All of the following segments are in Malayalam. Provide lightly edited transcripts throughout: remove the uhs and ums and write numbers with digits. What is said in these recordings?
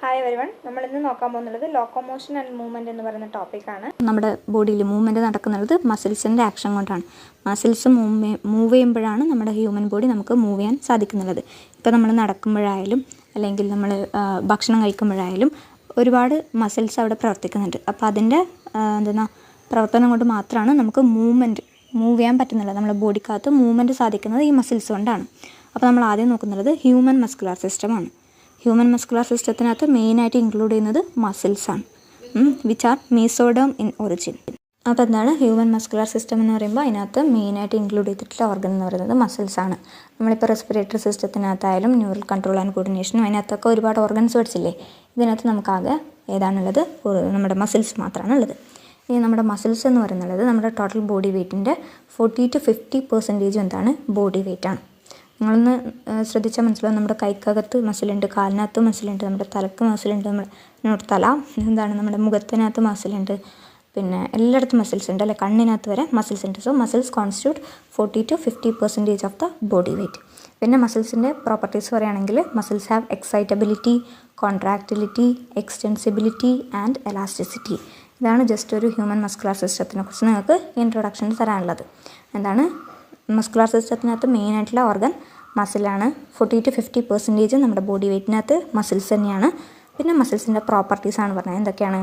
ഹായ് എവരിവൺ, നമ്മളിന്ന് നോക്കാൻ പോകുന്നത് ലോക്കോമോഷൻ ആൻഡ് മൂവ്മെൻറ്റ് എന്ന് പറയുന്ന ടോപ്പിക്കാണ്. നമ്മുടെ ബോഡിയിൽ മൂവ്മെൻറ്റ് നടക്കുന്നത് മസിൽസിൻ്റെ ആക്ഷൻ കൊണ്ടാണ്. മസിൽസ് മൂവ് ചെയ്യുമ്പോഴാണ് നമ്മുടെ ഹ്യൂമൻ ബോഡി നമുക്ക് മൂവ് ചെയ്യാൻ സാധിക്കുന്നത്. ഇപ്പോൾ നമ്മൾ നടക്കുമ്പോഴായാലും അല്ലെങ്കിൽ നമ്മൾ ഭക്ഷണം കഴിക്കുമ്പോഴായാലും ഒരുപാട് മസിൽസ് അവിടെ പ്രവർത്തിക്കുന്നുണ്ട്. അപ്പോൾ അതിൻ്റെ പ്രവർത്തനം കൊണ്ട് മാത്രമാണ് നമുക്ക് മൂവ് ചെയ്യാൻ പറ്റുന്നുള്ളത്. നമ്മുടെ ബോഡിക്കകത്ത് മൂവ്മെൻറ്റ് സാധിക്കുന്നത് ഈ മസിൽസ് കൊണ്ടാണ്. അപ്പോൾ നമ്മൾ ആദ്യം നോക്കുന്നത് ഹ്യൂമൻ മസ്കുലർ സിസ്റ്റമാണ്. ഹ്യൂമൻ മസ്കുലർ സിസ്റ്റത്തിനകത്ത് മെയിനായിട്ട് ഇൻക്ലൂഡ് ചെയ്യുന്നത് മസിൽസാണ്, which are mesoderm in origin. അപ്പോൾ എന്താണ് ഹ്യൂമൻ മസ്കുലർ സിസ്റ്റം എന്ന് പറയുമ്പോൾ അതിനകത്ത് മെയിനായിട്ട് ഇൻക്ലൂഡ് ചെയ്തിട്ടുള്ള ഓർഗൻ എന്ന് പറയുന്നത് മസിൽസാണ്. നമ്മളിപ്പോൾ റെസ്പിറേറ്ററി സിസ്റ്റത്തിനകത്തായാലും ന്യൂറൽ കൺട്രോൾ ആൻഡ് കോർഡിനേഷനും അതിനകത്തൊക്കെ ഒരുപാട് ഓർഗൻസ് പഠിച്ചില്ലേ. ഇതിനകത്ത് നമുക്കാകെ ഏതാണുള്ളത്? നമ്മുടെ മസിൽസ് മാത്രമാണ് ഉള്ളത്. ഇനി നമ്മുടെ മസിൽസ് എന്ന് പറയുന്നത് നമ്മുടെ ടോട്ടൽ ബോഡി വെയ്റ്റിൻ്റെ 40 to 50% എന്താണ്? ബോഡി വെയ്റ്റാണ്. നിങ്ങളൊന്ന് ശ്രദ്ധിച്ചാൽ മനസ്സിലാവും. നമ്മുടെ കൈക്കകത്ത് മസിലുണ്ട്, കാലിനകത്ത് മസിലുണ്ട്, നമ്മുടെ തലക്ക് മസിലുണ്ട്, നമ്മുടെ തല നമ്മുടെ മുഖത്തിനകത്ത് മസിലുണ്ട്, പിന്നെ എല്ലായിടത്തും മസിൽസ് ഉണ്ട് അല്ലെ, കണ്ണിനകത്ത് വരെ മസിൽസ് ഉണ്ട്. So muscles constitute 40 to 50% of the body weight. പിന്നെ മസിൽസിൻ്റെ പ്രോപ്പർട്ടീസ് പറയുകയാണെങ്കിൽ muscles have excitability, contractility, extensibility and elasticity. ഇതാണ് ജസ്റ്റ് ഒരു ഹ്യൂമൻ മസ്കുലർ സിസ്റ്റത്തിനെ കുറിച്ച് നിങ്ങൾക്ക് ഇൻട്രൊഡക്ഷൻ തരാനുള്ളത്. എന്താണ് മസ്കുലർ സിസ്റ്റത്തിനകത്ത് മെയിനായിട്ടുള്ള ഓർഗൻ മസിലാണ്. 40 to 50% നമ്മുടെ ബോഡി വെയ്റ്റിനകത്ത് മസിൽസ് തന്നെയാണ്. പിന്നെ മസിൽസിൻ്റെ പ്രോപ്പർട്ടീസാണ് പറഞ്ഞത്. എന്തൊക്കെയാണ്?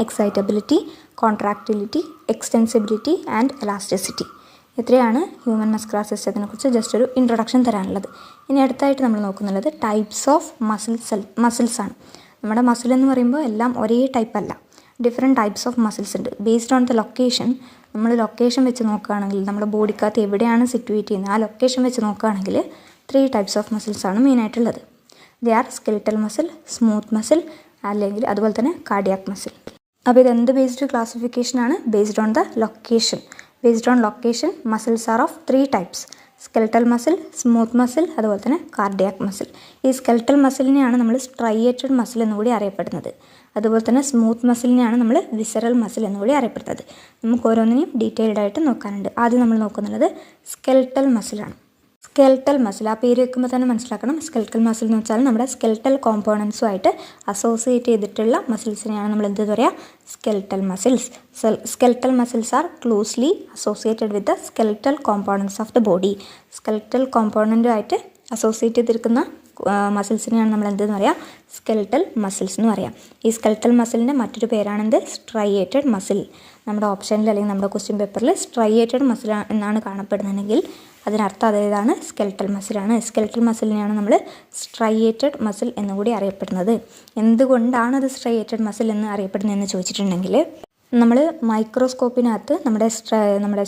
Excitability, contractility, extensibility and elasticity. ഇത്രയാണ് ഹ്യൂമൻ മസ്കുലർ സിസ്റ്റത്തിനെ കുറിച്ച് ജസ്റ്റ് ഒരു ഇൻട്രൊഡക്ഷൻ തരാനുള്ളത്. ഇനി അടുത്തായിട്ട് നമ്മൾ നോക്കുന്നത് ടൈപ്സ് ഓഫ് മസിൽസാണ്. നമ്മുടെ മസിൽ എന്ന് പറയുമ്പോൾ എല്ലാം ഒരേ ടൈപ്പ് അല്ല, ഡിഫറെൻറ്റ് ടൈപ്സ് ഓഫ് മസിൽസ് ഉണ്ട്. ബേസ്ഡ് ഓൺ ദ ലൊക്കേഷൻ, നമ്മൾ ലൊക്കേഷൻ വെച്ച് നോക്കുകയാണെങ്കിൽ നമ്മുടെ ബോഡിക്കകത്ത് എവിടെയാണ് സിറ്റുവേറ്റ് ചെയ്യുന്നത് ആ ലൊക്കേഷൻ വെച്ച് നോക്കുകയാണെങ്കിൽ 3 ടൈപ്സ് ഓഫ് മസിൽസാണ് മെയിനായിട്ടുള്ളത്. They are skeletal muscle, smooth muscle, അല്ലെങ്കിൽ അതുപോലെ തന്നെ കാർഡിയാക് മസിൽ. അപ്പോൾ ഇതെന്ത് ബേസ്ഡ് ക്ലാസിഫിക്കേഷനാണ്? Based on the location. Based on location muscles are of 3 types: skeletal muscle, smooth muscle, അതുപോലെ തന്നെ കാർഡിയാക് മസിൽ. ഈ സ്കെലിറ്റൽ മസിലിനെയാണ് നമ്മൾ സ്ട്രൈയേറ്റഡ് മസിൽ എന്നുകൂടി അറിയപ്പെടുന്നത്. അതുപോലെ തന്നെ സ്മൂത്ത് മസിലിനെയാണ് നമ്മൾ വിസറൽ മസിൽ എന്നുകൂടി അറിയപ്പെടുന്നത്. നമുക്ക് ഓരോന്നിനെയും ഡീറ്റെയിൽഡ് ആയിട്ട് നോക്കാനുണ്ട്. ആദ്യം നമ്മൾ നോക്കുന്നത് സ്കെലിറ്റൽ മസിലാണ്. സ്കെലിറ്റൽ മസിൽ, ആ പേര് വെക്കുമ്പോൾ തന്നെ മനസ്സിലാക്കണം. സ്കെലിറ്റൽ മസിൽ എന്ന് വെച്ചാൽ നമ്മുടെ സ്കെലിറ്റൽ കോമ്പോണൻസുമായിട്ട് അസോസിയേറ്റ് ചെയ്തിട്ടുള്ള മസിൽസിനെയാണ് നമ്മൾ എന്ത് പറയുക? Skeletal muscles. Skeletal muscles are closely associated with the skeletal components of the body. Skeletal കോമ്പോണൻറ്റുമായിട്ട് അസോസിയേറ്റ് ചെയ്തിരിക്കുന്ന മസിൽസിനെയാണ് നമ്മൾ എന്തെന്ന് പറയുക? സ്കെലിറ്റൽ മസിൽസ് എന്ന് പറയാം. ഈ സ്കെലിറ്റൽ മസിലിൻ്റെ മറ്റൊരു പേരാണെന്ത്? സ്ട്രൈയേറ്റഡ് മസിൽ. നമ്മുടെ ഓപ്ഷനിൽ അല്ലെങ്കിൽ നമ്മുടെ ക്വസ്റ്റ്യൻ പേപ്പറിൽ സ്ട്രൈയേറ്റഡ് മസിൽ എന്നാണ് കാണപ്പെടുന്നതെങ്കിൽ അതിനർത്ഥം അതേതാണ്? സ്കെലിറ്റൽ മസിലാണ്. സ്കെലിറ്റൽ മസിലിനെയാണ് നമ്മൾ സ്ട്രൈയേറ്റഡ് മസിൽ എന്നുകൂടി അറിയപ്പെടുന്നത്. എന്തുകൊണ്ടാണ് അത് സ്ട്രൈയേറ്റഡ് മസിൽ എന്ന് അറിയപ്പെടുന്നതെന്ന് ചോദിച്ചിട്ടുണ്ടെങ്കിൽ, നമ്മൾ മൈക്രോസ്കോപ്പിനകത്ത് നമ്മുടെ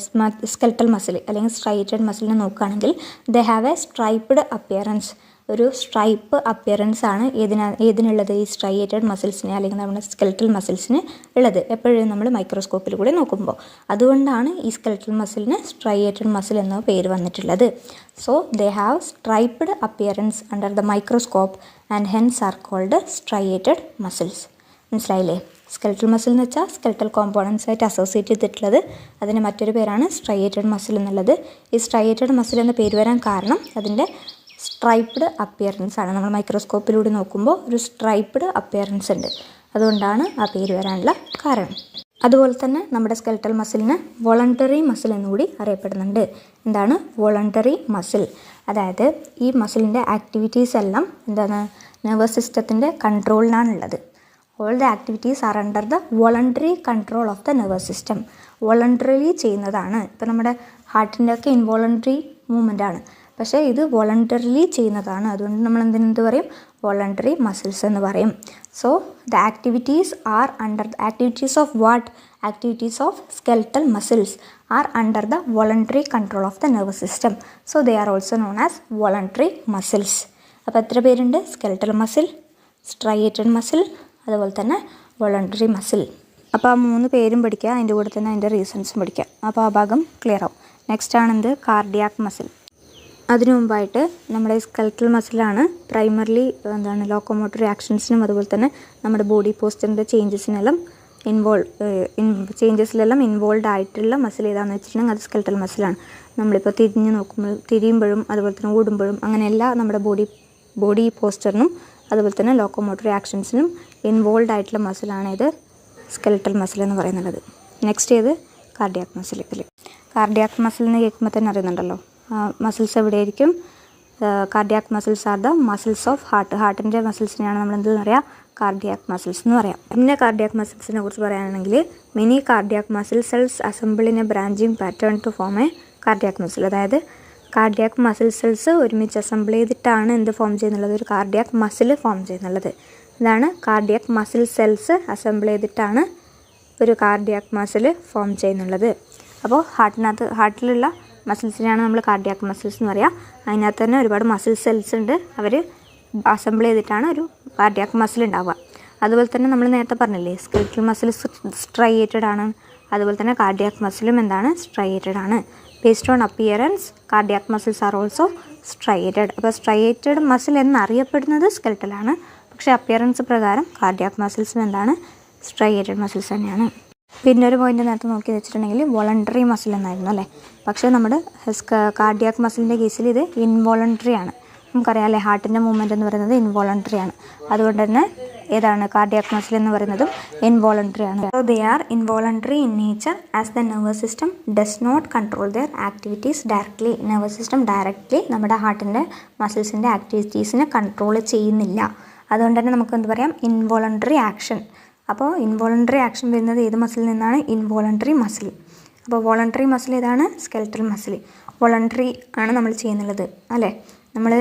സ്കെലിറ്റൽ മസിൽ അല്ലെങ്കിൽ സ്ട്രൈയേറ്റഡ് മസിലിനെ നോക്കുകയാണെങ്കിൽ they have A striped appearance. ഒരു സ്ട്രൈപ്പ് അപ്പിയറൻസ് ആണ് ഏതിനുള്ളത്? ഈ സ്ട്രൈയേറ്റഡ് മസിൽസിന് അല്ലെങ്കിൽ നമ്മുടെ സ്കെലിറ്റൽ മസിൽസിന് ഉള്ളത് എപ്പോഴും നമ്മൾ മൈക്രോസ്കോപ്പിൽ കൂടെ നോക്കുമ്പോൾ. അതുകൊണ്ടാണ് ഈ സ്കെലിറ്റൽ മസിലിന് സ്ട്രൈയേറ്റഡ് മസിൽ എന്ന പേര് വന്നിട്ടുള്ളത്. So they have striped appearance under the microscope and hence are called striated muscles. മനസ്സിലായില്ലേ? സ്കെലിറ്റൽ മസിൽ എന്ന് വെച്ചാൽ സ്കെലിറ്റൽ കോമ്പോണൻസ് ആയിട്ട് അസോസിയേറ്റ് ചെയ്തിട്ടുള്ളത്. അതിന് മറ്റൊരു പേരാണ് സ്ട്രൈയേറ്റഡ് മസിൽ എന്നുള്ളത്. ഈ സ്ട്രൈയേറ്റഡ് മസിൽ എന്ന പേര് വരാൻ കാരണം അതിൻ്റെ സ്ട്രൈപ്ഡ് അപ്പിയറൻസ് ആണ്. നമ്മൾ മൈക്രോസ്കോപ്പിലൂടെ നോക്കുമ്പോൾ ഒരു സ്ട്രൈപ്ഡ് അപ്പിയറൻസ് ഉണ്ട്. അതുകൊണ്ടാണ് ആ പേര് വരാനുള്ള കാരണം. അതുപോലെ തന്നെ നമ്മുടെ സ്കെലിറ്റൽ മസിലിന് വോളണ്ടറി മസിൽ എന്നുകൂടി അറിയപ്പെടുന്നുണ്ട്. എന്താണ് വോളണ്ടറി മസിൽ? അതായത് ഈ മസിലിൻ്റെ ആക്ടിവിറ്റീസ് എല്ലാം നെർവസ് സിസ്റ്റത്തിൻ്റെ കൺട്രോളിലാണുള്ളത്. All the activities are under the voluntary control of the nervous system. Voluntarily ചെയ്യുന്നതാണ്. ഇപ്പോൾ നമ്മുടെ ഹാർട്ടിൻ്റെ ഒക്കെ ഇൻവോളണ്ടറി മൂവ്മെൻ്റ് ആണ്, പക്ഷേ ഇത് വോളണ്ടറിലി ചെയ്യുന്നതാണ്. അതുകൊണ്ട് നമ്മൾ എന്ത് പറയും? വോളണ്ടറി മസിൽസ് എന്ന് പറയും. So the activities are under the activities of what? Activities of skeletal muscles R under the voluntary control of the nervous system. So they are also known as voluntary muscles. അപ്പോൾ എത്ര പേരുണ്ട്? സ്കെലിറ്റൽ മസിൽ, സ്ട്രൈയേറ്റഡ് മസിൽ, അതുപോലെ തന്നെ വോളണ്ടറി മസിൽ. അപ്പോൾ ആ 3 പേരും പഠിക്കുക, അതിൻ്റെ കൂടെ തന്നെ അതിൻ്റെ റീസൺസും പഠിക്കുക. അപ്പോൾ ആ ഭാഗം ക്ലിയർ ആവും. നെക്സ്റ്റ് ആണെന്ത്? Cardiac muscle. അതിനു മുമ്പായിട്ട് നമ്മുടെ സ്കെലിറ്റൽ മസിലാണ് പ്രൈമറിലി ലോക്കോമോട്ടറി ആക്ഷൻസിനും അതുപോലെ തന്നെ നമ്മുടെ ബോഡി പോസ്റ്ററിൻ്റെ ചേഞ്ചസിലെല്ലാം ഇൻവോൾവ് ആയിട്ടുള്ള മസിൽ ഏതാണെന്ന് വെച്ചിട്ടുണ്ടെങ്കിൽ അത് സ്കെലിറ്റൽ മസിലാണ്. നമ്മളിപ്പോൾ തിരിയുമ്പോഴും അതുപോലെ തന്നെ ഓടുമ്പോഴും അങ്ങനെയെല്ലാം നമ്മുടെ ബോഡി പോസ്റ്ററിനും അതുപോലെ തന്നെ ലോക്കോമോട്ടറി ആക്ഷൻസിനും ഇൻവോൾവ് ആയിട്ടുള്ള മസിലാണ് ഇത് സ്കെലറ്റൽ മസിൽ എന്ന് പറയുന്നത്. നെക്സ്റ്റ് ഇത് കാർഡിയാക് മസിൽ. കാർഡിയാക് മസിൽ എന്ന് കേൾക്കുമ്പോൾ തന്നെ അറിയുന്നുണ്ടല്ലോ മസിൽസ് എവിടെയായിരിക്കും. Cardiac muscles are the muscles of ഹാർട്ടിൻ്റെ മസിൽസിനെയാണ് നമ്മൾ എന്തെന്ന് പറയാം, കാർഡിയാക് മസിൽസ് എന്ന് പറയാം. പിന്നെ കാർഡിയാക് മസിൽസിനെ കുറിച്ച് പറയുകയാണെങ്കിൽ many cardiac muscle cells assemble in a branching pattern to form a cardiac muscle. അതായത് കാർഡിയാക് മസിൽ സെൽസ് ഒരുമിച്ച് അസംബിൾ ചെയ്തിട്ടാണ് എന്ത് ഫോം ചെയ്യുന്നുള്ളത്, ഒരു കാർഡിയാക് മസിൽ ഫോം ചെയ്യുന്നുള്ളത്. ഇതാണ് കാർഡിയാക് മസിൽ സെൽസ് അസംബിൾ ചെയ്തിട്ടാണ് ഒരു കാർഡിയാക് മസിൽ ഫോം ചെയ്യുന്നുള്ളത്. അപ്പോൾ ഹാർട്ടിലുള്ള മസിൽസിനെയാണ് നമ്മൾ കാർഡിയാക് മസിൽസ് എന്ന് പറയുക. അതിനകത്ത് തന്നെ ഒരുപാട് മസിൽ സെൽസ് ഉണ്ട്, അവർ അസംബിൾ ചെയ്തിട്ടാണ് ഒരു കാർഡിയാക് മസിൽ ഉണ്ടാവുക. അതുപോലെ തന്നെ നമ്മൾ നേരത്തെ പറഞ്ഞില്ലേ സ്കെലറ്റൽ മസിൽ സ്ട്രൈയേറ്റഡ് ആണ്, അതുപോലെ തന്നെ കാർഡിയാക് മസിലും എന്താണ്, സ്ട്രൈയേറ്റഡ് ആണ്. Based on appearance cardiac muscles are also striated. അപ്പോൾ സ്ട്രൈയേറ്റഡ് മസിൽ എന്നറിയപ്പെടുന്നത് സ്കെലറ്റലാണ്, പക്ഷേ അപ്പിയറൻസ് പ്രകാരം കാർഡിയാക് മസിൽസും എന്താണ്, സ്ട്രൈയേറ്റഡ് മസിൽസ് തന്നെയാണ്. പിന്നെ ഒരു പോയിന്റ് നേരത്തെ നോക്കി വെച്ചിട്ടുണ്ടെങ്കിൽ വോളണ്ടറി മസിൽ എന്നായിരുന്നു അല്ലേ, പക്ഷേ നമ്മുടെ കാർഡിയാക് മസിലിൻ്റെ കേസിൽ ഇത് ഇൻവോളണ്ടറി ആണ്. നമുക്കറിയാം അല്ലേ, ഹാർട്ടിൻ്റെ മൂവ്മെൻറ്റ് എന്ന് പറയുന്നത് ഇൻവോളണ്ടറി ആണ്. അതുകൊണ്ട് തന്നെ ഏതാണ് കാർഡിയാക് മസിൽ എന്ന് പറയുന്നതും ഇൻവോളണ്ടറി ആണ്. So they are involuntary in nature as the nervous system does not control their activities directly. Nervous system directly നമ്മുടെ ഹാർട്ടിൻ്റെ മസിൽസിൻ്റെ ആക്ടിവിറ്റീസിനെ കൺട്രോൾ ചെയ്യുന്നില്ല. അതുകൊണ്ട് തന്നെ നമുക്ക് എന്ത് പറയാം, ഇൻവോളണ്ടറി ആക്ഷൻ. അപ്പോൾ ഇൻവോളണ്ടറി ആക്ഷൻ വരുന്നത് ഏത് മസിലിൽ നിന്നാണ്, ഇൻവോളണ്ടറി മസിൽ. അപ്പോൾ വോളണ്ടറി മസിൽ ഏതാണ്, സ്കെലറ്റൽ മസിൽ. വോളണ്ടറി ആണ് നമ്മൾ ചെയ്യുന്നുള്ളത് അല്ലേ, നമ്മൾ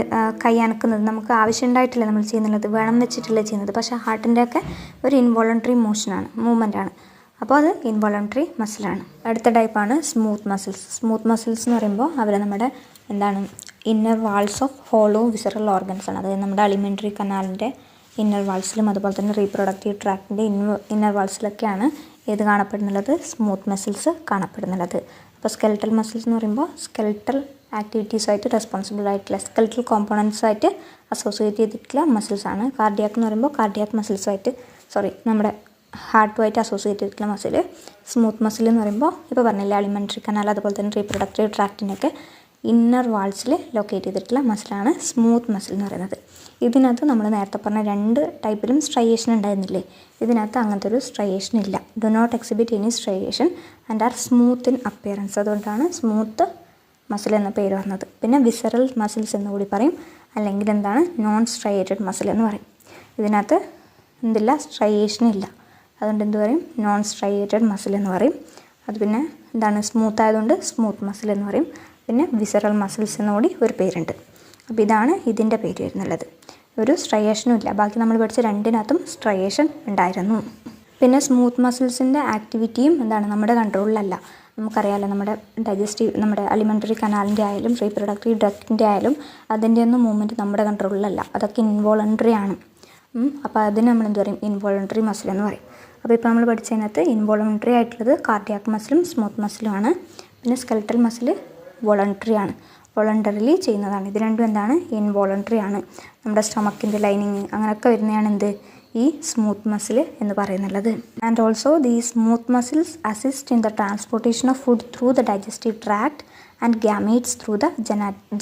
കൈ അനക്കുന്നത് നമുക്ക് ആവശ്യമുണ്ടായിട്ടില്ല നമ്മൾ ചെയ്യുന്നുള്ളത്, വേണം വെച്ചിട്ടില്ല ചെയ്യുന്നത്. പക്ഷേ ഹാർട്ടിൻ്റെ ഒക്കെ ഒരു ഇൻവോളണ്ടറി മൂവ്മെൻറ്റാണ്. അപ്പോൾ അത് ഇൻവോളണ്ടറി മസിലാണ്. അടുത്ത ടൈപ്പാണ് സ്മൂത്ത് മസിൽസ്. സ്മൂത്ത് മസിൽസ് എന്ന് പറയുമ്പോൾ അവർ നമ്മുടെ എന്താണ് inner walls of hollow visceral organs ആണ്. അതായത് നമ്മുടെ അലിമെൻ്ററി കനാലിൻ്റെ ഇന്നർ വാൾസിലും അതുപോലെ തന്നെ റീപ്രൊഡക്റ്റീവ് ട്രാക്റ്റിൻ്റെ ഇന്നർ വാൾസിലൊക്കെയാണ് ഏത് കാണപ്പെടുന്നുള്ളത്, സ്മൂത്ത് മസിൽസ് കാണപ്പെടുന്നുള്ളത്. അപ്പോൾ സ്കെലറ്റൽ മസിൽസ് എന്ന് പറയുമ്പോൾ സ്കെലറ്റൽ ആക്ടിവിറ്റീസായിട്ട് റെസ്പോൺസിബിൾ ആയിട്ടുള്ള സ്കെലറ്റൽ കോമ്പോണൻസായിട്ട് അസോസിയേറ്റ് ചെയ്തിട്ടുള്ള മസിൽസാണ്. കാർഡിയാക് എന്ന് പറയുമ്പോൾ കാർഡിയാക് മസിൽസുമായിട്ട് നമ്മുടെ ഹാർട്ടുമായിട്ട് അസോസിയേറ്റ് ചെയ്തിട്ടുള്ള മസിൽ. സ്മൂത്ത് മസിൽ എന്ന് പറയുമ്പോൾ ഇപ്പോൾ പറഞ്ഞില്ല അലിമെൻ്ററി കനാൽ അതുപോലെ തന്നെ റീപ്രൊഡക്റ്റീവ് ട്രാക്റ്റിൻ്റെയൊക്കെ ഇന്നർ വാൾസിൽ ലൊക്കേറ്റ് ചെയ്തിട്ടുള്ള മസിലാണ് സ്മൂത്ത് മസിൽ എന്ന് പറയുന്നത്. ഇതിനകത്ത് നമ്മൾ നേരത്തെ പറഞ്ഞ രണ്ട് ടൈപ്പിലും സ്ട്രയേഷൻ ഉണ്ടായിരുന്നില്ലേ, ഇതിനകത്ത് അങ്ങനത്തെ ഒരു സ്ട്രയേഷൻ ഇല്ല. Do not exhibit any striation and are smooth in appearance. അതുകൊണ്ടാണ് സ്മൂത്ത് മസിൽ എന്ന പേര് വന്നത്. പിന്നെ വിസറൽ മസിൽസ് എന്ന് കൂടി പറയും, അല്ലെങ്കിൽ എന്താണ് നോൺ സ്ട്രയേറ്റഡ് മസിൽ എന്ന് പറയും. ഇതിനകത്ത് എന്തില്ല, സ്ട്രയേഷൻ ഇല്ല, അതുകൊണ്ട് എന്ത് പറയും, നോൺ സ്ട്രയേറ്റഡ് മസിൽ എന്ന് പറയും. അത് പിന്നെ എന്താണ് സ്മൂത്ത് ആയതുകൊണ്ട് സ്മൂത്ത് മസിൽ എന്ന് പറയും. പിന്നെ വിസറൽ മസിൽസ് എന്നുകൂടി ഒരു പേരുണ്ട്. അപ്പോൾ ഇതാണ് ഇതിൻ്റെ പേര് വരുന്നുള്ളത്. ഒരു സ്ട്രയേഷനും ഇല്ല, ബാക്കി നമ്മൾ പഠിച്ച രണ്ടിനകത്തും സ്ട്രയേഷൻ ഉണ്ടായിരുന്നു. പിന്നെ സ്മൂത്ത് മസിൽസിൻ്റെ ആക്ടിവിറ്റിയും എന്താണ് നമ്മുടെ കൺട്രോളിലല്ല. നമുക്കറിയാമല്ലോ നമ്മുടെ നമ്മുടെ അലിമെൻ്ററി കനാലിൻ്റെ ആയാലും റീപ്രൊഡക്റ്റീവ് ഡക്റ്റിൻ്റെ ആയാലും അതിൻ്റെ ഒന്നും മൂവ്മെൻറ്റ് നമ്മുടെ കൺട്രോളിലല്ല, അതൊക്കെ ഇൻവോളണ്ടറി ആണ്. അപ്പോൾ അതിന് നമ്മൾ എന്ത് പറയും, ഇൻവോളണ്ടറി മസിൽ എന്ന് പറയും. അപ്പോൾ ഇപ്പോൾ നമ്മൾ പഠിച്ചതിനകത്ത് ഇൻവോളണ്ടറി ആയിട്ടുള്ളത് കാർഡിയാക് മസിലും സ്മൂത്ത് മസിലുമാണ്. പിന്നെ സ്കെലറ്റൽ മസിൽ വോളണ്ടറി ആണ്, വോളണ്ടറിലി ചെയ്യുന്നതാണ്. ഇത് രണ്ടും എന്താണ്, ഇൻവോളണ്ടറി ആണ്. നമ്മുടെ സ്റ്റൊമക്കിൻ്റെ ലൈനിങ് അങ്ങനെയൊക്കെ വരുന്നതാണ് എന്ത്, ഈ സ്മൂത്ത് മസിൽ എന്ന് പറയുന്നുള്ളത്. ആൻഡ് ഓൾസോ ദീ smooth muscles assist in the transportation of food through the digestive tract and gametes through the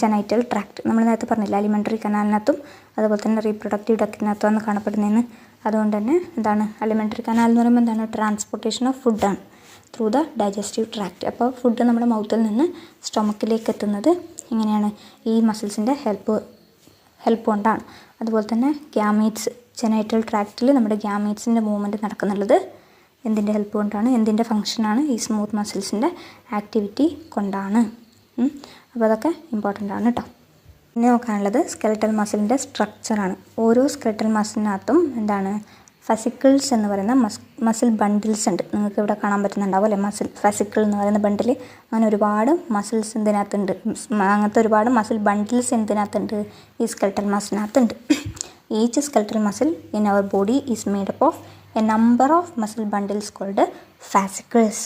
genital tract. നമ്മൾ നേരത്തെ പറഞ്ഞില്ല അലിമെൻ്ററി കനാലിനകത്തും അതുപോലെ തന്നെ റീപ്രൊഡക്റ്റീവ് ഡക്റ്റിനകത്തുമാണ് കാണപ്പെടുന്നതെന്ന്. അതുകൊണ്ട് തന്നെ എന്താണ് അലിമെൻ്ററി കനാൽ എന്ന് പറയുമ്പോൾ എന്താണ്, ട്രാൻസ്പോർട്ടേഷൻ ഓഫ് ഫുഡാണ് ത്രൂ ദ ഡൈജസ്റ്റീവ് ട്രാക്ട്. അപ്പോൾ ഫുഡ് നമ്മുടെ മൗത്തിൽ നിന്ന് സ്റ്റൊമക്കിലേക്ക് എത്തുന്നത് എങ്ങനെയാണ്, ഈ മസിൽസിൻ്റെ ഹെൽപ്പ് കൊണ്ടാണ്. അതുപോലെ തന്നെ ഗ്യാമേറ്റ്സ്, ജനൈറ്റൽ ട്രാക്റ്റിൽ നമ്മുടെ ഗ്യാമേറ്റ്സിൻ്റെ മൂവ്മെൻറ്റ് നടക്കുന്നുള്ളത് എന്തിൻ്റെ ഹെൽപ്പ് കൊണ്ടാണ്, എന്തിൻ്റെ ഫങ്ഷനാണ്, ഈ സ്മൂത്ത് മസിൽസിൻ്റെ ആക്ടിവിറ്റി കൊണ്ടാണ്. അപ്പോൾ അതൊക്കെ ഇമ്പോർട്ടൻ്റ് ആണ് കേട്ടോ. പിന്നെ നോക്കാനുള്ളത് സ്കെലറ്റൽ മസിലിൻ്റെ സ്ട്രക്ചറാണ്. ഓരോ സ്കെലറ്റൽ മസിലിനകത്തും എന്താണ് ഫസിക്കിൾസ് എന്ന് പറയുന്ന മസിൽ ബണ്ടിൽസ് ഉണ്ട്. നിങ്ങൾക്ക് ഇവിടെ കാണാൻ പറ്റുന്നുണ്ടാവും അല്ലേ, ഫസിക്കിൾ എന്ന് പറയുന്ന ബണ്ടിൽ. അങ്ങനെ ഒരുപാട് മസിൽസ് എന്തിനകത്തുണ്ട്, അങ്ങനത്തെ ഒരുപാട് മസിൽ ബണ്ടിൽസ് എന്തിനകത്തുണ്ട്, ഈ സ്കെലറ്റൽ മസിലിനകത്തുണ്ട്. Each skeletal muscle in our body is made up of a number of muscle bundles called fascicles.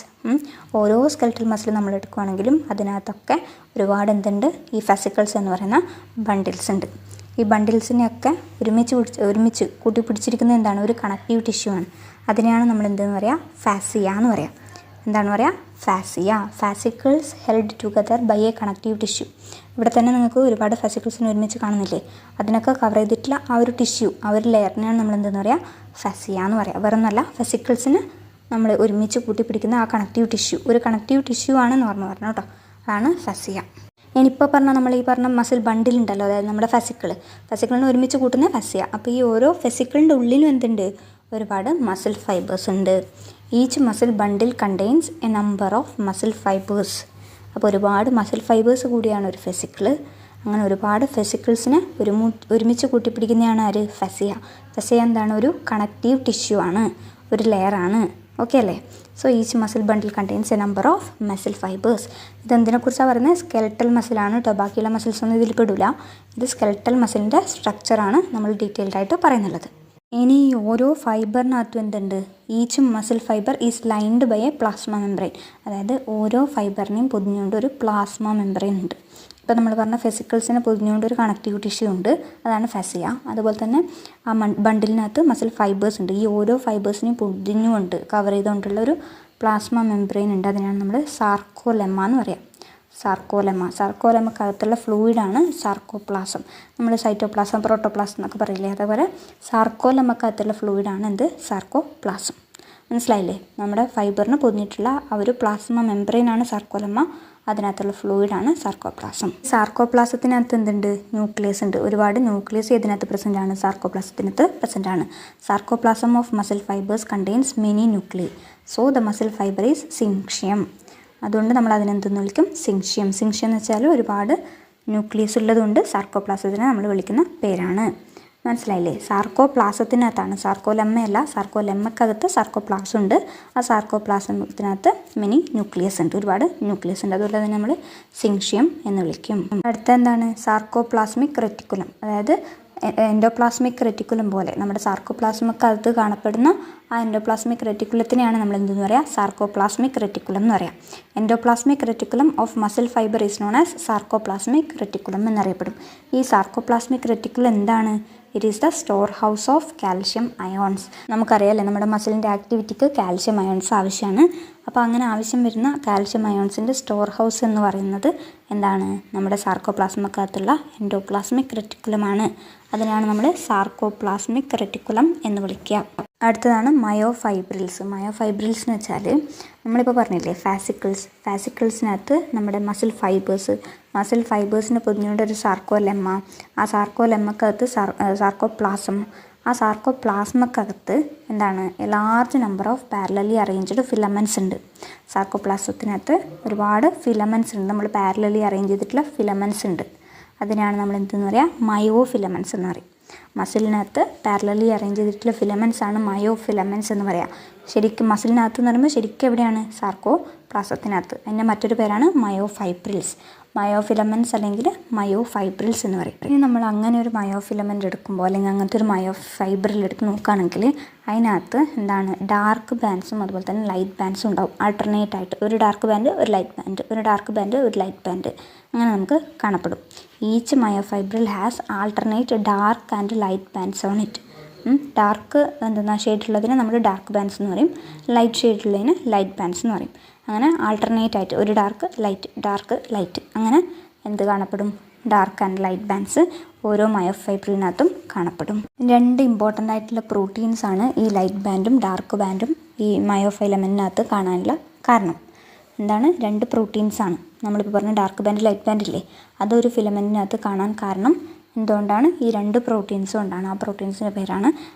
ഓരോ സ്കെലറ്റൽ മസിൽ നമ്മൾ എടുക്കുകയാണെങ്കിലും അതിനകത്തൊക്കെ ഒരുപാട് എന്തുണ്ട്, ഈ ഫാസിക്കിൾസ് എന്ന് പറയുന്ന ബണ്ടിൽസ് ഉണ്ട്. ഈ ബണ്ടിൽസിനെയൊക്കെ ഒരുമിച്ച് കൂട്ടിപ്പിടിച്ചിരിക്കുന്നത് എന്താണ്, ഒരു കണക്റ്റീവ് ടിഷ്യൂ ആണ്. അതിനെയാണ് നമ്മൾ എന്തെന്ന് പറയുക, ഫാസിയ എന്ന് പറയാം. എന്താണ് പറയുക, fascia. Fascicles held together by a connective tissue. ഇവിടെ തന്നെ നിങ്ങൾക്ക് ഒരുപാട് ഫെസിക്കിൾസിനെ ഒരുമിച്ച് കാണുന്നില്ലേ, അതിനൊക്കെ കവർ ചെയ്തിട്ടുള്ള ആ ഒരു ടിഷ്യൂ, ആ ഒരു ലെയറിനെയാണ് നമ്മൾ എന്തെന്ന് പറയുക, ഫസിയ എന്ന് പറയുക. വേറെ ഒന്നല്ല, ഫെസിക്കിൾസിന് നമ്മൾ ഒരുമിച്ച് കൂട്ടിപ്പിടിക്കുന്ന ആ കണക്റ്റീവ് ടിഷ്യൂ, ഒരു കണക്റ്റീവ് ടിഷ്യൂ ആണെന്ന് പറഞ്ഞു കേട്ടോ, അതാണ് ഫസിയ. ഞാനിപ്പോൾ പറഞ്ഞാൽ നമ്മൾ ഈ പറഞ്ഞ മസിൽ ബണ്ടിലുണ്ടല്ലോ, അതായത് നമ്മുടെ ഫെസിക്കിളിനെ ഒരുമിച്ച് കൂട്ടുന്ന ഫസിയ. അപ്പോൾ ഈ ഓരോ ഫെസിക്കിളിൻ്റെ ഉള്ളിലും എന്തുണ്ട്, ഒരുപാട് മസിൽ ഫൈബേഴ്സ് ഉണ്ട്. Each muscle bundle contains a number of muscle fibres. അപ്പോൾ ഒരുപാട് മസിൽ ഫൈബേഴ്സ് കൂടിയാണ് ഒരു ഫെസിക്കിള്. അങ്ങനെ ഒരുപാട് ഫെസിക്കിൾസിനെ ഒരുമിച്ച് കൂട്ടിപ്പിടിക്കുന്നതാണ് ആര്, ഫസിയ. ഫസിയ എന്താണ്, ഒരു കണക്റ്റീവ് ടിഷ്യൂ ആണ്, ഒരു ലെയറാണ്. ഓക്കെ അല്ലേ? So each muscle bundle contains a number of muscle fibres. ഇതെന്തിനെക്കുറിച്ചാണ് പറയുന്നത്, സ്കെൽറ്റൽ മസിലാണ് കേട്ടോ. ബാക്കിയുള്ള മസിൽസൊന്നും ഇതിൽ പെടില്ല. ഇത് സ്കെൽറ്റൽ മസിലിൻ്റെ സ്ട്രക്ചറാണ് നമ്മൾ ഡീറ്റെയിൽഡായിട്ട് പറയുന്നുള്ളത്. ഇനി ഓരോ ഫൈബറിനകത്തും എന്തുണ്ട്, each muscle fibre is lined by a plasma membrane. അതായത് ഓരോ ഫൈബറിനെയും പൊതിഞ്ഞുകൊണ്ട് ഒരു പ്ലാസ്മ മെംബ്രെയിൻ ഉണ്ട്. ഇപ്പോൾ നമ്മൾ പറഞ്ഞ ഫെസിക്കിൾസിനെ പൊതിഞ്ഞുകൊണ്ട് ഒരു കണക്റ്റീവ് ടിഷ്യൂ ഉണ്ട്, അതാണ് ഫസിയ. അതുപോലെ തന്നെ ആ ബണ്ടിലിനകത്ത് മസിൽ ഫൈബേഴ്സ് ഉണ്ട്. ഈ ഓരോ ഫൈബേഴ്സിനെയും പൊതിഞ്ഞുകൊണ്ട് കവർ ചെയ്തുകൊണ്ടുള്ള ഒരു പ്ലാസ്മ മെംബ്രെയിൻ ഉണ്ട്. അതിനാണ് നമ്മൾ സാർക്കോലെമ്മ എന്ന് പറയുക. സാർക്കോലെമ്മക്കകത്തുള്ള ഫ്ലൂയിഡാണ് സാർക്കോപ്ലാസം. നമ്മൾ സൈറ്റോപ്ലാസം, പ്രോട്ടോപ്ലാസം എന്നൊക്കെ പറയില്ലേ, അതേപോലെ സാർക്കോലെമ്മക്കകത്തുള്ള ഫ്ലൂയിഡാണ് എന്ത്, സാർക്കോപ്ലാസം. മനസ്സിലായില്ലേ? നമ്മുടെ ഫൈബറിന് പൊതിഞ്ഞിട്ടുള്ള ആ ഒരു പ്ലാസ്മ മെംബ്രെയിനാണ് സാർക്കോലെമ്മ, അതിനകത്തുള്ള ഫ്ലൂയിഡാണ് സാർക്കോപ്ലാസം. സാർക്കോപ്ലാസത്തിനകത്ത് എന്തുണ്ട്, ന്യൂക്ലിയസ് ഉണ്ട്. ഒരുപാട് ന്യൂക്ലിയസ് ഇതിനകത്ത് പ്രസൻ്റ് ആണ്, സാർക്കോപ്ലാസത്തിനകത്ത് പ്രസൻ്റ് ആണ്. Sarcoplasm of muscle fibres contains many nuclei. So the muscle fibre is syncytium. അതുകൊണ്ട് നമ്മൾ അതിനെന്തെന്ന് വിളിക്കും, സിൻഷ്യം. സിൻഷ്യം എന്ന് വെച്ചാൽ ഒരുപാട് ന്യൂക്ലിയസ് ഉള്ളതുകൊണ്ട് സാർക്കോപ്ലാസത്തിനെ നമ്മൾ വിളിക്കുന്ന പേരാണ്. മനസ്സിലായില്ലേ? സാർക്കോപ്ലാസത്തിനകത്താണ്, സാർക്കോലെമ്മയല്ല, സാർക്കോലെമ്മക്കകത്ത് സാർക്കോപ്ലാസം ഉണ്ട്. ആ സാർക്കോപ്ലാസത്തിനകത്ത് മിനി ന്യൂക്ലിയസ് ഉണ്ട്, ഒരുപാട് ന്യൂക്ലിയസ് ഉണ്ട്. അതുപോലെ തന്നെ നമ്മൾ സിൻഷ്യം എന്ന് വിളിക്കും. അടുത്ത എന്താണ്, സാർക്കോപ്ലാസ്മിക് റെറ്റിക്കുലം. അതായത് എൻഡോപ്ലാസ്മിക് റെറ്റിക്കുലം പോലെ നമ്മുടെ സാർക്കോപ്ലാസ്മക്കകത്ത് കാണപ്പെടുന്ന ആ എൻഡോപ്ലാസ്മിക് റെറ്റിക്കുലത്തിനെയാണ് നമ്മൾ എന്തെന്ന് പറയുക, സാർക്കോപ്ലാസ്മിക് റെറ്റിക്കുലം എന്ന് പറയാം. Endoplasmic reticulum of muscle fibre is known as sarcoplasmic reticulum എന്നറിയപ്പെടും. ഈ സാർക്കോപ്ലാസ്മിക് റെറ്റിക്കുലം എന്താണ്, it is the store house of calcium ions. നമുക്കറിയാമല്ലേ, നമ്മുടെ മസിലിൻ്റെ ആക്ടിവിറ്റിക്ക് കാൽഷ്യം അയോൺസ് ആവശ്യമാണ്. അപ്പോൾ അങ്ങനെ ആവശ്യം വരുന്ന കാൽഷ്യം അയോൺസിൻ്റെ സ്റ്റോർ ഹൗസ് എന്ന് പറയുന്നത് എന്താണ്, നമ്മുടെ സാർക്കോപ്ലാസ്മക്കകത്തുള്ള എൻഡോപ്ലാസ്മിക് റെറ്റിക്കുലമാണ്. അതിനാണ് നമ്മൾ സാർക്കോപ്ലാസ്മിക് റെറ്റിക്കുലം എന്ന് വിളിക്കുക. അടുത്തതാണ് മയോഫൈബ്രിൽസ്. മയോഫൈബ്രിൽസ് എന്ന് വെച്ചാൽ നമ്മളിപ്പോൾ പറഞ്ഞില്ലേ ഫാസിക്കിൾസിനകത്ത് നമ്മുടെ മസിൽ ഫൈബേഴ്സിനെ പൊതിഞ്ഞുകൊണ്ട് ഒരു സാർക്കോലെമ്മ, ആ സാർക്കോലെമ്മക്കകത്ത് സാർക്കോപ്ലാസം, ആ സാർക്കോപ്ലാസ്മക്കകത്ത് എന്താണ്, large number of parallelly arranged filaments ഉണ്ട്. സാർക്കോപ്ലാസത്തിനകത്ത് ഒരുപാട് ഫിലമെൻറ്റ്സ് ഉണ്ട്, നമ്മൾ പാരലലി അറേഞ്ച് ചെയ്തിട്ടുള്ള ഫിലമെൻറ്റ്സ് ഉണ്ട്. അതിനാണ് നമ്മൾ എന്തെന്ന് പറയുക, മയോ ഫിലമെൻറ്റ്സ് എന്ന് പറയും. മസിലിനകത്ത് പാരലലി അറേഞ്ച് ചെയ്തിട്ടുള്ള ഫിലമെൻറ്റ്സ് ആണ് മയോ ഫിലമെൻറ്റ്സ് എന്ന് പറയാം. ശരിക്കും മസിലിനകത്ത് എന്ന് പറയുമ്പോൾ ശരിക്കും എവിടെയാണ്, സാർക്കോപ്ലാസത്തിനകത്ത്. അതിൻ്റെ മറ്റൊരു പേരാണ് മയോഫൈബ്രിൽസ്. മയോഫിലമെൻറ്റ്സ് അല്ലെങ്കിൽ മയോഫൈബ്രിൽസ് എന്ന് പറയും. ഇനി നമ്മൾ അങ്ങനെ ഒരു മയോഫിലമെൻ്റ് എടുക്കുമ്പോൾ അല്ലെങ്കിൽ അങ്ങനത്തെ ഒരു മയോഫൈബ്രിൽ എടുത്ത് നോക്കുകയാണെങ്കിൽ അതിനകത്ത് എന്താണ്, ഡാർക്ക് ബാൻഡ്സും അതുപോലെ തന്നെ ലൈറ്റ് ബാൻഡ്സും ഉണ്ടാവും. ആൾട്ടർനേറ്റ് ആയിട്ട് ഒരു ഡാർക്ക് ബാൻഡ്, ഒരു ലൈറ്റ് ബാൻഡ്, ഒരു ഡാർക്ക് ബാൻഡ്, ഒരു ലൈറ്റ് ബാൻഡ്, അങ്ങനെ നമുക്ക് കാണപ്പെടും. Each myofibril has alternate dark and light bands on it. Dark എന്തെന്നാ ഷെയ്ഡുള്ളതിനെ നമ്മൾ ഡാർക്ക് ബാൻഡ്സ് എന്ന് പറയും, ലൈറ്റ് ഷെയ്ഡുള്ളതിന് ലൈറ്റ് ബാൻഡ്സ് എന്ന് പറയും. അങ്ങനെ ആൾട്ടർനേറ്റ് ആയിട്ട് ഒരു ഡാർക്ക് ലൈറ്റ് അങ്ങനെ എന്ത് കാണപ്പെടും, ഡാർക്ക് ആൻഡ് ലൈറ്റ് ബാൻഡ്സ് ഓരോ മയോഫൈബ്രിലിനകത്തും കാണപ്പെടും. 2 ഇമ്പോർട്ടൻ്റ് ആയിട്ടുള്ള പ്രോട്ടീൻസാണ് ഈ ലൈറ്റ് ബാൻഡും ഡാർക്ക് ബാൻഡും ഈ മയോഫിലമെൻറ്റിനകത്ത് കാണാനുള്ള കാരണം. എന്താണ്, 2 പ്രോട്ടീൻസാണ്. നമ്മളിപ്പോൾ പറഞ്ഞ ഡാർക്ക് ബാൻഡ് ലൈറ്റ് ബാൻഡ് ഇല്ലേ, അതൊരു ഫിലമെൻറ്റിനകത്ത് കാണാൻ കാരണം എന്തുകൊണ്ടാണ്, ഈ 2 പ്രോട്ടീൻസും കൊണ്ടാണ്. ആ പ്രോട്ടീൻസിൻ്റെ പേരാണ്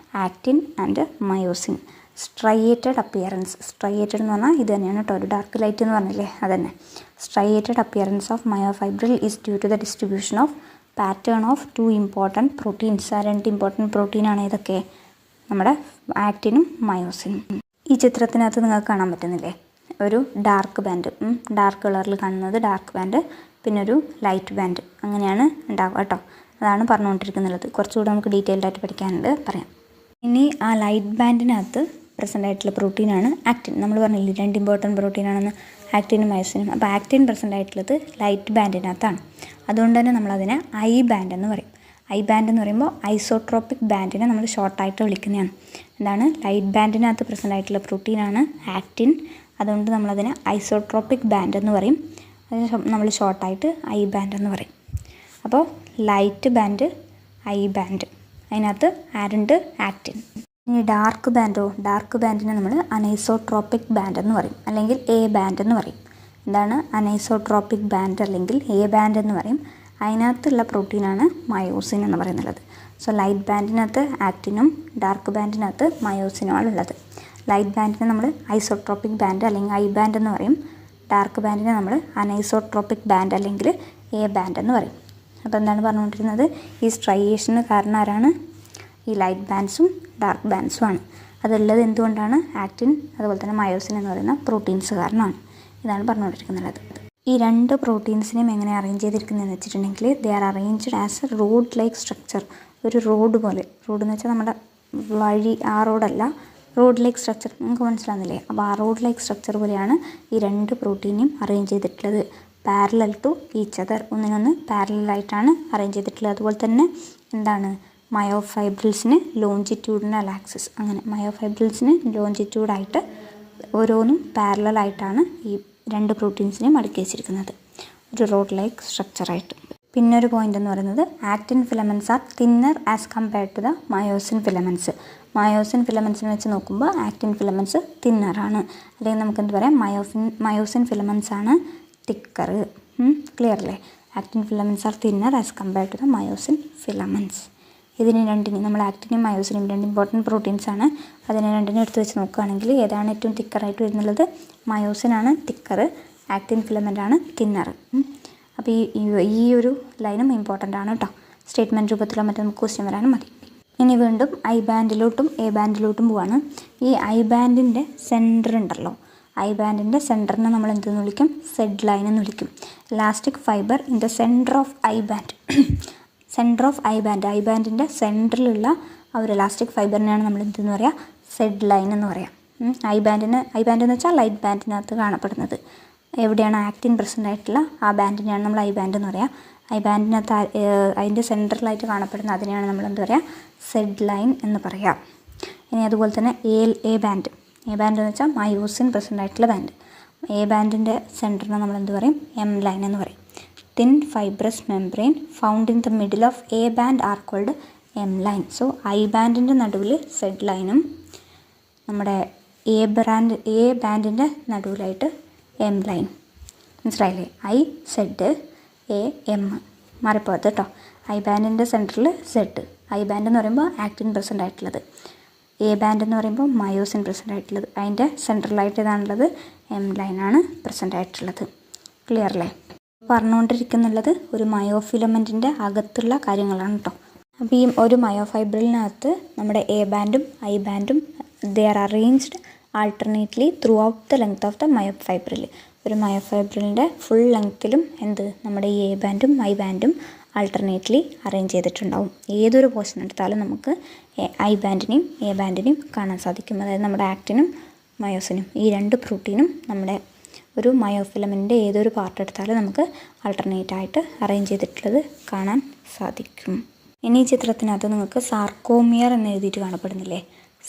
ആക്റ്റിൻ ആൻഡ് മയോസിൻ. സ്ട്രൈയേറ്റഡ് അപ്പിയറൻസ്, സ്ട്രൈയേറ്റഡ് എന്ന് പറഞ്ഞാൽ ഇത് തന്നെയാണ് കേട്ടോ, ഒരു ഡാർക്ക് ലൈറ്റ് എന്ന് പറഞ്ഞില്ലേ അതന്നെ. Striated appearance of myofibril is due to the distribution of pattern of 2 important proteins. ആ 2 ഇമ്പോർട്ടൻറ്റ് പ്രോട്ടീനാണ് ഇതൊക്കെ, നമ്മുടെ ആക്റ്റിനും മയോസിനും. ഈ ചിത്രത്തിനകത്ത് നിങ്ങൾക്ക് കാണാൻ പറ്റുന്നില്ലേ, ഒരു ഡാർക്ക് ബാൻഡ്, ഡാർക്ക് കളറിൽ കാണുന്നത് ഡാർക്ക് ബാൻഡ്, പിന്നെ ഒരു ലൈറ്റ് ബാൻഡ്, അങ്ങനെയാണ് ഉണ്ടാവുക കേട്ടോ. അതാണ് പറഞ്ഞുകൊണ്ടിരിക്കുന്നത്. കുറച്ചുകൂടെ നമുക്ക് ഡീറ്റെയിൽഡ് ആയിട്ട് പഠിക്കാനുണ്ട്, പറയാം. ഇനി ആ ലൈറ്റ് ബാൻഡിനകത്ത് പ്രസൻ്റ് ആയിട്ടുള്ള പ്രോട്ടീനാണ് ആക്റ്റിൻ. നമ്മൾ പറഞ്ഞില്ലേ 2 ഇമ്പോർട്ടൻറ്റ് പ്രോട്ടീനാണെന്ന്, ആക്റ്റിനും മയോസിനും. അപ്പോൾ ആക്റ്റിൻ പ്രസൻ്റ് ആയിട്ടുള്ളത് ലൈറ്റ് ബാൻഡിനകത്താണ്. അതുകൊണ്ട് തന്നെ നമ്മളതിനെ ഐ ബാൻഡ് എന്ന് പറയും. ഐ ബാൻഡ് എന്ന് പറയുമ്പോൾ ഐസോട്രോപ്പിക് ബാൻഡിനെ നമ്മൾ ഷോർട്ടായിട്ട് വിളിക്കുന്നതാണ്. എന്താണ്, ലൈറ്റ് ബാൻഡിനകത്ത് പ്രസൻ്റ് ആയിട്ടുള്ള പ്രോട്ടീനാണ് ആക്റ്റിൻ. അതുകൊണ്ട് നമ്മളതിനെ ഐസോട്രോപ്പിക് ബാൻഡ് എന്ന് പറയും. അതിന് നമ്മൾ ഷോർട്ടായിട്ട് ഐ ബാൻഡ് എന്ന് പറയും. അപ്പോൾ ലൈറ്റ് ബാൻഡ്, ഐ ബാൻഡ്, അതിനകത്ത് ആരുണ്ട്? ആക്റ്റിൻ. ഇനി ഡാർക്ക് ബാൻഡിനെ നമ്മൾ അനൈസോട്രോപ്പിക് ബാൻഡ് എന്ന് പറയും, അല്ലെങ്കിൽ എ ബാൻഡ് എന്ന് പറയും. എന്താണ് അനൈസോട്രോപ്പിക് ബാൻഡ് അല്ലെങ്കിൽ എ ബാൻഡ് എന്ന് പറയും? അതിനകത്തുള്ള പ്രോട്ടീനാണ് മയോസിൻ എന്ന് പറയുന്നത്. സോ ലൈറ്റ് ബാൻഡിനകത്ത് ആക്റ്റിനും ഡാർക്ക് ബാൻഡിനകത്ത് മയോസിനുമാണ് ഉള്ളത്. ലൈറ്റ് ബാൻഡിനെ നമ്മൾ ഐസോട്രോപ്പിക് ബാൻഡ് അല്ലെങ്കിൽ ഐ ബാൻഡ് എന്ന് പറയും. ഡാർക്ക് ബാൻഡിനെ നമ്മൾ അനൈസോട്രോപ്പിക് ബാൻഡ് അല്ലെങ്കിൽ എ ബാൻഡ് എന്ന് പറയും. അപ്പോൾ എന്താണ് പറഞ്ഞുകൊണ്ടിരുന്നത്? ഈ സ്ട്രൈയേഷന് കാരണം ആരാണ്? ഈ ലൈറ്റ് ബാൻഡ്സും ഡാർക്ക് ബാൻഡ്സും ആണ്. അതുള്ളത് എന്തുകൊണ്ടാണ്? ആക്റ്റിൻ അതുപോലെ തന്നെ മയോസിൻ എന്ന് പറയുന്ന പ്രോട്ടീൻസ് കാരണമാണ്. ഇതാണ് പറഞ്ഞുകൊണ്ടിരിക്കുന്നത്. ഈ രണ്ട് പ്രോട്ടീൻസിനെയും എങ്ങനെ അറേഞ്ച് ചെയ്തിരിക്കുന്നതെന്ന് വെച്ചിട്ടുണ്ടെങ്കിൽ ദേ are arranged as A road like structure. ഒരു റോഡ് പോലെ, റോഡ് എന്ന് വെച്ചാൽ നമ്മുടെ വഴി, ആ റോഡല്ല, റോഡ് ലൈക്ക് സ്ട്രക്ചർ. നിങ്ങൾക്ക് മനസ്സിലാകുന്നില്ലേ? അപ്പോൾ ആ റോഡ് ലൈക്ക് സ്ട്രക്ചർ പോലെയാണ് ഈ രണ്ട് പ്രോട്ടീനെയും അറേഞ്ച് ചെയ്തിട്ടുള്ളത്. പാരലൽ ടു ഈച്ച് അതർ, ഒന്നിനൊന്ന് പാരലലായിട്ടാണ് അറേഞ്ച് ചെയ്തിട്ടുള്ളത്. അതുപോലെ തന്നെ എന്താണ്? മയോഫൈബ്രിൽസിന് ലോഞ്ചിറ്റ്യൂഡിനൽ ആക്സിസ്, അങ്ങനെ മയോഫൈബ്രിൽസിന് ലോഞ്ചിറ്റ്യൂഡായിട്ട് ഓരോന്നും പാരലലായിട്ടാണ് ഈ രണ്ട് പ്രോട്ടീൻസിനെയും അടുക്കി വെച്ചിരിക്കുന്നത്, ഒരു റോഡ് ലൈക്ക് സ്ട്രക്ചറായിട്ട്. പിന്നെ ഒരു പോയിന്റ് എന്ന് പറയുന്നത് actin filaments are thinner as compared to the myosin filaments. Myosin ഫിലമെൻറ്റ്സിനെ വെച്ച് നോക്കുമ്പോൾ ആക്റ്റിൻ ഫിലമെൻറ്റ്സ് തിന്നറാണ്, അല്ലെങ്കിൽ നമുക്ക് എന്ത് പറയാം? മയോസിൻ ഫിലമെൻറ്റ്സ് ആണ് തിക്കർ. ക്ലിയർ അല്ലേ? Actin filaments are thinner as compared to the myosin filaments. ഇതിന് രണ്ടിനും, നമ്മൾ ആക്റ്റിനും മയോസിനും രണ്ട് ഇമ്പോർട്ടൻറ്റ് പ്രോട്ടീൻസ് ആണ്. അതിനെ രണ്ടിനും എടുത്ത് വെച്ച് നോക്കുകയാണെങ്കിൽ ഏതാണ് ഏറ്റവും തിക്കറായിട്ട് വരുന്നുള്ളത്? മയോസിനാണ് തിക്കർ, ആക്റ്റിൻ ഫിലമെൻ്റ് ആണ് തിന്നർ. അപ്പോൾ ഈ ഒരു ലൈനും ഇമ്പോർട്ടൻ്റ് ആണ് കേട്ടോ. സ്റ്റേറ്റ്മെൻറ്റ് രൂപത്തിലോ മറ്റോ നമുക്ക് ക്വസ്റ്റ്യൻ വരാനും മതി. ഇനി വീണ്ടും ഐ ബാൻഡിലോട്ടും എ ബാൻഡിലോട്ടും പോവാണ്. ഈ ഐ ബാൻഡിൻ്റെ സെൻറ്റർ ഉണ്ടല്ലോ, ഐ ബാൻഡിൻ്റെ സെൻറ്ററിനെ നമ്മൾ എന്തെന്ന് വിളിക്കും? സെഡ് ലൈൻ എന്ന് വിളിക്കും. Elastic fibre in the centre of I band. Centre of I band, I ബാൻഡിൻ്റെ സെൻറ്ററിലുള്ള ആ ഒരു ഇലാസ്റ്റിക് ഫൈബറിനെയാണ് നമ്മൾ എന്തെന്ന് പറയുക? സെഡ് ലൈൻ എന്ന് പറയാം. ഐ ബാൻഡ് എന്ന് വെച്ചാൽ ലൈറ്റ് ബാൻഡിനകത്ത് കാണപ്പെടുന്നത്. എവിടെയാണ് ആക്റ്റിൻ പ്രസൻ്റ് ആയിട്ടുള്ള ആ ബാൻഡിനെയാണ് നമ്മൾ ഐ ബാൻഡ് എന്ന് പറയുക. ഐ ബാൻഡിനകത്ത് അതിൻ്റെ സെൻട്രലായിട്ട് കാണപ്പെടുന്ന അതിനെയാണ് നമ്മൾ എന്ത് പറയുക? സെഡ് ലൈൻ എന്ന് പറയാം. ഇനി അതുപോലെ തന്നെ എ ബാൻഡ് എന്ന് വെച്ചാൽ മയോസിൻ പ്രസൻ്റ് ആയിട്ടുള്ള ബാൻഡ്. എ ബാൻഡിൻ്റെ സെൻറ്ററിനെ നമ്മൾ എന്ത് പറയും? എം ലൈൻ എന്ന് പറയും. Thin fibrous membrane found in the middle of A band are called M line. So I ബാൻഡിൻ്റെ നടുവിൽ സെഡ് ലൈനും നമ്മുടെ എ ബാൻഡിൻ്റെ നടുവിലായിട്ട് എം ലൈൻ. മനസ്സിലായില്ലേ? ഐ സെഡ്, എ എം, മാറിപ്പോകത്ത് കേട്ടോ. ഐ ബാൻഡിൻ്റെ സെൻറ്ററിൽ സെഡ്. ഐ ബാൻഡ് എന്ന് പറയുമ്പോൾ ആക്റ്റിൻ പ്രസൻ്റ് ആയിട്ടുള്ളത്, എ ബാൻഡ് എന്ന് പറയുമ്പോൾ മയോസിൻ പ്രസൻ്റ് ആയിട്ടുള്ളത്. അതിൻ്റെ സെൻട്രലായിട്ട് ഏതാണുള്ളത്? എം ലൈനാണ് പ്രസൻ്റ് ആയിട്ടുള്ളത്. ക്ലിയർ അല്ലേ? പറഞ്ഞുകൊണ്ടിരിക്കുന്നുള്ളത് ഒരു മയോഫിലമെൻറ്റിൻ്റെ അകത്തുള്ള കാര്യങ്ങളാണ് കേട്ടോ. അപ്പോൾ ഈ ഒരു മയോഫൈബ്രിലിനകത്ത് നമ്മുടെ എ ബാൻഡും ഐ ബാൻഡും they are arranged alternately throughout the length of the myofibril. ഒരു മയോഫൈബ്രിലിൻ്റെ ഫുൾ ലെങ്ത്തിലും നമ്മുടെ ഈ എ ബാൻഡും ഐ ബാൻഡും ആൾട്ടർനേറ്റ്ലി അറേഞ്ച് ചെയ്തിട്ടുണ്ടാവും. ഏതൊരു പോർഷൻ എടുത്താലും നമുക്ക് ഐ ബാൻഡിനെയും എ ബാൻഡിനെയും കാണാൻ സാധിക്കും. അതായത് നമ്മുടെ ആക്റ്റിനും മയോസിനും, ഈ രണ്ട് പ്രോട്ടീനും നമ്മുടെ ഒരു മയോഫിലമെൻറ്റിൻ്റെ ഏതൊരു പാർട്ട് എടുത്താലും നമുക്ക് ആൾട്ടർനേറ്റായിട്ട് അറേഞ്ച് ചെയ്തിട്ടുള്ളത് കാണാൻ സാധിക്കും. ഇനി ഈ ചിത്രത്തിനകത്ത് നിങ്ങൾക്ക് സാർക്കോമിയർ എന്ന് എഴുതിയിട്ട് കാണപ്പെടുന്നില്ലേ?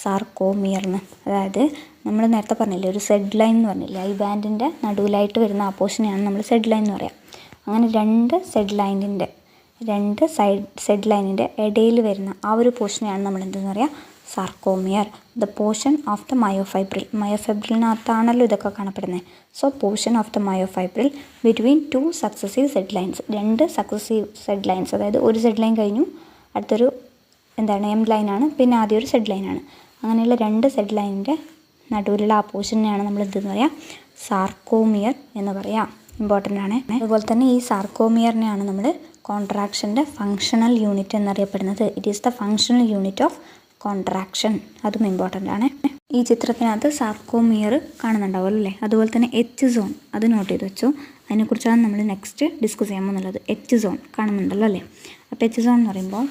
സാർക്കോമിയർന്ന്, അതായത് നമ്മൾ നേരത്തെ പറഞ്ഞില്ലേ ഒരു സെഡ് ലൈൻ എന്ന് പറഞ്ഞില്ലേ, ഐ ബാൻഡിൻ്റെ നടുവിലായിട്ട് വരുന്ന ആ പോർഷനെയാണ് നമ്മൾ സെഡ് ലൈൻ എന്ന് പറയാം. അങ്ങനെ രണ്ട് സെഡ് ലൈനിൻ്റെ ഇടയിൽ വരുന്ന ആ ഒരു പോർഷനെയാണ് നമ്മൾ എന്തെന്ന് പറയുക? Sarcomere. The portion of the myofibril, മയോഫൈബ്രിലിനകത്താണല്ലോ ഇതൊക്കെ കാണപ്പെടുന്നത്. So portion of the myofibril between two successive Z lines, രണ്ട് സക്സസീവ് സെഡ് ലൈൻസ്, അതായത് ഒരു സെഡ് ലൈൻ കഴിഞ്ഞു അടുത്തൊരു എം ലൈനാണ്, പിന്നെ ആദ്യം ഒരു സെഡ് ലൈനാണ്. അങ്ങനെയുള്ള രണ്ട് സെഡ് ലൈനിൻ്റെ നടുവിലുള്ള ആ പോർഷനെയാണ് നമ്മൾ എന്തെന്ന് പറയുക? സാർക്കോമിയർ എന്ന് പറയാം. ഇമ്പോർട്ടൻ്റ് ആണ്. അതുപോലെ തന്നെ ഈ സാർക്കോമിയറിനെയാണ് നമ്മൾ കോൺട്രാക്ഷൻ്റെ ഫങ്ഷണൽ യൂണിറ്റ് എന്നറിയപ്പെടുന്നത്. It is the functional unit of contraction. അതും ഇമ്പോർട്ടൻ്റ് ആണ്. ഈ ചിത്രത്തിനകത്ത് സാർക്കോമിയർ കാണുന്നുണ്ടാവുമല്ലോ അല്ലേ? അതുപോലെ തന്നെ എച്ച് സോൺ, അത് നോട്ട് ചെയ്ത് വെച്ചു. അതിനെക്കുറിച്ചാണ് നമ്മൾ നെക്സ്റ്റ് ഡിസ്കസ് ചെയ്യാൻ പോകുന്നത്. എച്ച് സോൺ കാണുന്നുണ്ടല്ലോ അല്ലേ? അപ്പോൾ എച്ച് സോൺ എന്ന് പറയുമ്പോൾ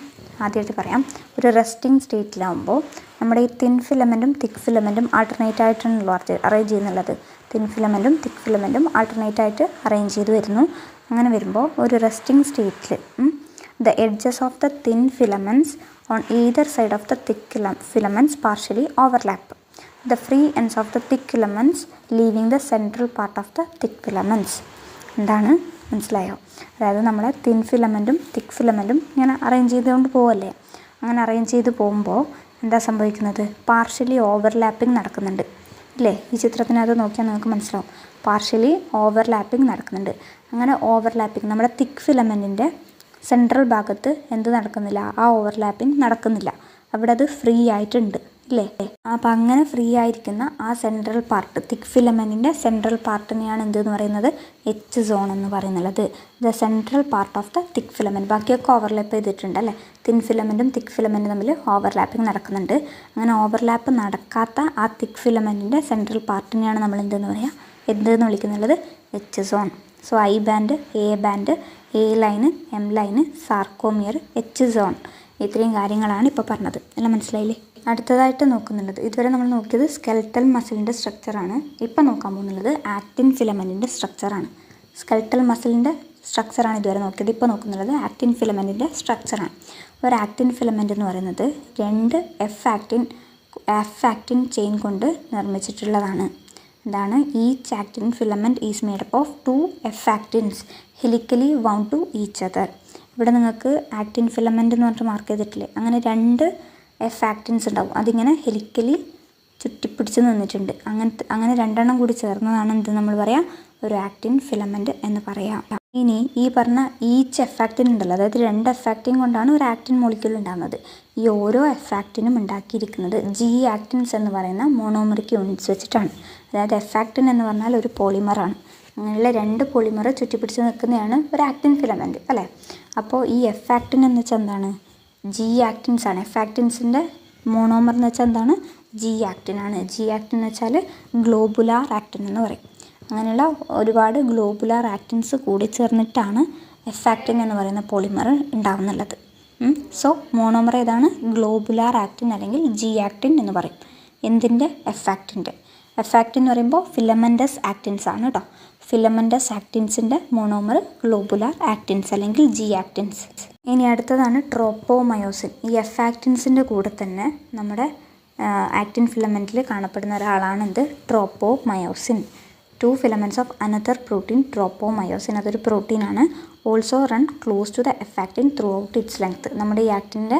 ആദ്യമായിട്ട് പറയാം, ഒരു റെസ്റ്റിംഗ് സ്റ്റേറ്റിലാവുമ്പോൾ നമ്മുടെ ഈ തിൻ ഫിലമെൻറ്റും തിക്ക് ഫിലമെൻറ്റും ആൾട്ടർനേറ്റ് ആയിട്ടാണല്ലോ അറേഞ്ച് ചെയ്യുന്നുള്ളത്. തിൻ ഫിലമെൻറ്റും തിക്ക് ഫിലമെൻറ്റും ആൾട്ടർനേറ്റ് ആയിട്ട് അറേഞ്ച് ചെയ്ത് വരുന്നു. അങ്ങനെ വരുമ്പോൾ ഒരു റെസ്റ്റിംഗ് സ്റ്റേറ്റിൽ the edges of the thin filaments on either side of the thick filaments partially overlap the free ends of the thick filaments leaving the central part of the thick filaments. എന്താണ് മനസ്സിലായോ? അതായത് നമ്മളെ തിൻ ഫിലമെൻറ്റും തിക്ക് ഫിലമെൻറ്റും ഇങ്ങനെ അറേഞ്ച് ചെയ്തുകൊണ്ട് പോവല്ലേ. അങ്ങനെ അറേഞ്ച് ചെയ്ത് പോകുമ്പോൾ എന്താ സംഭവിക്കുന്നത്? പാർഷ്യലി ഓവർലാപ്പിംഗ് നടക്കുന്നുണ്ട് ഇല്ലേ? ഈ ചിത്രത്തിനകത്ത് നോക്കിയാൽ നിങ്ങൾക്ക് മനസ്സിലാവും. പാർഷ്യലി ഓവർലാപ്പിംഗ് നടക്കുന്നുണ്ട്. അങ്ങനെ ഓവർലാപ്പിംഗ് നമ്മുടെ തിക്ക് ഫിലമെൻറ്റിൻ്റെ സെൻട്രൽ ഭാഗത്ത് എന്ത് നടക്കുന്നില്ല? ആ ഓവർലാപ്പിംഗ് നടക്കുന്നില്ല. അവിടെ അത് ഫ്രീ ആയിട്ടുണ്ട് ഇല്ലേ? അപ്പോൾ അങ്ങനെ ഫ്രീ ആയിരിക്കുന്ന ആ സെൻട്രൽ പാർട്ട്, തിക്ക് ഫിലമെൻറ്റിൻ്റെ സെൻട്രൽ പാർട്ടിനെയാണ് എന്തെന്ന് പറയുന്നത്? എച്ച് സോൺ എന്ന് പറയുന്നത്. The central part of the thick filament. ബാക്കിയൊക്കെ ഓവർലാപ്പ് ചെയ്തിട്ടുണ്ട് അല്ലേ? തിൻ ഫിലമെൻറ്റും തിക്ക് ഫിലമെൻറ്റും തമ്മിൽ ഓവർലാപ്പിംഗ് നടക്കുന്നുണ്ട്. അങ്ങനെ ഓവർലാപ്പ് നടക്കാത്ത ആ തിക്ക് ഫിലമെൻറ്റിൻ്റെ സെൻട്രൽ പാർട്ടിനെയാണ് നമ്മൾ എന്തെന്ന് പറയുക? എന്തെന്ന് വിളിക്കുന്നത്? H zone. So I band, A band, A line, M line, sarcomere, H zone, ഇത്രയും കാര്യങ്ങളാണ് ഇപ്പോൾ പറഞ്ഞത്. എല്ലാം മനസ്സിലായില്ലേ? അടുത്തതായിട്ട് നോക്കുന്നുള്ളത്, ഇതുവരെ നമ്മൾ നോക്കിയത് സ്കെൽറ്റൽ മസിലിൻ്റെ സ്ട്രക്ചറാണ്. ഇപ്പോൾ നോക്കാൻ പോകുന്നുള്ളത് ആക്റ്റിൻ ഫിലമെൻറ്റിൻ്റെ സ്ട്രക്ചറാണ്. സ്കെൽറ്റൽ മസിലിൻ്റെ സ്ട്രക്ചറാണ് ഇതുവരെ നോക്കിയത്. ഇപ്പോൾ നോക്കുന്നുള്ളത് ആക്റ്റിൻ ഫിലമെൻറ്റിൻ്റെ സ്ട്രക്ചറാണ്. ഒരു ആക്റ്റിൻ ഫിലമെൻറ്റ് എന്ന് പറയുന്നത് 2 എഫ് ആക്റ്റിൻ ചെയിൻ കൊണ്ട് നിർമ്മിച്ചിട്ടുള്ളതാണ്. എന്താണ്? Each actin filament is made up of 2 F actins helically wound to each other. ഇവിടെ നിങ്ങൾക്ക് ആക്റ്റിൻ ഫിലമെൻറ്റ് എന്ന് പറഞ്ഞിട്ട് മാർക്ക് ചെയ്തിട്ടില്ലേ? അങ്ങനെ 2 എഫ് ആക്റ്റിൻസ് ഉണ്ടാവും. അതിങ്ങനെ ഹെലിക്കലി ചുറ്റിപ്പിടിച്ച് നിന്നിട്ടുണ്ട്. അങ്ങനെ 2 എണ്ണം കൂടി ചേർന്നതാണ് എന്ത് നമ്മൾ പറയാം? ഒരു ആക്റ്റിൻ ഫിലമെൻറ്റ് എന്ന് പറയാം. ഇനി ഈ പറഞ്ഞ ഈച്ച് എഫ് ആക്റ്റിൻ ഉണ്ടല്ലോ, അതായത് 2 എഫ് ആക്റ്റിൻ കൊണ്ടാണ് ഒരു ആക്റ്റിൻ മോളിക്യൂൾ ഉണ്ടാകുന്നത്. ഈ ഓരോ എഫ് ആക്റ്റിനും ഉണ്ടാക്കിയിരിക്കുന്നത് ജി ആക്റ്റിൻസ് എന്ന് പറയുന്ന മോണോമറിക് യൂണിറ്റ്സ് വെച്ചിട്ടാണ്. അതായത് എഫ് ആക്റ്റിൻ എന്ന് പറഞ്ഞാൽ ഒരു പോളിമറാണ്. അങ്ങനെയുള്ള 2 പോളിമർ ചുറ്റിപ്പിടിച്ച് നിൽക്കുന്നതാണ് ഒരു ആക്റ്റിൻ ഫിലമെൻറ്റ് അല്ലേ? അപ്പോൾ ഈ എഫ് ആക്റ്റിൻ എന്ന് വെച്ചാൽ എന്താണ്? ജി ആക്റ്റിൻസ് ആണ്. എഫ് ആക്റ്റിൻസിൻ്റെ മോണോമർ എന്ന് വെച്ചാൽ എന്താണ്? ജി ആക്റ്റിൻ ആണ്. ജി ആക്റ്റിൻ എന്ന് വെച്ചാൽ ഗ്ലോബുലാർ ആക്റ്റിൻ എന്ന് പറയും. അങ്ങനെയുള്ള ഒരുപാട് ഗ്ലോബുലാർ ആക്റ്റിൻസ് കൂടി ചേർന്നിട്ടാണ് എഫ് ആക്റ്റിൻ എന്ന് പറയുന്ന പോളിമർ ഉണ്ടാവുന്നുള്ളത്. സോ മോണോമർ ഏതാണ്? ഗ്ലോബുലാർ ആക്റ്റിൻ അല്ലെങ്കിൽ ജി ആക്റ്റിൻ എന്ന് പറയും. എന്തിൻ്റെ? എഫ് ആക്റ്റിൻ്റെ. എഫ് ആക്റ്റിൻ എന്ന് പറയുമ്പോൾ ഫിലമെൻറ്റസ് ആക്റ്റിൻസ് ആണ് കേട്ടോ. ഫിലമെൻറ്റസ് ആക്റ്റിൻസിൻ്റെ മോണോമർ ഗ്ലോബുലാർ ആക്റ്റിൻസ് അല്ലെങ്കിൽ ജി ആക്റ്റിൻസ്. ഇനി അടുത്തതാണ് ട്രോപ്പോമയോസിൻ. ഈ എഫ് ആക്റ്റിൻസിൻ്റെ കൂടെ തന്നെ നമ്മുടെ ആക്റ്റിൻ ഫിലമെൻറ്റിൽ കാണപ്പെടുന്ന ഒരാളാണ് എന്ത്? Tropomyosin. 2 filaments of another protein tropomyosin. അതൊരു പ്രോട്ടീനാണ്. Also run close to the F actin throughout its length. നമ്മുടെ ഈ ആക്റ്റിൻ്റെ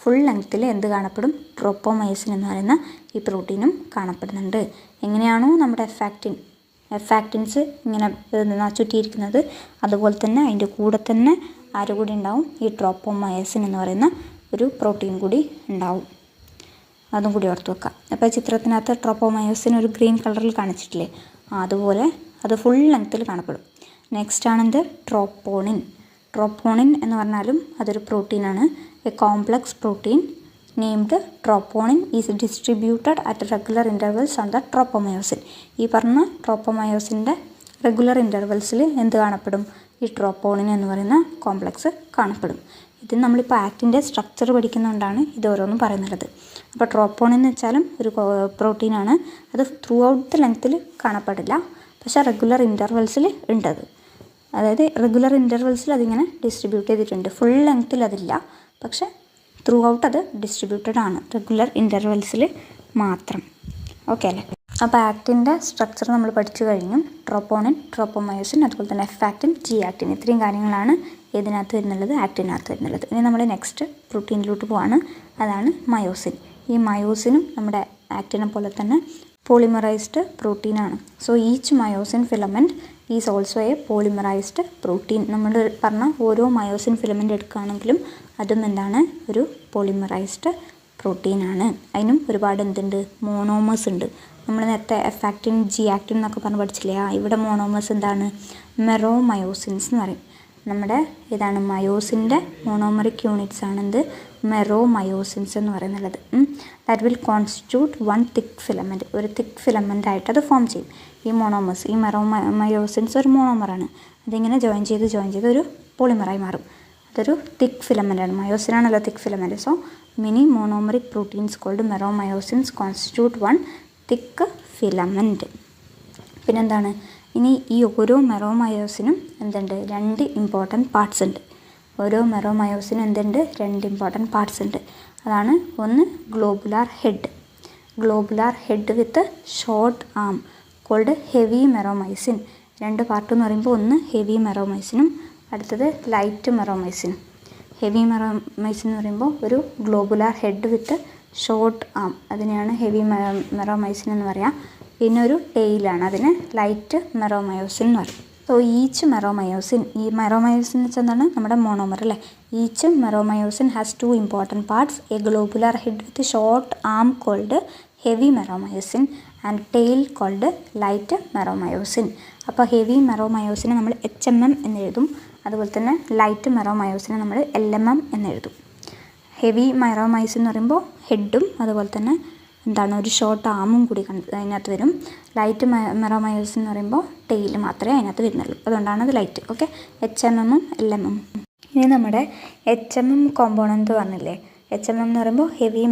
ഫുൾ ലെങ്ത്തിൽ എന്ത് കാണപ്പെടും? ട്രോപ്പോമയോസിൻ എന്ന് പറയുന്ന ഈ പ്രോട്ടീനും കാണപ്പെടുന്നുണ്ട്. എങ്ങനെയാണോ നമ്മുടെ എഫ് ആക്റ്റിൻസ് ഇങ്ങനെ ചുറ്റിയിരിക്കുന്നത്, അതുപോലെ തന്നെ അതിൻ്റെ കൂടെ തന്നെ ആര് കൂടി ഉണ്ടാവും? ഈ ട്രോപ്പോമയോസിൻ എന്ന് പറയുന്ന ഒരു പ്രോട്ടീൻ കൂടി ഉണ്ടാവും. അതും കൂടി ഓർത്ത് വെക്കാം. അപ്പോൾ ചിത്രത്തിനകത്ത് ട്രോപ്പോമയോസിൻ ഒരു ഗ്രീൻ കളറിൽ കാണിച്ചിട്ടില്ലേ? അതുപോലെ അത് ഫുൾ ലെങ്ത്തിൽ കാണപ്പെടും. നെക്സ്റ്റ് ആണെന്ത്? ട്രോപ്പോണിൻ. ട്രോപ്പോണിൻ എന്ന് പറഞ്ഞാലും അതൊരു പ്രോട്ടീനാണ്. A complex protein named troponin is distributed at regular intervals on the tropomyosin. ഈ പറഞ്ഞ ട്രോപ്പോമയോസിൻ്റെ റെഗുലർ ഇൻ്റർവെൽസിൽ എന്ത് കാണപ്പെടും? ഈ ട്രോപ്പോണിൻ എന്ന് പറയുന്ന കോംപ്ലക്സ് കാണപ്പെടും. ഇത് നമ്മളിപ്പോൾ ആക്റ്റിൻ്റെ സ്ട്രക്ചർ പഠിക്കുന്നതുകൊണ്ടാണ് ഇത് ഓരോന്നും പറയുന്നത്. അപ്പോൾ ട്രോപ്പോണിൻ എന്ന് വെച്ചാലും ഒരു പ്രോട്ടീനാണ്. അത് ത്രൂ ഔട്ട് ദ ലെങ്ത്തിൽ കാണപ്പെടില്ല, പക്ഷേ റെഗുലർ ഇൻ്റർവെൽസിൽ ഉണ്ടത്. അതായത് റെഗുലർ ഇൻ്റർവെൽസിൽ അതിങ്ങനെ ഡിസ്ട്രിബ്യൂട്ട് ചെയ്തിട്ടുണ്ട്. ഫുൾ ലെങ്ത്തിൽ അതില്ല, പക്ഷേ ത്രൂ ഔട്ട് അത് ഡിസ്ട്രിബ്യൂട്ടഡ് ആണ്, റെഗുലർ ഇൻ്റർവെൽസിൽ മാത്രം. ഓക്കെ അല്ലേ? അപ്പോൾ ആക്റ്റിൻ്റെ സ്ട്രക്ചർ നമ്മൾ പഠിച്ചു കഴിഞ്ഞു. ട്രോപ്പോണിൻ, ട്രോപ്പോമയോസിൻ, അതുപോലെ തന്നെ എഫ് ആക്റ്റിൻ, ജി ആക്റ്റിൻ, ഇത്രയും കാര്യങ്ങളാണ് ഇതിനകത്ത് വരുന്നുള്ളത്, ആക്റ്റിനകത്ത് വരുന്നുള്ളത്. ഇനി നമ്മൾ നെക്സ്റ്റ് പ്രോട്ടീനിലോട്ട് പോവാണ്. അതാണ് മയോസിൻ. ഈ മയോസിനും നമ്മുടെ ആക്റ്റിനെ പോലെ തന്നെ പോളിമറൈസ്ഡ് പ്രോട്ടീനാണ്. So each myosin filament is also a polymerised protein. നമ്മൾ പറഞ്ഞ ഓരോ മയോസിൻ ഫിലമെൻ്റ് എടുക്കുകയാണെങ്കിലും അതും എന്താണ്? ഒരു പോളിമറൈസ്ഡ് പ്രോട്ടീനാണ്. അതിനും ഒരുപാട് എന്തുണ്ട്? മോണോമേഴ്സ് ഉണ്ട്. നമ്മൾ നേരത്തെ എഫ് ആക്റ്റിൻ, ജി ആക്റ്റിൻ എന്നൊക്കെ പറഞ്ഞ് പഠിച്ചില്ലേ? ഇവിടെ മോണോമേഴ്സ് എന്താണ്? മെറോമയോസിൻസ് എന്ന് പറയും. നമ്മുടെ ഇതാണ് മയോസിൻ്റെ മോണോമറിക് യൂണിറ്റ്സ് ആണെന്ത്? മെറോമയോസിൻസ് എന്ന് പറയുന്നുള്ളത്. That will constitute 1 thick filament. ഒരു തിക്ക് ഫിലമെൻ്റ് ആയിട്ട് അത് ഫോം ചെയ്യും. ഈ മോണോമേഴ്സ്, ഈ മെറോമയോസിൻസ് ഒരു മോണോമറാണ്. അതിങ്ങനെ ജോയിൻ ചെയ്ത് ഒരു പോളിമറായി മാറും. അതൊരു തിക്ക് ഫിലമെൻ്റാണ്. മയോസിനാണല്ലോ thick filament. So many monomeric proteins called meromyosins constitute 1 thick filament. പിന്നെന്താണ്? ഇനി ഈ ഓരോ മെറോമയോസിനും എന്തുണ്ട്? 2 ഇമ്പോർട്ടൻറ്റ് പാർട്സ് ഉണ്ട്. ഓരോ മെറോമയോസിനും എന്തുണ്ട്? 2 ഇമ്പോർട്ടൻറ്റ് പാർട്സ് ഉണ്ട്. അതാണ് ഒന്ന് globular head with short arm called heavy meromyosin. രണ്ട് പാർട്ട് എന്ന് പറയുമ്പോൾ ഒന്ന് ഹെവി മെറോമൈസിനും അടുത്തത് ലൈറ്റ് മെറോമൈസിനും. ഹെവി മെറോമൈസിൻ എന്ന് പറയുമ്പോൾ ഒരു ഗ്ലോബുലാർ ഹെഡ് വിത്ത് ഷോർട്ട് ആം, അതിനെയാണ് ഹെവി മെറോമൈസിൻ എന്ന് പറയാം. പിന്നെ ഒരു ടെയിലാണ്, അതിന് ലൈറ്റ് മെറോമയോസിൻ എന്ന് പറയും. സോ ഈച്ച് മെറോമയോസിൻ, ഈ മെറോമയോസിൻ എന്ന് വെച്ചാൽ എന്താണ്, നമ്മുടെ മോണോമർ അല്ലേ. Each meromyosin has 2 important parts, a globular head with short arm called heavy meromyosin and tail called light meromyosin. അപ്പോൾ ഹെവി മെറോമയോസിനെ നമ്മൾ HMM എന്നെഴുതും, അതുപോലെ തന്നെ ലൈറ്റ് മെറോമയോസിനെ നമ്മൾ LMM എന്നെഴുതും. ഹെവി മെറോമയോസിൻ എന്ന് പറയുമ്പോൾ ഹെഡും അതുപോലെ തന്നെ എന്താണ് ഒരു ഷോർട്ട് ആമും കൂടി അതിനകത്ത് വരും. ലൈറ്റ് മെറോമയോസിൻ എന്ന് പറയുമ്പോൾ ടെയിൽ മാത്രമേ അതിനകത്ത് വരുന്നുള്ളൂ, അതുകൊണ്ടാണ് അത് ലൈറ്റ്. ഓക്കെ, HMM ഉം LMM. ഇനി നമ്മുടെ HMM കോമ്പോണൻറ്റ് പറഞ്ഞില്ലേ, HMM എന്ന് പറയുമ്പോൾ ഹെവി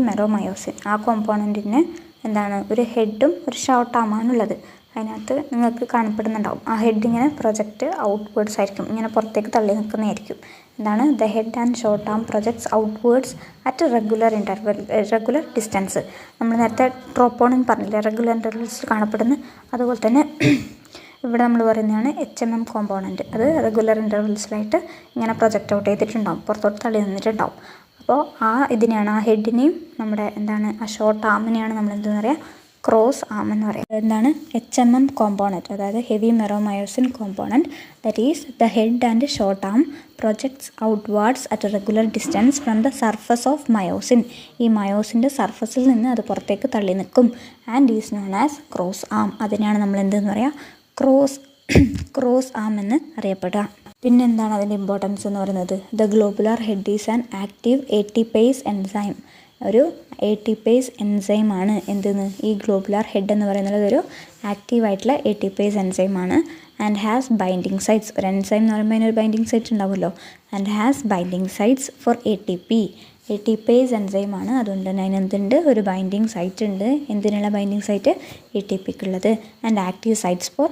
മെറോമയോസിൻ. ആ കോമ്പോണൻറ്റിന് എന്താണ് ഒരു ഹെഡും ഒരു ഷോർട്ട് ആമാണുള്ളത്. അതിനകത്ത് നിങ്ങൾക്ക് കാണപ്പെടുന്നുണ്ടാവും, ആ ഹെഡ് ഇങ്ങനെ പ്രൊജക്റ്റ് ഔട്ട്വേർഡ്സ് ആയിരിക്കും, ഇങ്ങനെ പുറത്തേക്ക് തള്ളി നിൽക്കുന്നതായിരിക്കും. എന്താണ്, the head and short arm projects outwards at regular distance. നമ്മൾ നേരത്തെ ട്രോപ്പോണിൻ പറഞ്ഞില്ലേ, റെഗുലർ ഇൻ്റർവെൽസിൽ കാണപ്പെടുന്നു. അതുപോലെ തന്നെ ഇവിടെ നമ്മൾ പറയുന്നതാണ് HMM കോമ്പോണൻറ്റ്. അത് റെഗുലർ ഇൻ്റർവെൽസിലായിട്ട് ഇങ്ങനെ പ്രൊജക്റ്റ് ഔട്ട് ചെയ്തിട്ടുണ്ടാവും, പുറത്തോട്ട് തള്ളി നിന്നിട്ടുണ്ടാവും. അപ്പോൾ ആ ഇതിനെയാണ്, ആ ഹെഡിനെയും നമ്മുടെ എന്താണ് ആ ഷോർട്ട് ആമിനെയാണ് നമ്മൾ എന്തെന്ന് പറയുക, ക്രോസ് ആം എന്ന് പറയുന്നത്. എന്താണ് HMM കോമ്പോണൻറ്റ്, അതായത് heavy meromyosin component. That is the head and short arm projects outwards at regular distance from the surface of myosin. ഈ മയോസിൻ്റെ സർഫസിൽ നിന്ന് അത് പുറത്തേക്ക് തള്ളി നിൽക്കും. And is known as cross arm. അതിനെയാണ് നമ്മൾ എന്തെന്ന് പറയുക, ക്രോസ് ആം എന്ന് അറിയപ്പെടുക. പിന്നെ എന്താണ് അതിൻ്റെ ഇമ്പോർട്ടൻസ് എന്ന് പറയുന്നത്, the globular head is an active ATPase enzyme. ഒരു ATPase എൻസൈമാണ് എന്തെന്ന്, ഈ ഗ്ലോബുലാർ ഹെഡ് എന്ന് പറയുന്നത് ഒരു ആക്റ്റീവായിട്ടുള്ള ATPase എൻസൈമാണ്. And has binding sites. ഒരു എൻസൈം എന്ന് പറയുമ്പോൾ അതിനൊരു ബൈൻഡിങ് സൈറ്റ് ഉണ്ടാവുമല്ലോ. And has binding sites for ATPase എൻസൈമാണ്. അതുകൊണ്ട് തന്നെ അതിനെന്തുണ്ട്, ഒരു ബൈൻഡിങ് സൈറ്റ് ഉണ്ട്. എന്തിനുള്ള ബൈൻഡിങ് സൈറ്റ്, ATPക്കുള്ളത്. ആൻഡ് ആക്റ്റീവ് സൈറ്റ്സ് ഫോർ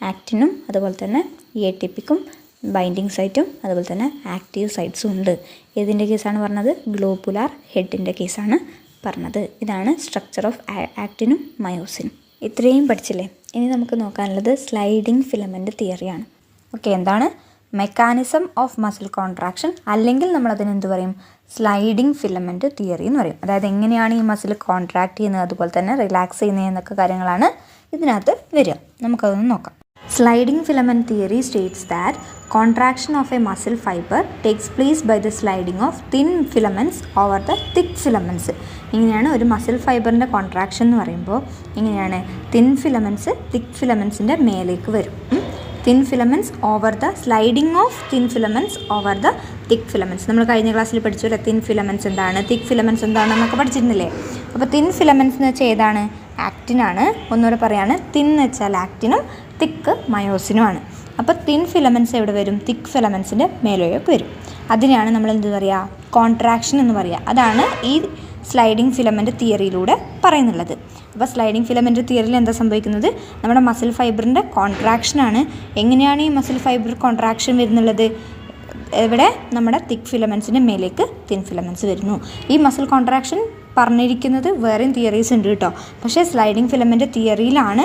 ആക്റ്റിനും അതുപോലെ തന്നെ ഈ ATPക്കും ബൈൻഡിങ് സൈറ്റും അതുപോലെ തന്നെ ആക്റ്റീവ് സൈറ്റ്സും ഉണ്ട്. ഏതിൻ്റെ കേസാണ് പറഞ്ഞത്, ഗ്ലോബുലാർ ഹെഡിൻ്റെ കേസാണ് പറഞ്ഞത്. ഇതാണ് സ്ട്രക്ചർ ഓഫ് ആക്റ്റിനും മയോസിനും. ഇത്രയും പഠിച്ചില്ലേ. ഇനി നമുക്ക് നോക്കാനുള്ളത് സ്ലൈഡിങ് ഫിലമെൻ്റ് തിയറിയാണ്. ഓക്കെ, എന്താണ് മെക്കാനിസം ഓഫ് മസിൽ കോൺട്രാക്ഷൻ, അല്ലെങ്കിൽ നമ്മളതിനെന്ത് പറയും, സ്ലൈഡിങ് ഫിലമെൻ്റ് തിയറി എന്ന് പറയും. അതായത് എങ്ങനെയാണ് ഈ മസിൽ കോൺട്രാക്ട് ചെയ്യുന്നത് അതുപോലെ തന്നെ റിലാക്സ് ചെയ്യുന്നത് എന്നൊക്കെ കാര്യങ്ങളാണ് ഇതിനകത്ത് വരിക. നമുക്കതൊന്ന് നോക്കാം. Sliding filament theory states that contraction of a muscle fiber takes place by the sliding of thin filaments over the thick filaments. ഇങ്ങനെയാണ് ഒരു മസിൽ ഫൈബറിൻ്റെ കോൺട്രാക്ഷൻ എന്ന് പറയുമ്പോൾ ഇങ്ങനെയാണ്, തിൻ ഫിലമെൻറ്റ്സ് തിക്ക് ഫിലമെൻറ്റ്സിൻ്റെ മേലേക്ക് വരും. Thin filaments over the sliding of thin filaments over the thick filaments. നമ്മൾ കഴിഞ്ഞ ക്ലാസ്സിൽ പഠിച്ചു തിൻ ഫിലമെൻറ്റ്സ് എന്താണ്, തിക്ക് ഫിലമെൻറ്റ്സ് എന്താണെന്നൊക്കെ പഠിച്ചിരുന്നില്ലേ. അപ്പോൾ തിൻ ഫിലമെൻറ്റ്സ് എന്ന് വെച്ചാൽ ഏതാണ്, ആക്റ്റിനാണ്. ഒന്നുകൂടെ പറയാണ്, തിൻ എന്ന് വെച്ചാൽ ആക്റ്റിനും തിക്ക് മയോസിനുമാണ്. അപ്പോൾ തിൻ ഫിലമെൻറ്റ്സ് എവിടെ വരും, തിക്ക് ഫിലമെൻറ്റ്സിൻ്റെ മേലേക്ക് വരും. അതിനെയാണ് നമ്മൾ എന്ത് പറയുക, കോൺട്രാക്ഷൻ എന്ന് പറയുക. അതാണ് ഈ സ്ലൈഡിങ് ഫിലമെൻറ്റ് തിയറിയിലൂടെ പറയുന്നുള്ളത്. അപ്പോൾ സ്ലൈഡിങ് ഫിലമെൻറ്റ് തിയറിയിൽ എന്താ സംഭവിക്കുന്നത്, നമ്മുടെ മസിൽ ഫൈബറിൻ്റെ കോൺട്രാക്ഷനാണ്. എങ്ങനെയാണ് ഈ മസിൽ ഫൈബർ കോൺട്രാക്ഷൻ വരുന്നുള്ളത്, ഇവിടെ നമ്മുടെ തിക്ക് ഫിലമെൻറ്റ്സിൻ്റെ മേലേക്ക് തിൻ ഫിലമെൻറ്റ്സ് വരുന്നു. ഈ മസിൽ കോൺട്രാക്ഷൻ പറഞ്ഞിരിക്കുന്നത് വേറെയും തിയറീസ് ഉണ്ട് കേട്ടോ, പക്ഷേ സ്ലൈഡിങ് ഫിലമെൻ്റ് തിയറിയിലാണ്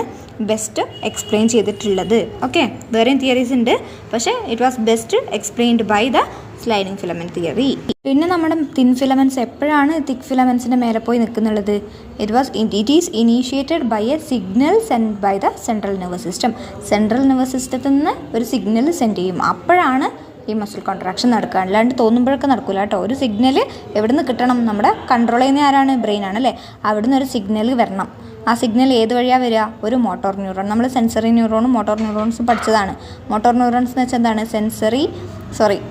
ബെസ്റ്റ് എക്സ്പ്ലെയിൻ ചെയ്തിട്ടുള്ളത്. ഓക്കെ, വേറെയും തിയറീസ് ഉണ്ട്, പക്ഷേ it was best explained by the sliding filament theory. പിന്നെ നമ്മുടെ തിൻ ഫിലമെൻറ്റ്സ് എപ്പോഴാണ് തിക്ക് ഫിലമെൻറ്റ്സിൻ്റെ മേലെ പോയി നിൽക്കുന്നുള്ളത്, it is initiated by a signal send by the central nervous system. Central nervous സിസ്റ്റത്തിൽ നിന്ന് ഒരു സിഗ്നൽ സെൻഡ് ചെയ്യും, അപ്പോഴാണ് ഈ മസിൽ കോൺട്രാക്ഷൻ നടക്കുക. അല്ലാണ്ട് തോന്നുമ്പോഴൊക്കെ നടക്കില്ല കേട്ടോ. ഒരു സിഗ്നൽ എവിടെ നിന്ന് കിട്ടണം, നമ്മുടെ കൺട്രോൾ ചെയ്യുന്ന ആരാണ്, ബ്രെയിനാണ് അല്ലേ. അവിടെ നിന്ന് ഒരു സിഗ്നൽ വരണം. ആ സിഗ്നൽ ഏത് വഴിയാണ് വരിക, ഒരു മോട്ടോർ ന്യൂറോൺ. നമ്മൾ സെൻസറി ന്യൂറോണും മോട്ടോർ ന്യൂറോൺസും പഠിച്ചതാണ്. മോട്ടോർ ന്യൂറോൺസ് എന്ന് വെച്ചാൽ എന്താണ്,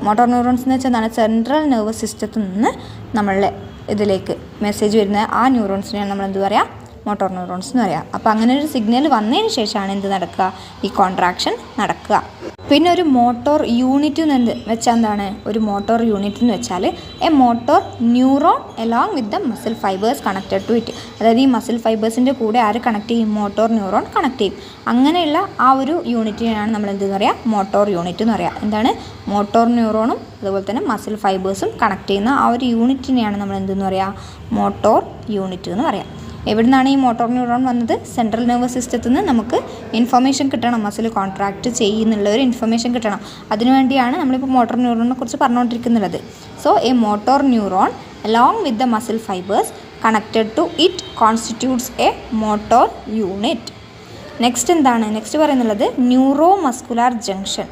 മോട്ടോർ ന്യൂറോൺസ് എന്ന് വെച്ചാൽ എന്താണ്, സെൻട്രൽ നെർവസ് സിസ്റ്റത്തിൽ നിന്ന് നമ്മളുടെ ഇതിലേക്ക് മെസ്സേജ് വരുന്ന ആ ന്യൂറോൺസിനെയാണ് നമ്മൾ എന്ത് പറയുക, മോട്ടോർ ന്യൂറോൺസ് എന്ന് പറയാം. അപ്പോൾ അങ്ങനെ ഒരു സിഗ്നൽ വന്നതിന് ശേഷമാണ് എന്ത് നടക്കുക, ഈ കോൺട്രാക്ഷൻ നടക്കുക. പിന്നെ ഒരു മോട്ടോർ യൂണിറ്റ് എന്ന് വെച്ചാൽ എന്താണ്, ഒരു മോട്ടോർ യൂണിറ്റ് എന്ന് വെച്ചാൽ a motor neuron along with the muscle fibres connected to it. അതായത് ഈ മസിൽ ഫൈബേഴ്സിൻ്റെ കൂടെ ആര് കണക്ട് ചെയ്യും, മോട്ടോർ ന്യൂറോൺ കണക്ട് ചെയ്യും. അങ്ങനെയുള്ള ആ ഒരു യൂണിറ്റിനെയാണ് നമ്മൾ എന്ത് പറയുക, മോട്ടോർ യൂണിറ്റ് എന്ന് പറയുക. എന്താണ്, മോട്ടോർ ന്യൂറോണും അതുപോലെ തന്നെ മസിൽ ഫൈബേഴ്സും കണക്ട് ചെയ്യുന്ന ആ ഒരു യൂണിറ്റിനെയാണ് നമ്മൾ എന്തെന്ന് പറയുക, മോട്ടോർ യൂണിറ്റ് എന്ന് പറയാം. എവിടെ നിന്നാണ് ഈ മോട്ടോർ ന്യൂറോൺ വന്നത്? സെൻട്രൽ നെർവസ് സിസ്റ്റത്തിൽ നിന്ന് നമുക്ക് ഇൻഫർമേഷൻ കിട്ടണം, മസിൽ കോൺട്രാക്റ്റ് ചെയ്യുന്നുള്ള ഒരു ഇൻഫർമേഷൻ കിട്ടണം. അതിനുവേണ്ടിയാണ് നമ്മളിപ്പോൾ മോട്ടോർ ന്യൂറോണിനെ കുറിച്ച് പറഞ്ഞുകൊണ്ടിരിക്കുന്നത്. So A motor neuron along with the muscle fibers connected to it constitutes a motor unit. Next എന്താണ്? നെക്സ്റ്റ് പറയുന്നുള്ളത് ന്യൂറോ മസ്കുലാർ ജംഗ്ഷൻ.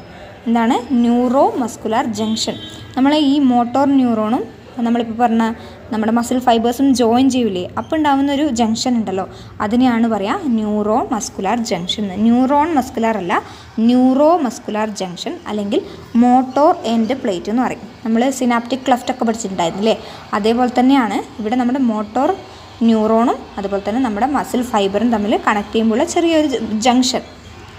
എന്താണ് ന്യൂറോ മസ്കുലാർ ജംഗ്ഷൻ? നമ്മളെ ഈ മോട്ടോർ ന്യൂറോണും നമ്മളിപ്പോൾ പറഞ്ഞ നമ്മുടെ മസിൽ ഫൈബേഴ്സും ജോയിൻ ചെയ്യില്ലേ, അപ്പോൾ ഉണ്ടാകുന്ന ഒരു ജംഗ്ഷൻ ഉണ്ടല്ലോ, അതിനെയാണ് പറയുക neuro muscular junction. Neuron muscular അല്ല, ന്യൂറോ മസ്കുലാർ ജംഗ്ഷൻ അല്ലെങ്കിൽ മോട്ടോർ എൻഡ് പ്ലേറ്റ് എന്ന് പറയും. നമ്മൾ സിനാപ്റ്റിക് ക്ലെഫ്റ്റ് ഒക്കെ പഠിച്ചിട്ടുണ്ടായിരുന്നില്ലേ, അതേപോലെ തന്നെയാണ് ഇവിടെ നമ്മുടെ മോട്ടോർ ന്യൂറോണും അതുപോലെ തന്നെ നമ്മുടെ മസിൽ ഫൈബറും തമ്മിൽ കണക്ട് ചെയ്യുമ്പോൾ ചെറിയൊരു ജംഗ്ഷൻ,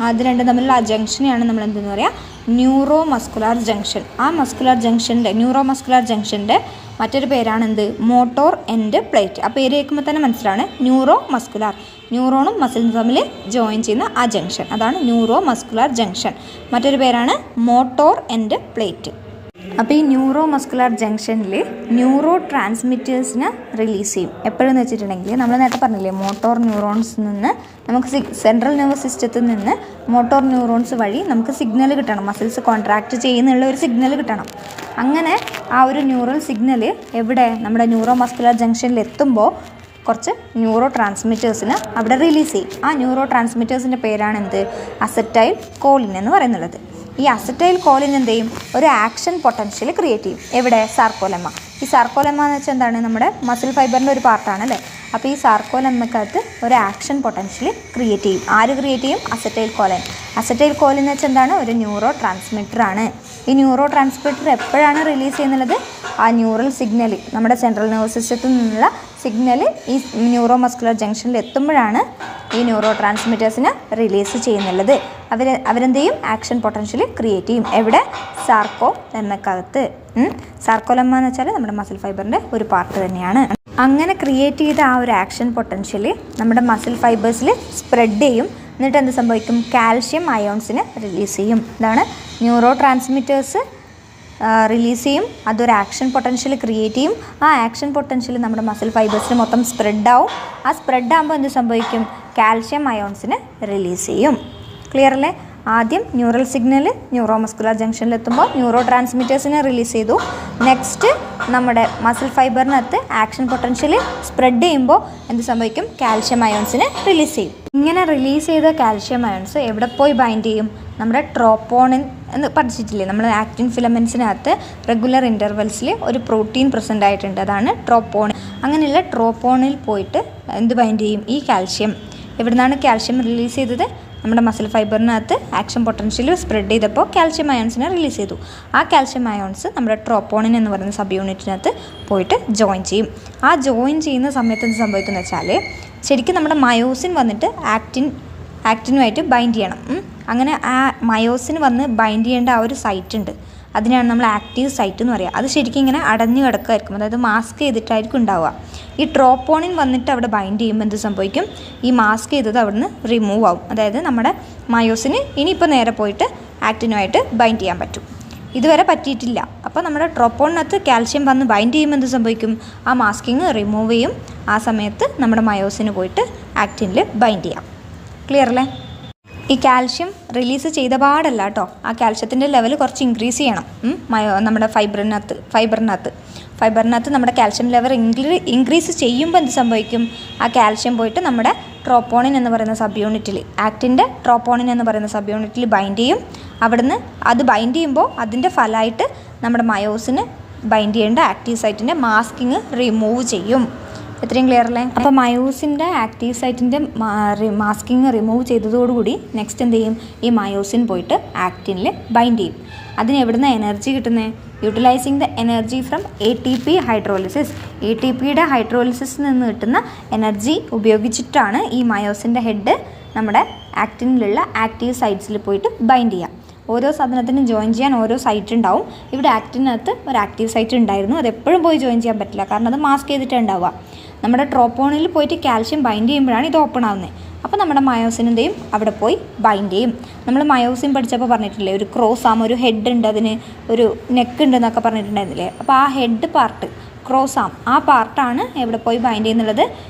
അത് രണ്ടും തമ്മിലുള്ള ആ ജംഗ്ഷനെയാണ് നമ്മൾ എന്തെന്ന് പറയുക? Neuro muscular junction. ആ മസ്കുലാർ ജംഗ്ഷൻ്റെ ന്യൂറോ മസ്കുലാർ ജംഗ്ഷൻ്റെ മറ്റൊരു പേരാണ് എന്ത്? Motor end plate. ആ പേര് കേൾക്കുമ്പോൾ തന്നെ മനസ്സിലാണ് ന്യൂറോ മസ്കുലാർ. ന്യൂറോണും മസിലും തമ്മിൽ ജോയിൻ ചെയ്യുന്ന ആ ജംഗ്ഷൻ, അതാണ് ന്യൂറോ മസ്കുലാർ ജംഗ്ഷൻ. മറ്റൊരു പേരാണ് മോട്ടോർ എൻഡ് പ്ലേറ്റ്. അപ്പോൾ ഈ ന്യൂറോ മസ്കുലാർ ജംഗ്ഷനിൽ ന്യൂറോ ട്രാൻസ്മിറ്റേഴ്സിനെ റിലീസ് ചെയ്യും. എപ്പോഴെന്ന് വെച്ചിട്ടുണ്ടെങ്കിൽ നമ്മൾ നേരത്തെ പറഞ്ഞില്ലേ, മോട്ടോർ ന്യൂറോൺസിൽ നിന്ന് നമുക്ക് സെൻട്രൽ നെർവസ് സിസ്റ്റത്തിൽ നിന്ന് മോട്ടോർ ന്യൂറോൺസ് വഴി നമുക്ക് സിഗ്നൽ കിട്ടണം, മസിൽസ് കോൺട്രാക്റ്റ് ചെയ്യുന്നുള്ള ഒരു സിഗ്നൽ കിട്ടണം. അങ്ങനെ ആ ഒരു ന്യൂറൽ സിഗ്നൽ എവിടെ? നമ്മുടെ ന്യൂറോ മസ്കുലാർ ജംഗ്ഷനിൽ എത്തുമ്പോൾ കുറച്ച് ന്യൂറോ ട്രാൻസ്മിറ്റേഴ്സിന് അവിടെ റിലീസ് ചെയ്യും. ആ ന്യൂറോ ട്രാൻസ്മിറ്റേഴ്സിൻ്റെ പേരാണ് എന്ത്? അസറ്റൈൽ കോളിൻ എന്ന് പറയുന്നുള്ളത്. ഈ അസറ്റൈൽ കോളിൻ എന്ത് ചെയ്യും? ഒരു ആക്ഷൻ പൊട്ടൻഷ്യൽ ക്രിയേറ്റ് ചെയ്യും. എവിടെ? സാർക്കോലെമ്മ. ഈ സാർക്കോലെമ്മ എന്ന് വെച്ചാൽ എന്താണ്? നമ്മുടെ മസിൽ ഫൈബറിൻ്റെ ഒരു പാർട്ടാണ് അല്ലേ. അപ്പോൾ ഈ സാർക്കോലെമ്മക്കകത്ത് ഒരു ആക്ഷൻ പൊട്ടൻഷ്യൽ ക്രിയേറ്റ് ചെയ്യും. ആര് ക്രിയേറ്റ് ചെയ്യും? Acetyl Colin. അസറ്റൈൽ കോളിൻ എന്ന് വെച്ചാൽ എന്താണ്? ഒരു ന്യൂറോ ട്രാൻസ്മിറ്ററാണ്. ഈ ന്യൂറോ ട്രാൻസ്മിറ്റർ എപ്പോഴാണ് റിലീസ് ചെയ്യുന്നത്? ആ ന്യൂറൽ സിഗ്നൽ, നമ്മുടെ സെൻട്രൽ നെർവസ് സിസ്റ്റത്തിൽ നിന്നുള്ള സിഗ്നൽ ഈ ന്യൂറോ മസ്കുലർ ജംഗ്ഷനിൽ എത്തുമ്പോഴാണ് ഈ ന്യൂറോ ട്രാൻസ്മിറ്റേഴ്സിനെ റിലീസ് ചെയ്യുന്നുള്ളത്. അവരെന്ത് ചെയ്യും? ആക്ഷൻ പൊട്ടൻഷ്യൽ ക്രിയേറ്റ് ചെയ്യും. എവിടെ? സാർക്കോലെമ്മക്കകത്ത്. സാർക്കോലെമ്മ എന്ന് വെച്ചാൽ നമ്മുടെ മസിൽ ഫൈബറിൻ്റെ ഒരു പാർട്ട് തന്നെയാണ്. അങ്ങനെ ക്രിയേറ്റ് ചെയ്ത ആ ഒരു ആക്ഷൻ പൊട്ടൻഷ്യൽ നമ്മുടെ മസിൽ ഫൈബേഴ്സിൽ സ്പ്രെഡ് ചെയ്യും. എന്നിട്ട് എന്ത് സംഭവിക്കും? കാൽഷ്യം അയോൺസിനെ റിലീസ് ചെയ്യും. ഇതാണ് ന്യൂറോ ട്രാൻസ്മിറ്റേഴ്സ് റിലീസ് ചെയ്യും, അതൊരു ആക്ഷൻ പൊട്ടൻഷ്യൽ ക്രിയേറ്റ് ചെയ്യും. ആ ആക്ഷൻ പൊട്ടൻഷ്യൽ നമ്മുടെ മസിൽ ഫൈബേഴ്സിന് മൊത്തം സ്പ്രെഡാവും. ആ സ്പ്രെഡാകുമ്പോൾ എന്ത് സംഭവിക്കും? കാൽഷ്യം അയോൺസിനെ റിലീസ് ചെയ്യും. ക്ലിയർ അല്ലേ? ആദ്യം ന്യൂറൽ സിഗ്നൽ ന്യൂറോ മസ്കുലാർ ജംഗ്ഷനിലെത്തുമ്പോൾ ന്യൂറോ ട്രാൻസ്മിറ്റേഴ്സിനെ റിലീസ് ചെയ്തു. നെക്സ്റ്റ് നമ്മുടെ മസിൽ ഫൈബറിനകത്ത് ആക്ഷൻ പൊട്ടൻഷ്യൽ സ്പ്രെഡ് ചെയ്യുമ്പോൾ എന്ത് സംഭവിക്കും? കാൽഷ്യം അയോൺസിനെ റിലീസ് ചെയ്യും. ഇങ്ങനെ റിലീസ് ചെയ്ത കാൽഷ്യം അയോൺസ് എവിടെ പോയി ബൈൻഡ് ചെയ്യും? നമ്മുടെ ട്രോപ്പോണിൻ എന്ന് പഠിച്ചിട്ടില്ലേ, നമ്മൾ ആക്റ്റിൻ ഫിലമെൻസിനകത്ത് റെഗുലർ ഇൻ്റർവെൽസിൽ ഒരു പ്രോട്ടീൻ പ്രസൻ്റ് ആയിട്ടുണ്ട്, അതാണ് ട്രോപ്പോണിൻ. അങ്ങനെയുള്ള ട്രോപ്പോണിൽ പോയിട്ട് എന്ത് ബൈൻഡ് ചെയ്യും? ഈ കാൽഷ്യം. എവിടെ നിന്നാണ് കാൽഷ്യം റിലീസ് ചെയ്തത്? നമ്മുടെ മസിൽ ഫൈബറിനകത്ത് ആക്ഷൻ പൊട്ടൻഷ്യൽ സ്പ്രെഡ് ചെയ്തപ്പോൾ കാൽഷ്യം അയോൺസിനെ റിലീസ് ചെയ്തു. ആ കാൽഷ്യം അയോൺസ് നമ്മുടെ ട്രോപ്പോണിൻ എന്ന് പറയുന്ന സബ് യൂണിറ്റിനകത്ത് പോയിട്ട് ജോയിൻ ചെയ്യും. ആ ജോയിൻ ചെയ്യുന്ന സമയത്ത് എന്ത് സംഭവിക്കുന്നത് വെച്ചാൽ ശരിക്കും നമ്മുടെ മയോസിൻ വന്നിട്ട് ആക്റ്റിനുമായിട്ട് ബൈൻഡ് ചെയ്യണം. അങ്ങനെ ആ മയോസിൻ വന്ന് ബൈൻഡ് ചെയ്യേണ്ട ആ ഒരു സൈറ്റ് ഉണ്ട്, അതിനാണ് നമ്മൾ ആക്റ്റീവ് സൈറ്റ് എന്ന് പറയുക. അത് ശരിക്കും ഇങ്ങനെ അടഞ്ഞു കിടക്കുമായിരിക്കും, അതായത് മാസ്ക് ചെയ്തിട്ടായിരിക്കും ഉണ്ടാവുക. ഈ ട്രോപ്പോണിൻ വന്നിട്ട് അവിടെ ബൈൻഡ് ചെയ്യുമ്പോൾ എന്ത് സംഭവിക്കും? ഈ മാസ്ക് ചെയ്തത് അവിടെ നിന്ന് റിമൂവ് ആവും. അതായത് നമ്മുടെ മയോസിന് ഇനിയിപ്പോൾ നേരെ പോയിട്ട് ആക്റ്റിനുമായിട്ട് ബൈൻഡ് ചെയ്യാൻ പറ്റും. ഇതുവരെ പറ്റിയിട്ടില്ല. അപ്പോൾ നമ്മുടെ ട്രോപ്പോണിനകത്ത് കാൽഷ്യം വന്ന് ബൈൻഡ് ചെയ്യുമ്പോൾ എന്ത് സംഭവിക്കും? ആ മാസ്കിങ് റിമൂവ് ചെയ്യും. ആ സമയത്ത് നമ്മുടെ മയോസിന് പോയിട്ട് ആക്റ്റിനിൽ ബൈൻഡ് ചെയ്യാം. ക്ലിയർ അല്ലേ? ഈ കാൽഷ്യം റിലീസ് ചെയ്ത പാടല്ല കേട്ടോ, ആ കാൽഷ്യത്തിൻ്റെ ലെവൽ കുറച്ച് ഇൻക്രീസ് ചെയ്യണം. നമ്മുടെ ഫൈബറിനകത്ത് നമ്മുടെ കാൽഷ്യം ലെവൽ ഇൻക്രീസ് ചെയ്യുമ്പോൾ എന്ത് സംഭവിക്കും? ആ കാൽഷ്യം പോയിട്ട് നമ്മുടെ ട്രോപ്പോണിൻ എന്ന് പറയുന്ന സബ് യൂണിറ്റിൽ, ആക്റ്റിൻ്റെ ട്രോപ്പോണിൻ എന്ന് പറയുന്ന സബ് യൂണിറ്റിൽ ബൈൻഡ് ചെയ്യും. അവിടുന്ന് അത് ബൈൻഡ് ചെയ്യുമ്പോൾ അതിൻ്റെ ഫലമായിട്ട് നമ്മുടെ മയോസിന് ബൈൻഡ് ചെയ്യേണ്ട ആക്റ്റീവ് സൈറ്റിൻ്റെ മാസ്കിങ് റിമൂവ് ചെയ്യും. ഇത്രയും ക്ലിയർ അല്ലേ? അപ്പോൾ മയോസിൻ്റെ ആക്റ്റീവ് സൈറ്റിൻ്റെ മാസ്കിങ് റിമൂവ് ചെയ്തതോടുകൂടി നെക്സ്റ്റ് എന്ത് ചെയ്യും? ഈ മയോസിൻ പോയിട്ട് ആക്റ്റിനിൽ ബൈൻഡ് ചെയ്യും. അതിന് എവിടുന്ന് എനർജി കിട്ടുന്നത്? Utilising the energy from ATP hydrolysis. ATPയുടെ ഹൈഡ്രോളിസിസിൽ നിന്ന് കിട്ടുന്ന എനർജി ഉപയോഗിച്ചിട്ടാണ് ഈ മയോസിൻ്റെ ഹെഡ് നമ്മുടെ ആക്റ്റിനിലുള്ള ആക്റ്റീവ് സൈറ്റ്സിൽ പോയിട്ട് ബൈൻഡ് ചെയ്യുക. ഓരോ സാധനത്തിനും ജോയിൻ ചെയ്യാൻ ഓരോ സൈറ്റ് ഉണ്ടാവും. ഇവിടെ ആക്റ്റിനകത്ത് ഒരു ആക്റ്റീവ് സൈറ്റ് ഉണ്ടായിരുന്നു, അത് എപ്പോഴും പോയി ജോയിൻ ചെയ്യാൻ പറ്റില്ല, കാരണം അത് മാസ്ക് ചെയ്തിട്ട് ഉണ്ടാവുക. നമ്മുടെ ട്രോപ്പോണിൽ പോയിട്ട് കാൽഷ്യം ബൈൻഡ് ചെയ്യുമ്പോഴാണ് ഇത് ഓപ്പൺ ആവുന്നത്. അപ്പോൾ നമ്മുടെ മയോസിനെന്തെയും അവിടെ പോയി ബൈൻഡ് ചെയ്യും. നമ്മൾ മയോസിൻ പഠിച്ചപ്പോൾ പറഞ്ഞിട്ടില്ലേ, ഒരു ക്രോസ് ആകുമ്പോൾ ഒരു ഹെഡ് ഉണ്ട്, അതിന് ഒരു നെക്ക് ഉണ്ട് എന്നൊക്കെ പറഞ്ഞിട്ടുണ്ടായിരുന്നില്ലേ. അപ്പോൾ ആ ഹെഡ് പാർട്ട് ക്രോസാം ആ പാർട്ടാണ് എവിടെ പോയി ബൈൻഡ് ചെയ്യുന്നുള്ളത്,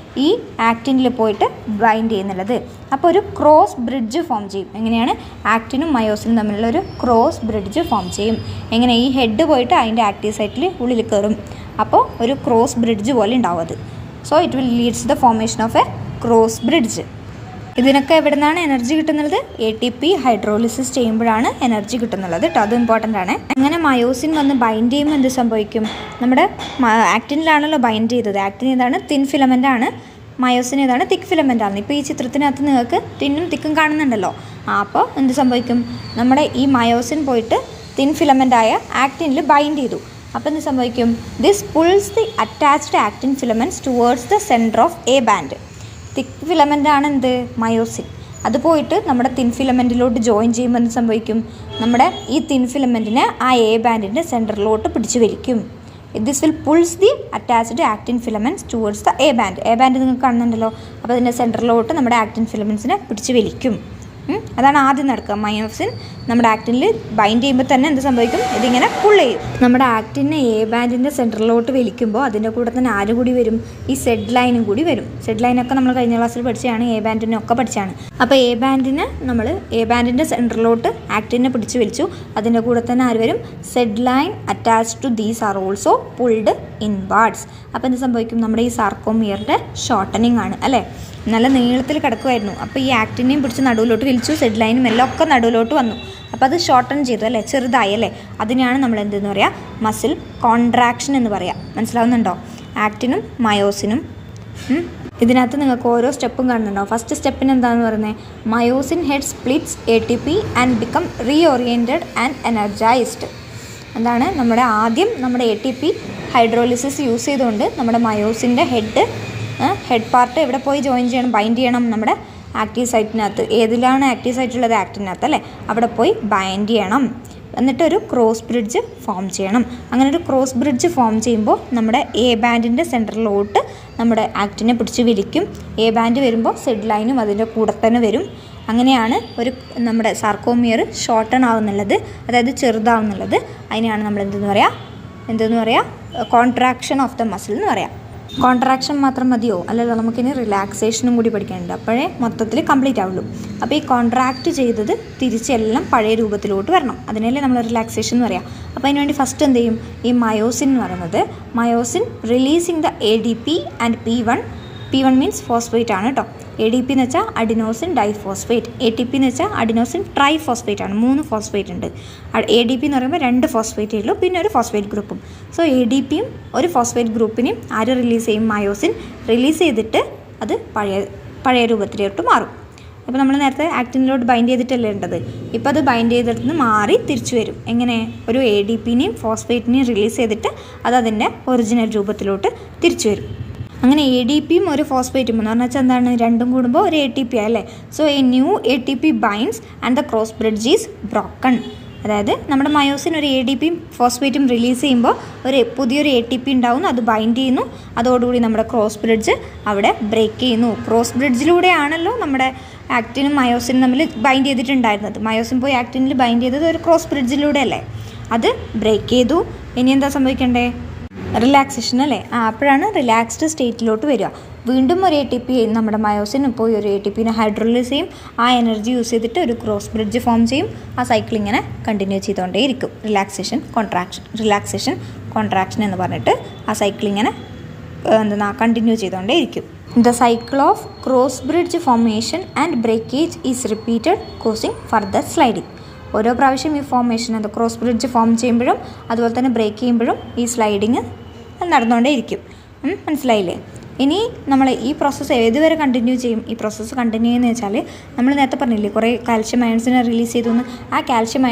ഈ ആക്റ്റിനിൽ പോയിട്ട് ബൈൻഡ് ചെയ്യുന്നുള്ളത്. അപ്പോൾ ഒരു ക്രോസ് ബ്രിഡ്ജ് ഫോം ചെയ്യും. എങ്ങനെയാണ്? ആക്റ്റിനും മയോസിനും തമ്മിലുള്ള ഒരു ക്രോസ് ബ്രിഡ്ജ് ഫോം ചെയ്യും. എങ്ങനെ? ഈ ഹെഡ് പോയിട്ട് അതിൻ്റെ ആക്റ്റീവ് സൈറ്റിൽ ഉള്ളിൽ കയറും. അപ്പോൾ ഒരു ക്രോസ് ബ്രിഡ്ജ് പോലെ ഉണ്ടാവും അത്. So it will Leeds the formation of A cross bridge. ഇതിനൊക്കെ എവിടെ നിന്നാണ് എനർജി കിട്ടുന്നത്? ATP ഹൈഡ്രോളിസിസ് ചെയ്യുമ്പോഴാണ് എനർജി കിട്ടുന്നുള്ളത് കേട്ടോ. അത് ഇമ്പോർട്ടൻ്റ് ആണ്. അങ്ങനെ മയോസിൻ വന്ന് ബൈൻഡ് ചെയ്യുമ്പോൾ എന്ത് സംഭവിക്കും? നമ്മുടെ ആക്റ്റിനിലാണല്ലോ ബൈൻഡ് ചെയ്തത്. ആക്റ്റിൻ ഏതാണ്? തിൻ ഫിലമെൻ്റ് ആണ്. മയോസിൻ ഏതാണ്? തിക്ക് ഫിലമെൻ്റ് ആണ്. ഇപ്പോൾ ഈ ചിത്രത്തിനകത്ത് നിങ്ങൾക്ക് തിന്നും തിക്കും കാണുന്നുണ്ടല്ലോ. അപ്പോൾ എന്ത് സംഭവിക്കും? നമ്മുടെ ഈ മയോസിൻ പോയിട്ട് തിൻ ഫിലമെൻ്റായ ആക്റ്റിനിൽ ബൈൻഡ് ചെയ്തു. അപ്പോൾ എന്ത് സംഭവിക്കും? This pulls the attached actin filaments towards the centre of A band. Thick filament ആണ് എന്ത്? മയോസിൻ. അത് പോയിട്ട് നമ്മുടെ തിൻ ഫിലമെൻറ്റിലോട്ട് ജോയിൻ ചെയ്യുമ്പോൾ എന്ത് സംഭവിക്കും? നമ്മുടെ ഈ തിൻ ഫിലമെൻറ്റിനെ ആ എ ബാൻഡിൻ്റെ സെൻറ്ററിലോട്ട് പിടിച്ച് വലിക്കും. This will pulls the attached actin filaments towards the A band. A band നിങ്ങൾക്ക് കാണുന്നുണ്ടല്ലോ. അപ്പോൾ അതിൻ്റെ സെൻറ്ററിലോട്ട് നമ്മുടെ ആക്റ്റിൻ ഫിലമെൻറ്റ്സിനെ പിടിച്ച് വലിക്കും. അതാണ് ആദ്യം നടക്കുക. മയോസിൻ നമ്മുടെ ആക്റ്റിനിൽ ബൈൻഡ് ചെയ്യുമ്പോൾ തന്നെ എന്ത് സംഭവിക്കും? ഇതിങ്ങനെ പുൾ ചെയ്യും. നമ്മുടെ ആക്റ്റിനെ എ ബാൻഡിൻ്റെ സെൻറ്ററിലോട്ട് വലിക്കുമ്പോൾ അതിൻ്റെ കൂടെ തന്നെ ആര് കൂടി വരും? ഈ സെഡ് ലൈനും കൂടി വരും. സെഡ് ലൈനൊക്കെ നമ്മൾ കഴിഞ്ഞ ക്ലാസ്സിൽ പഠിച്ചതാണ്. എ ബാൻഡിനൊക്കെ പഠിച്ചതാണ്. അപ്പോൾ എ ബാൻഡിനെ നമ്മൾ എ ബാൻഡിൻ്റെ സെൻറ്ററിലോട്ട് ആക്റ്റിനെ പിടിച്ച് വലിച്ചു. അതിൻ്റെ കൂടെ തന്നെ ആര് വരും? Z line attached to these are also pulled inwards. അപ്പോൾ എന്ത് സംഭവിക്കും? നമ്മുടെ ഈ സാർക്കോമിയറിൻ്റെ ഷോർട്ടനിങ് ആണ് അല്ലേ? നല്ല നീളത്തിൽ കിടക്കുമായിരുന്നു. അപ്പോൾ ഈ ആക്റ്റിനെയും പിടിച്ച് നടുവിലോട്ട് വലിച്ചു. സെഡ് ലൈനും എല്ലാം ഒക്കെ നടുവിലോട്ട് വന്നു. അപ്പോൾ അത് ഷോർട്ടൺ ചെയ്തു അല്ലേ? ചെറുതായി അല്ലേ? അതിനെയാണ് നമ്മൾ എന്തെന്ന് പറയുക? മസിൽ കോൺട്രാക്ഷൻ എന്ന് പറയാം. മനസ്സിലാവുന്നുണ്ടോ? ആക്റ്റിനും മയോസിനും. ഇതിനകത്ത് നിങ്ങൾക്ക് ഓരോ സ്റ്റെപ്പും കാണുന്നുണ്ടോ? ഫസ്റ്റ് സ്റ്റെപ്പിന് എന്താണെന്ന് പറയുന്നത്? Myosin head splits ATP and become reoriented and energised. എന്താണ്? നമ്മുടെ ആദ്യം നമ്മുടെ ATP ഹൈഡ്രോളിസിസ് യൂസ് ചെയ്തുകൊണ്ട് നമ്മുടെ മയോസിൻ്റെ ഹെഡ് പാർട്ട് എവിടെ പോയി ജോയിൻ ചെയ്യണം? ബൈൻഡ് ചെയ്യണം നമ്മുടെ ആക്റ്റീവ് സൈറ്റിനകത്ത്. ഏതിലാണ് ആക്റ്റീവ് സൈറ്റുള്ളത്? ആക്റ്റിനകത്ത് അല്ലേ? അവിടെ പോയി ബൈൻഡ് ചെയ്യണം. എന്നിട്ടൊരു ക്രോസ് ബ്രിഡ്ജ് ഫോം ചെയ്യണം. അങ്ങനെ ഒരു ക്രോസ് ബ്രിഡ്ജ് ഫോം ചെയ്യുമ്പോൾ നമ്മുടെ എ ബാൻഡിൻ്റെ സെൻറ്ററിലോട്ട് നമ്മുടെ ആക്റ്റിനെ പിടിച്ച് വലിക്കും. എ ബാൻഡ് വരുമ്പോൾ സെഡ് ലൈനും അതിൻ്റെ കൂടെ തന്നെ വരും. അങ്ങനെയാണ് ഒരു നമ്മുടെ സാർക്കോമിയർ ഷോർട്ടൺ ആവുന്നുള്ളത്, അതായത് ചെറുതാവുന്നുള്ളത്. അതിനെയാണ് നമ്മൾ എന്തെന്ന് പറയുക? കോൺട്രാക്ഷൻ ഓഫ് ദ മസിൽ എന്ന് പറയാം. കോൺട്രാക്ഷൻ മാത്രം മതിയോ? അല്ലല്ലോ, നമുക്കിനി റിലാക്സേഷനും കൂടി പഠിക്കാനുണ്ട്. അപ്പോഴേ മൊത്തത്തിൽ കംപ്ലീറ്റ് ആവുള്ളൂ. അപ്പോൾ ഈ കോൺട്രാക്റ്റ് ചെയ്തത് തിരിച്ചെല്ലാം പഴയ രൂപത്തിലോട്ട് വരണം. അതിനല്ലേ നമ്മൾ റിലാക്സേഷൻ എന്ന് പറയാം. അപ്പോൾ അതിനുവേണ്ടി ഫസ്റ്റ് എന്ത് ചെയ്യും? ഈ മയോസിൻ എന്ന് പറയുന്നത് myosin releasing the ADP and P1 means phosphate ആണ് കേട്ടോ. ADP എന്ന് വെച്ചാൽ അഡിനോസിൻ ഡൈഫോസ്ഫേറ്റ്. ATP എന്ന് വെച്ചാൽ അഡിനോസിൻ ട്രൈഫോസ്ഫേറ്റ് ആണ്. 3 ഫോസ്ഫേറ്റ് ഉണ്ട്. ADP എന്ന് പറയുമ്പോൾ 2 ഫോസ്ഫേറ്റേ ഉള്ളൂ, പിന്നെ ഒരു ഫോസ്ഫേറ്റ് ഗ്രൂപ്പും. സോ ADPയും ഒരു ഫോസ്ഫേറ്റ് ഗ്രൂപ്പിനെയും ആര് റിലീസ് ചെയ്യും? മയോസിൻ റിലീസ് ചെയ്തിട്ട് അത് പഴയ രൂപത്തിലോട്ട് മാറും. അപ്പോൾ നമ്മൾ നേരത്തെ ആക്റ്റിനിലോട്ട് ബൈൻഡ് ചെയ്തിട്ടല്ലേ ഉണ്ടത്. ഇപ്പോൾ അത് ബൈൻഡ് ചെയ്തിട്ട് മാറി തിരിച്ചു വരും. എങ്ങനെ? ഒരു ADPനെയും ഫോസ്ഫേറ്റിനെയും റിലീസ് ചെയ്തിട്ട് അത് അതിൻ്റെ ഒറിജിനൽ രൂപത്തിലോട്ട് തിരിച്ചു വരും. അങ്ങനെ ADPയും ഒരു ഫോസ്ഫേറ്റും എന്ന് പറഞ്ഞാൽ എന്താണ്? രണ്ടും കൂടുമ്പോൾ ഒരു ATP അല്ലേ? So A new ATP binds and the cross bridge is broken. അതായത് നമ്മുടെ മയോസിൻ ഒരു ADPയും ഫോസ്ഫേറ്റും റിലീസ് ചെയ്യുമ്പോൾ പുതിയൊരു ATP ഉണ്ടാവുന്നു. അത് ബൈൻഡ് ചെയ്യുന്നു. അതോടുകൂടി നമ്മുടെ ക്രോസ് ബ്രിഡ്ജ് അവിടെ ബ്രേക്ക് ചെയ്യുന്നു. ക്രോസ് ബ്രിഡ്ജിലൂടെയാണല്ലോ നമ്മുടെ ആക്റ്റിനും മയോസിനും തമ്മിൽ ബൈൻഡ് ചെയ്തിട്ടുണ്ടായിരുന്നത്. മയോസിൻ പോയി ആക്റ്റിനിൽ ബൈൻഡ് ചെയ്തത് ഒരു ക്രോസ് ബ്രിഡ്ജിലൂടെ അല്ലേ? അത് ബ്രേക്ക് ചെയ്തു. ഇനി എന്താ സംഭവിക്കണ്ടേ? റിലാക്സേഷൻ അല്ലേ? അപ്പോഴാണ് റിലാക്സ്ഡ് സ്റ്റേറ്റിലോട്ട് വരിക. വീണ്ടും ഒരു ATP നമ്മുടെ മയോസിന് പോയി ഒരു ATPനെ ഹൈഡ്രോളിസ് ചെയ്യും. ആ എനർജി യൂസ് ചെയ്തിട്ട് ഒരു ക്രോസ് ബ്രിഡ്ജ് ഫോം ചെയ്യും. ആ സൈക്കിൾ ഇങ്ങനെ കണ്ടിന്യൂ ചെയ്തുകൊണ്ടേയിരിക്കും. റിലാക്സേഷൻ കോൺട്രാക്ഷൻ എന്ന് പറഞ്ഞിട്ട് ആ സൈക്കിൾ ഇങ്ങനെ കണ്ടിന്യൂ ചെയ്തുകൊണ്ടേയിരിക്കും. The cycle of cross bridge formation and breakage is repeated causing further sliding. ഓരോ പ്രാവശ്യം ഈ ഫോർമേഷൻ അത് ക്രോസ് ബ്രിഡ്ജ് ഫോം ചെയ്യുമ്പോഴും അതുപോലെ തന്നെ ബ്രേക്ക് ചെയ്യുമ്പോഴും ഈ സ്ലൈഡിങ് നടന്നുകൊണ്ടേയിരിക്കും. മനസ്സിലായില്ലേ? ഇനി നമ്മൾ ഈ പ്രോസസ്സ് ഏതുവരെ കണ്ടിന്യൂ ചെയ്യും? ഈ പ്രോസസ്സ് കണ്ടിന്യൂ ചെയ്യുന്നത് വെച്ചാൽ നമ്മൾ നേരത്തെ പറഞ്ഞില്ലേ കുറേ കാൽഷ്യം അയൺസിനെ റിലീസ് ചെയ്തു എന്ന്. ആ കാൽഷ്യം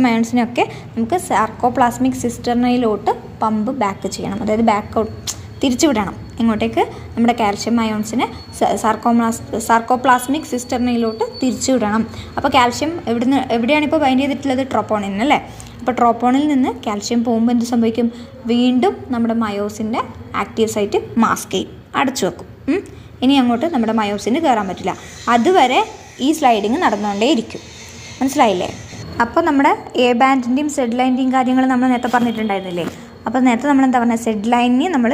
അയൺസിനെയൊക്കെ നമുക്ക് സാർക്കോപ്ലാസ്മിക് സിസ്റ്റർനയിലോട്ട് പമ്പ് ബാക്ക് ചെയ്യണം. അതായത് തിരിച്ചു വിടണം. ഇങ്ങോട്ടേക്ക് നമ്മുടെ കാൽഷ്യം അയോൺസിനെ സാർക്കോപ്ലാസ്മിക് സിസ്റ്റർനയിലോട്ട് തിരിച്ചു വിടണം. അപ്പോൾ കാൽഷ്യം എവിടെയാണ് ഇപ്പോൾ ബൈൻഡ് ചെയ്തിട്ടുള്ളത്? ട്രോപ്പോണിൻ അല്ലേ? അപ്പോൾ ട്രോപ്പോണിൽ നിന്ന് കാൽഷ്യം പോകുമ്പോൾ എന്ത് സംഭവിക്കും? വീണ്ടും നമ്മുടെ മയോസിൻ്റെ ആക്റ്റീവ് സൈറ്റ് മാസ്ക് ചെയ്യും, അടച്ചു വെക്കും. ഇനി അങ്ങോട്ട് നമ്മുടെ മയോസിന് കയറാൻ പറ്റില്ല. അതുവരെ ഈ സ്ലൈഡിങ് നടന്നുകൊണ്ടേയിരിക്കും. മനസ്സിലായില്ലേ? അപ്പോൾ നമ്മുടെ എ ബാൻഡിൻ്റെയും സെഡ് ലൈൻ്റെയും കാര്യങ്ങൾ നമ്മൾ നേരത്തെ പറഞ്ഞിട്ടുണ്ടായിരുന്നില്ലേ? അപ്പോൾ നേരത്തെ നമ്മൾ എന്താ പറഞ്ഞത്, സെഡ് ലൈനിനെ നമ്മൾ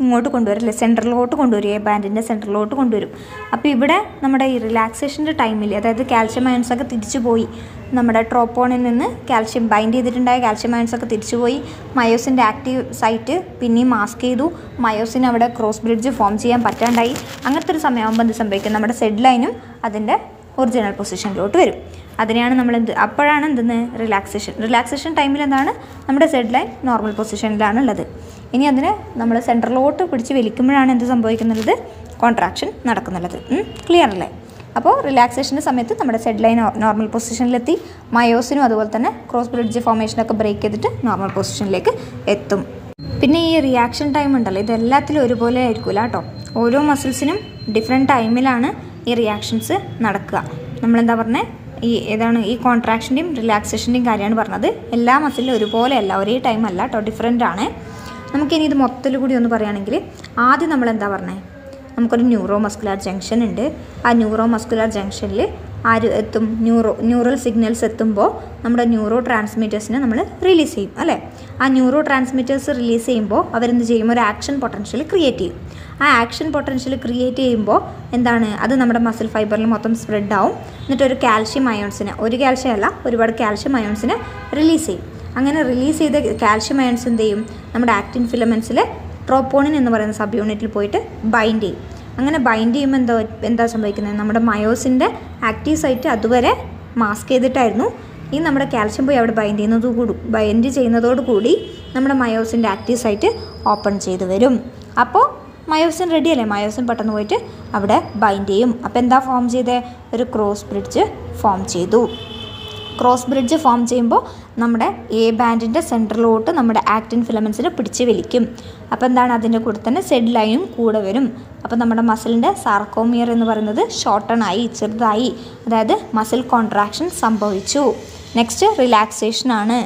ഇങ്ങോട്ട് കൊണ്ടുവരും അല്ലേ, സെൻറ്ററിലോട്ട് കൊണ്ടുവരും, എ ബാൻഡിൻ്റെ സെൻറ്ററിലോട്ട് കൊണ്ടുവരും. അപ്പോൾ ഇവിടെ നമ്മുടെ ഈ റിലാക്സേഷൻ്റെ ടൈമിൽ, അതായത് കാൽഷ്യം അയൺസൊക്കെ തിരിച്ചു പോയി, നമ്മുടെ ട്രോപ്പോണിൽ നിന്ന് കാൽഷ്യം ബൈൻഡ് ചെയ്തിട്ടുണ്ടായ കാൽഷ്യം അയൺസൊക്കെ തിരിച്ചു പോയി, മയോസിൻ്റെ ആക്റ്റീവ് സൈറ്റ് പിന്നെയും മാസ്ക് ചെയ്തു, മയോസിന് അവിടെ ക്രോസ് ബ്രിഡ്ജ് ഫോം ചെയ്യാൻ പറ്റാണ്ടായി. അങ്ങനത്തെ ഒരു സമയമാകുമ്പോൾ എന്ത് സംഭവിക്കും, നമ്മുടെ സെഡ് ലൈനും അതിൻ്റെ ഒറിജിനൽ പൊസിഷനിലോട്ട് വരും. അതിനെയാണ് നമ്മൾ അപ്പോഴാണ് റിലാക്സേഷൻ ടൈമിൽ എന്താണ്, നമ്മുടെ സെഡ് ലൈൻ നോർമൽ പൊസിഷനിലാണ് ഉള്ളത്. ഇനി അതിനെ നമ്മൾ സെൻറ്ററിലോട്ട് പിടിച്ച് വലിക്കുമ്പോഴാണ് എന്ത് സംഭവിക്കുന്നുള്ളത്, കോൺട്രാക്ഷൻ നടക്കുന്നുള്ളത്. ക്ലിയർ അല്ലേ? അപ്പോൾ റിലാക്സേഷൻ്റെ സമയത്ത് നമ്മുടെ സെഡ് ലൈൻ നോർമൽ പൊസിഷനിലെത്തി, മയോസിനും അതുപോലെ തന്നെ ക്രോസ് ബ്രിഡ്ജ് ഫോർമേഷനൊക്കെ ബ്രേക്ക് ചെയ്തിട്ട് നോർമൽ പൊസിഷനിലേക്ക് എത്തും. പിന്നെ ഈ റിയാക്ഷൻ ടൈം ഉണ്ടല്ലോ, ഇതെല്ലാത്തിലും ഒരുപോലെ ആയിരിക്കില്ല കേട്ടോ. ഓരോ മസിൽസിനും ഡിഫറെൻറ്റ് ടൈമിലാണ് ഈ റിയാക്ഷൻസ് നടക്കുക. നമ്മളെന്താ പറഞ്ഞത്, ഈ കോൺട്രാക്ഷൻ്റെയും റിലാക്സേഷൻ്റെയും കാര്യമാണ് പറഞ്ഞത്. എല്ലാ മസിലും ഒരുപോലെ അല്ല, ഒരേ ടൈം അല്ല കേട്ടോ, ഡിഫറെൻ്റ് ആണ്. നമുക്കിനി ഇത് മൊത്തത്തിൽ കൂടി ഒന്ന് പറയുകയാണെങ്കിൽ, ആദ്യം നമ്മളെന്താ പറഞ്ഞത്, നമുക്കൊരു ന്യൂറോ മസ്കുലർ ജംഗ്ഷൻ ഉണ്ട്. ആ ന്യൂറോ മസ്കുലർ ജംഗ്ഷനിൽ ആര് എത്തും, ന്യൂറൽ സിഗ്നൽസ് എത്തുമ്പോൾ നമ്മുടെ ന്യൂറോ ട്രാൻസ്മിറ്റേഴ്സിനെ നമ്മൾ റിലീസ് ചെയ്യും അല്ലേ. ആ ന്യൂറോ ട്രാൻസ്മിറ്റേഴ്സ് റിലീസ് ചെയ്യുമ്പോൾ അവരെന്ത് ചെയ്യും, ഒരു ആക്ഷൻ പൊട്ടൻഷ്യൽ ക്രിയേറ്റ് ചെയ്യും. ആ ആക്ഷൻ പൊട്ടൻഷ്യൽ ക്രിയേറ്റ് ചെയ്യുമ്പോൾ എന്താണ്, അത് നമ്മുടെ മസിൽ ഫൈബറിൽ മൊത്തം സ്പ്രെഡ് ആവും. എന്നിട്ടൊരു കാൽഷ്യം അയോൺസിനെ, ഒരു കാൽഷ്യം അല്ല ഒരുപാട് കാൽഷ്യം അയോൺസിനെ റിലീസ് ചെയ്യും. അങ്ങനെ റിലീസ് ചെയ്ത കാൽഷ്യം അയൺസ് എന്ത് ചെയ്യും, നമ്മുടെ ആക്റ്റിൻ ഫിലമെൻസിലെ ട്രോപ്പോണിൻ എന്ന് പറയുന്ന സബ് യൂണിറ്റിൽ പോയിട്ട് ബൈൻഡ് ചെയ്യും. അങ്ങനെ ബൈൻഡ് ചെയ്യുമ്പോൾ എന്താ സംഭവിക്കുന്നത്, നമ്മുടെ മയോസിൻ്റെ ആക്റ്റീവ് സൈറ്റ് അതുവരെ മാസ്ക് ചെയ്തിട്ടായിരുന്നു. ഈ നമ്മുടെ കാൽഷ്യം പോയി അവിടെ ബൈൻഡ് ചെയ്യുന്നതോടുകൂടി നമ്മുടെ മയോസിൻ്റെ ആക്റ്റീവ് സൈറ്റ് ഓപ്പൺ ചെയ്ത് വരും. അപ്പോൾ മയോസിൻ റെഡി അല്ലേ, മയോസിൻ പെട്ടെന്ന് പോയിട്ട് അവിടെ ബൈൻഡ് ചെയ്യും. അപ്പോൾ എന്താ ഫോം ചെയ്തേ, ഒരു ക്രോസ് ബ്രിഡ്ജ് ഫോം ചെയ്തു. ക്രോസ് ബ്രിഡ്ജ് ഫോം ചെയ്യുമ്പോൾ നമ്മുടെ എ ബാൻഡിൻ്റെ സെൻറ്ററിലോട്ട് നമ്മുടെ ആക്റ്റിൻ ഫിലമെൻസിനെ പിടിച്ച് വലിക്കും. അപ്പോൾ എന്താണ്, അതിൻ്റെ കൂടെ തന്നെ സെഡ് ലൈനും കൂടെ വരും. അപ്പോൾ നമ്മുടെ മസിലിൻ്റെ സാർക്കോമിയർ എന്ന് പറയുന്നത് ഷോർട്ടൺ ആയി, ചെറുതായി, അതായത് മസിൽ കോൺട്രാക്ഷൻ സംഭവിച്ചു. നെക്സ്റ്റ് റിലാക്സേഷൻ ആണ്.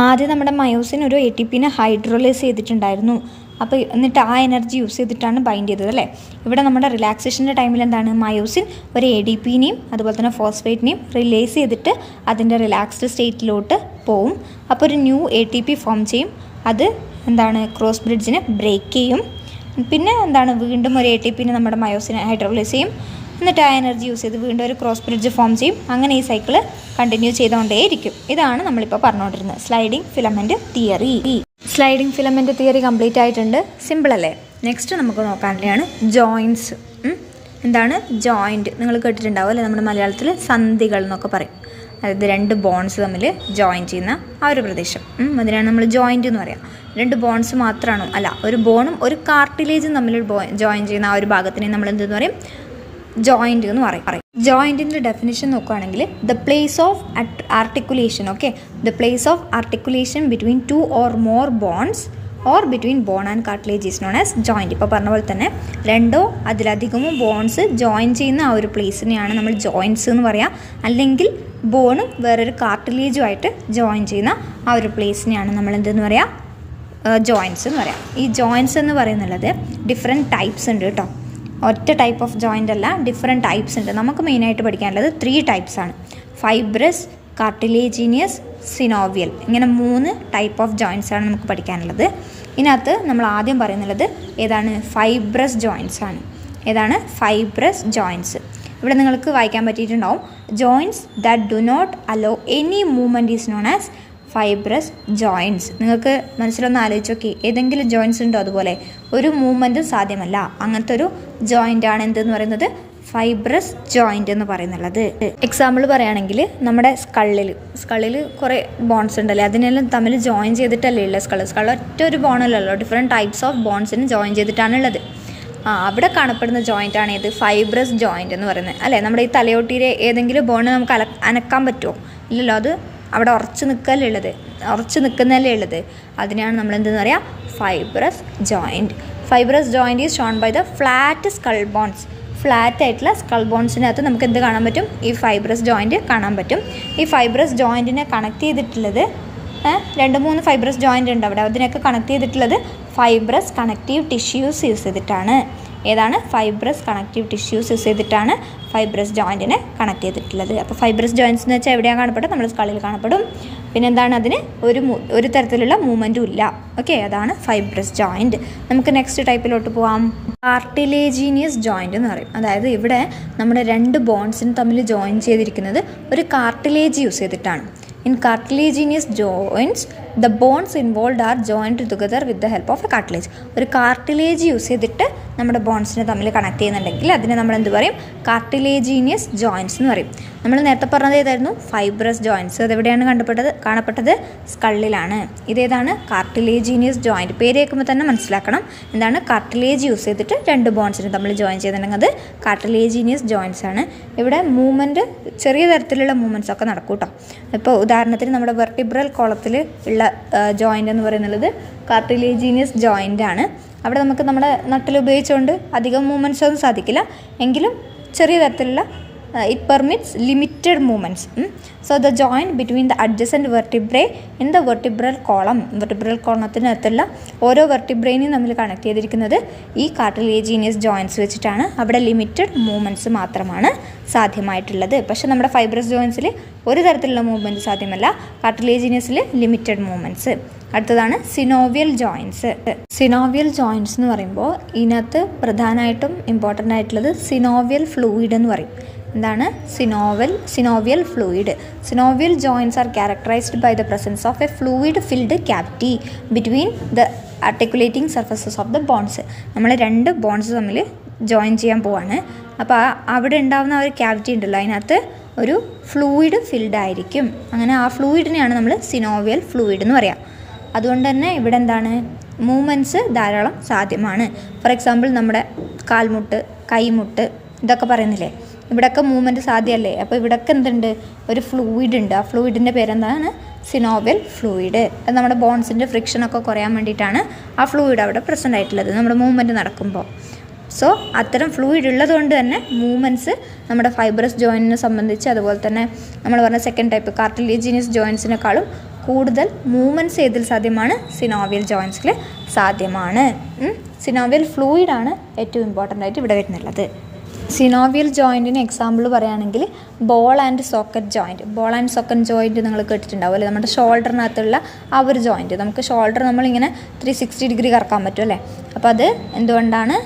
ആദ്യം നമ്മുടെ മയോസിൻ ഒരു ATPനെ ഹൈഡ്രോലൈസ് ചെയ്തിട്ടുണ്ടായിരുന്നു. അപ്പോൾ എന്നിട്ട് ആ എനർജി യൂസ് ചെയ്തിട്ടാണ് ബൈൻഡ് ചെയ്തത് അല്ലേ. ഇവിടെ നമ്മുടെ റിലാക്സേഷൻ്റെ ടൈമിൽ എന്താണ്, മയോസിൻ ഒരു ADPനെയും അതുപോലെ തന്നെ ഫോസ്ഫേറ്റിനെയും റിലീസ് ചെയ്തിട്ട് അതിൻ്റെ റിലാക്സ്ഡ് സ്റ്റേറ്റിലോട്ട് പോവും. അപ്പോൾ ഒരു ന്യൂ ATP ഫോം ചെയ്യും. അത് എന്താണ്, ക്രോസ് ബ്രിഡ്ജിനെ ബ്രേക്ക് ചെയ്യും. പിന്നെ എന്താണ്, വീണ്ടും ഒരു ATPനെ നമ്മുടെ മയോസിനെ ഹൈഡ്രോലൈസ് ചെയ്യും. എന്നിട്ട് ആ എനർജി യൂസ് ചെയ്ത് വീണ്ടും ഒരു ക്രോസ് ബ്രിഡ്ജ് ഫോം ചെയ്യും. അങ്ങനെ ഈ സൈക്കിള് കണ്ടിന്യൂ ചെയ്തുകൊണ്ടേയിരിക്കും. ഇതാണ് നമ്മളിപ്പോൾ പറഞ്ഞുകൊണ്ടിരുന്നത് sliding filament theory. Sliding filament theory complete ആയിട്ടുണ്ട്. സിമ്പിൾ അല്ലേ. നെക്സ്റ്റ് നമുക്ക് നോക്കാനുള്ളതാണ് ജോയിൻറ്റ്സ്. എന്താണ് ജോയിൻറ്റ്, നിങ്ങൾ കേട്ടിട്ടുണ്ടാവും അല്ലേ, നമ്മുടെ മലയാളത്തിൽ സന്ധികൾ എന്നൊക്കെ പറയും. അതായത് രണ്ട് ബോൺസ് തമ്മിൽ ജോയിൻ ചെയ്യുന്ന ആ ഒരു പ്രദേശം, അതിനാണ് നമ്മൾ ജോയിൻറ്റ് എന്ന് പറയാം. രണ്ട് ബോൺസ് മാത്രമാണോ, അല്ല, ഒരു ബോണും ഒരു കാർട്ടിലേജും തമ്മിൽ ജോയിൻ ചെയ്യുന്ന ആ ഒരു ഭാഗത്തിനെ നമ്മൾ എന്തെന്ന് പറയും, ജോയിൻറ്റ് എന്ന് പറയും. ജോയിൻറ്റിൻ്റെ ഡെഫിനിഷൻ നോക്കുകയാണെങ്കിൽ the place of articulation, okay, the place of articulation between 2 or more bonds or between bone and cartilage is known as joint. ഇപ്പോൾ പറഞ്ഞ പോലെ തന്നെ രണ്ടോ അതിലധികമോ ബോൺസ് ജോയിൻ ചെയ്യുന്ന ആ ഒരു പ്ലേസിനെയാണ് നമ്മൾ ജോയിൻറ്റ്സ് എന്ന് പറയാം. അല്ലെങ്കിൽ ബോണും വേറൊരു കാർട്ടിലേജുമായിട്ട് ജോയിൻ ചെയ്യുന്ന ആ ഒരു പ്ലേസിനെയാണ് നമ്മൾ എന്തെന്ന് പറയാം, ജോയിൻറ്റ്സ് എന്ന് പറയാം. ഈ ജോയിൻറ്റ്സ് എന്ന് പറയുന്നത് ഡിഫറെൻറ്റ് ടൈപ്സ് ഉണ്ട് കേട്ടോ. ഒറ്റ ടൈപ്പ് ഓഫ് ജോയിൻ്റ് അല്ല, ഡിഫറെൻറ്റ് ടൈപ്സ് ഉണ്ട്. നമുക്ക് മെയിനായിട്ട് പഠിക്കാനുള്ളത് 3 ടൈപ്സ് ആണ്: ഫൈബ്രസ്, കാർട്ടിലേജിനിയസ്, സിനോവിയൽ. ഇങ്ങനെ 3 ടൈപ്പ് ഓഫ് ജോയിൻറ്റ്സ് ആണ് നമുക്ക് പഠിക്കാനുള്ളത്. ഇതിനകത്ത് നമ്മൾ ആദ്യം പറയുന്നത് ഏതാണ്, ഫൈബ്രസ് ജോയിൻറ്റ്സ് ആണ്. ഏതാണ്, ഫൈബ്രസ് ജോയിൻറ്റ്സ്. ഇവിടെ നിങ്ങൾക്ക് വായിക്കാൻ പറ്റിയിട്ടുണ്ടാവും, joints that do not allow any movement is known as fibrous joints. നിങ്ങൾക്ക് മനസ്സിലൊന്ന് ആലോചിച്ച് നോക്കി, ഏതെങ്കിലും ജോയിൻറ്റ്സ് ഉണ്ടോ അതുപോലെ ഒരു മൂവ്മെൻറ്റും സാധ്യമല്ല, അങ്ങനത്തെ ഒരു ജോയിൻ്റാണ് എന്തെന്ന് പറയുന്നത്, ഫൈബ്രസ് ജോയിൻ്റ് എന്ന് പറയുന്നുള്ളത്. എക്സാമ്പിൾ പറയുകയാണെങ്കിൽ നമ്മുടെ സ്കള്ളിൽ കുറേ ബോൺസ് ഉണ്ടല്ലേ, അതിനെല്ലാം തമ്മിൽ ജോയിൻ ചെയ്തിട്ടല്ലേ ഉള്ളത്. സ്കൾ ഒറ്റ ഒരു ബോണല്ലല്ലോ, ഡിഫറെൻറ്റ് ടൈപ്സ് ഓഫ് ബോൺസിന് ജോയിൻ ചെയ്തിട്ടാണുള്ളത്. അവിടെ കാണപ്പെടുന്ന ജോയിൻ്റാണ് ഏത്, ഫൈബ്രസ് ജോയിൻ്റ് എന്ന് പറയുന്നത് അല്ലേ. നമ്മുടെ ഈ തലയോട്ടിയിലെ ഏതെങ്കിലും ബോണ് നമുക്ക് അനക്കാൻ പറ്റുമോ, ഇല്ലല്ലോ, അത് അവിടെ ഉറച്ച് നിൽക്കുന്നതല്ലേ ഉള്ളത്. അതിനെയാണ് നമ്മൾ എന്തെന്ന് പറയുക, fibrous joint. Fibrous joint is shown by the flat skull bones. Flat ആയിട്ടുള്ള സ്കൾ ബോൺസിനകത്ത് നമുക്ക് എന്ത് കാണാൻ പറ്റും, ഈ ഫൈബ്രസ് ജോയിൻറ്റ് കാണാൻ പറ്റും. ഈ ഫൈബ്രസ് ജോയിൻറ്റിനെ കണക്ട് ചെയ്തിട്ടുള്ളത് 2-3 ഫൈബ്രസ് ജോയിൻ്റ് ഉണ്ട് അവിടെ. അതിനൊക്കെ കണക്ട് ചെയ്തിട്ടുള്ളത് ഫൈബ്രസ് കണക്റ്റീവ് ടിഷ്യൂസ് യൂസ് ചെയ്തിട്ടാണ്. ഏതാണ് ഫൈബ്രസ് കണക്റ്റീവ് ടിഷ്യൂസ് യൂസ് ചെയ്തിട്ടാണ് ഫൈബ്രസ് ജോയിൻറ്റിനെ കണക്ട് ചെയ്തിട്ടുള്ളത്. അപ്പോൾ ഫൈബ്രസ് ജോയിൻറ്റ്സ് എന്ന് വെച്ചാൽ എവിടെയാണ് കാണപ്പെടും? നമ്മുടെ സ്കളിൽ കാണപ്പെടും. പിന്നെ എന്താണ്, അതിന് ഒരു തരത്തിലുള്ള മൂവ്മെൻറ്റും ഇല്ല. ഓക്കെ, അതാണ് ഫൈബ്രസ് ജോയിൻറ്റ്. നമുക്ക് നെക്സ്റ്റ് ടൈപ്പിലോട്ട് പോവാം. കാർട്ടിലേജീനിയസ് ജോയിൻറ്റ് എന്ന് പറയും. അതായത് ഇവിടെ നമ്മുടെ രണ്ട് ബോൺസിന് തമ്മിൽ ജോയിൻ ചെയ്തിരിക്കുന്നത് ഒരു കാർട്ടിലേജ് യൂസ് ചെയ്തിട്ടാണ്. In cartilaginous joints, the bones involved are joined together with the help of a cartilage. ഒരു കാർട്ടിലേജ് യൂസ് ചെയ്തിട്ട് നമ്മുടെ ബോൺസിനെ തമ്മിൽ കണക്ട് ചെയ്യുന്നുണ്ടെങ്കിൽ അതിനെ നമ്മൾ എന്ത് പറയും? കാർട്ടിലേജീനിയസ് ജോയിൻറ്റ്സ് എന്ന് പറയും. നമ്മൾ നേരത്തെ പറഞ്ഞത് ഏതായിരുന്നു? Fibrous joints. അതെവിടെയാണ് കാണപ്പെട്ടത്? സ്കള്ളിലാണ്. ഇതേതാണ്? കാർട്ടിലേജീനിയസ് ജോയിൻറ്റ്. പേര് കേൾക്കുമ്പോൾ തന്നെ മനസ്സിലാക്കണം എന്താണ്. കാർട്ടിലേജ് യൂസ് ചെയ്തിട്ട് രണ്ട് ബോൺസിനെ തമ്മിൽ ജോയിൻ ചെയ്തിട്ടുണ്ടെങ്കിൽ അത് കാർട്ടിലേജീനിയസ് ജോയിൻറ്റ്സ് ആണ്. ഇവിടെ മൂവ്മെൻറ്റ് ചെറിയ തരത്തിലുള്ള മൂവ്മെൻറ്റ്സ് ഒക്കെ നടക്കും കേട്ടോ. ഇപ്പോൾ ഉദാഹരണത്തിന് നമ്മുടെ വെർട്ടിബ്രൽ കോളത്തിൽ ഉള്ള ജോയിൻ്റ് എന്ന് പറയുന്നത് കാർട്ടിലേജീനിയസ് ജോയിൻ്റ് ആണ്. അവിടെ നമുക്ക് നമ്മുടെ നട്ടിൽ ഉപയോഗിച്ചുകൊണ്ട് അധികം മൂവ്മെൻറ്റ്സ് ഒന്നും സാധിക്കില്ല, എങ്കിലും ചെറിയ തരത്തിലുള്ള it permits limited movements. So the joint between the adjacent vertebrae in the vertebral columnത്തിനകത്തുള്ള ഓരോ വെർട്ടിബ്രേനെയും നമ്മൾ കണക്ട് ചെയ്തിരിക്കുന്നത് ഈ കാർട്ടിലേജീനിയസ് ജോയിൻറ്റ്സ് വെച്ചിട്ടാണ്. അവിടെ ലിമിറ്റഡ് മൂവ്മെൻറ്റ്സ് മാത്രമാണ് സാധ്യമായിട്ടുള്ളത്. പക്ഷേ നമ്മുടെ ഫൈബ്രസ് ജോയിൻറ്റ്സിൽ ഒരു തരത്തിലുള്ള മൂവ്മെൻറ്റ് സാധ്യമല്ല, കാർട്ടിലേജീനിയസിൽ ലിമിറ്റഡ് മൂവ്മെൻറ്റ്സ്. അടുത്തതാണ് സിനോവിയൽ ജോയിൻറ്റ്സ്. സിനോവിയൽ ജോയിൻറ്റ്സ് എന്ന് പറയുമ്പോൾ ഇതിനകത്ത് പ്രധാനമായിട്ടും ഇമ്പോർട്ടൻ്റ് ആയിട്ടുള്ളത് സിനോവിയൽ ഫ്ലൂയിഡ് എന്ന് പറയും. എന്താണ് synovial fluid? Synovial joints are characterised by the presence of a fluid filled cavity between the articulating surfaces of the bones. നമ്മൾ രണ്ട് ബോൺസ് തമ്മിൽ ജോയിൻ ചെയ്യാൻ പോവാണ്. അപ്പോൾ അവിടെ ഉണ്ടാകുന്ന ഒരു ക്യാവിറ്റി ഉണ്ടല്ലോ, അതിനകത്ത് ഒരു ഫ്ലൂയിഡ് ഫിൽഡ് ആയിരിക്കും. അങ്ങനെ ആ ഫ്ലൂയിഡിനെയാണ് നമ്മൾ സിനോവിയൽ ഫ്ലൂയിഡ് എന്ന് പറയാം. അതുകൊണ്ട് തന്നെ ഇവിടെ എന്താണ്, മൂവ്മെൻറ്റ്സ് ധാരാളം സാധ്യമാണ്. ഫോർ എക്സാമ്പിൾ നമ്മുടെ കാൽമുട്ട്, കൈമുട്ട് ഇതൊക്കെ പറയുന്നില്ലേ, ഇവിടെയൊക്കെ മൂവ്മെൻറ്റ് സാധ്യമല്ലേ. അപ്പോൾ ഇവിടെയൊക്കെ എന്തുണ്ട്, ഒരു ഫ്ലൂയിഡ് ഉണ്ട്. ആ ഫ്ലൂയിഡിൻ്റെ പേരെന്താണ്? Synovial fluid. അത് നമ്മുടെ ബോൺസിൻ്റെ ഫ്രിക്ഷനൊക്കെ കുറയാൻ വേണ്ടിയിട്ടാണ് ആ ഫ്ലൂയിഡ് അവിടെ പ്രസൻ്റ് ആയിട്ടുള്ളത് നമ്മുടെ മൂവ്മെൻറ്റ് നടക്കുമ്പോൾ. സോ അത്തരം ഫ്ലൂയിഡ് ഉള്ളതുകൊണ്ട് തന്നെ മൂവ്മെൻറ്റ്സ് നമ്മുടെ ഫൈബ്രസ് ജോയിൻറ്റിനെ സംബന്ധിച്ച്, അതുപോലെ തന്നെ നമ്മൾ പറഞ്ഞ സെക്കൻഡ് ടൈപ്പ് കാർട്ടിലേജീനിയസ് ജോയിൻറ്റ്സിനേക്കാളും കൂടുതൽ മൂവ്മെൻറ്റ്സ് ഏതിൽ സാധ്യമാണ്? സിനോവിയൽ ജോയിൻറ്റ്സിൽ സാധ്യമാണ്. സിനോവിയൽ ഫ്ലൂയിഡാണ് ഏറ്റവും ഇമ്പോർട്ടൻ്റ് ആയിട്ട് ഇവിടെ വരുന്നുള്ളത്. സിനോവിയൽ ജോയിൻറ്റിന് എക്സാമ്പിൾ പറയുകയാണെങ്കിൽ ball and socket joint. Ball and socket joint നിങ്ങൾ കേട്ടിട്ടുണ്ടാവും അല്ലേ? നമ്മുടെ ഷോൾഡറിനകത്തുള്ള ആ ഒരു ജോയിൻറ്റ്. നമുക്ക് ഷോൾഡർ നമ്മളിങ്ങനെ 360 ഡിഗ്രി കറക്കാൻ പറ്റും അല്ലേ? അപ്പോൾ അത് എന്തുകൊണ്ടാണ്?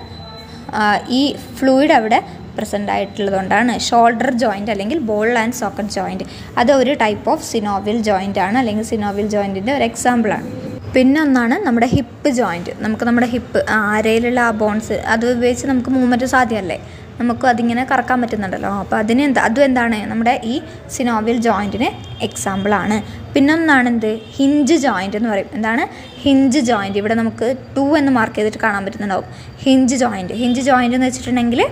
ഈ ഫ്ലൂയിഡ് അവിടെ പ്രസൻ്റ് ആയിട്ടുള്ളത് കൊണ്ടാണ്. ഷോൾഡർ ജോയിൻറ്റ് അല്ലെങ്കിൽ ബോൾ ആൻഡ് സോക്കറ്റ് ജോയിൻറ്റ് അത് ഒരു ടൈപ്പ് ഓഫ് സിനോവിയൽ ജോയിൻ്റ് ആണ്, അല്ലെങ്കിൽ സിനോവിയൽ ജോയിൻറ്റിൻ്റെ ഒരു എക്സാമ്പിളാണ്. പിന്നെ ഒന്നാണ് നമ്മുടെ ഹിപ്പ് ജോയിൻറ്റ്. നമുക്ക് നമ്മുടെ ഹിപ്പ് അരയിലുള്ള ആ ബോൺസ് അത് ഉപയോഗിച്ച് നമുക്ക് മൂവ്മെൻറ്റ് സാധ്യമല്ലേ, നമുക്ക് അതിങ്ങനെ കറക്കാൻ പറ്റുന്നുണ്ടല്ലോ. അപ്പോൾ അതും എന്താണ്, നമ്മുടെ ഈ സിനോവിയൽ ജോയിൻറ്റിന് എക്സാമ്പിളാണ്. പിന്നൊന്നാണ് എന്ത്, ഹിഞ്ച് ജോയിൻറ്റ് എന്ന് പറയും. എന്താണ് ഹിഞ്ച് ജോയിൻറ്റ്? ഇവിടെ നമുക്ക് 2 എന്ന് മാർക്ക് ചെയ്തിട്ട് കാണാൻ പറ്റുന്നുണ്ടാവും. ഹിഞ്ച് ജോയിൻറ്റ് എന്ന് വെച്ചിട്ടുണ്ടെങ്കിൽ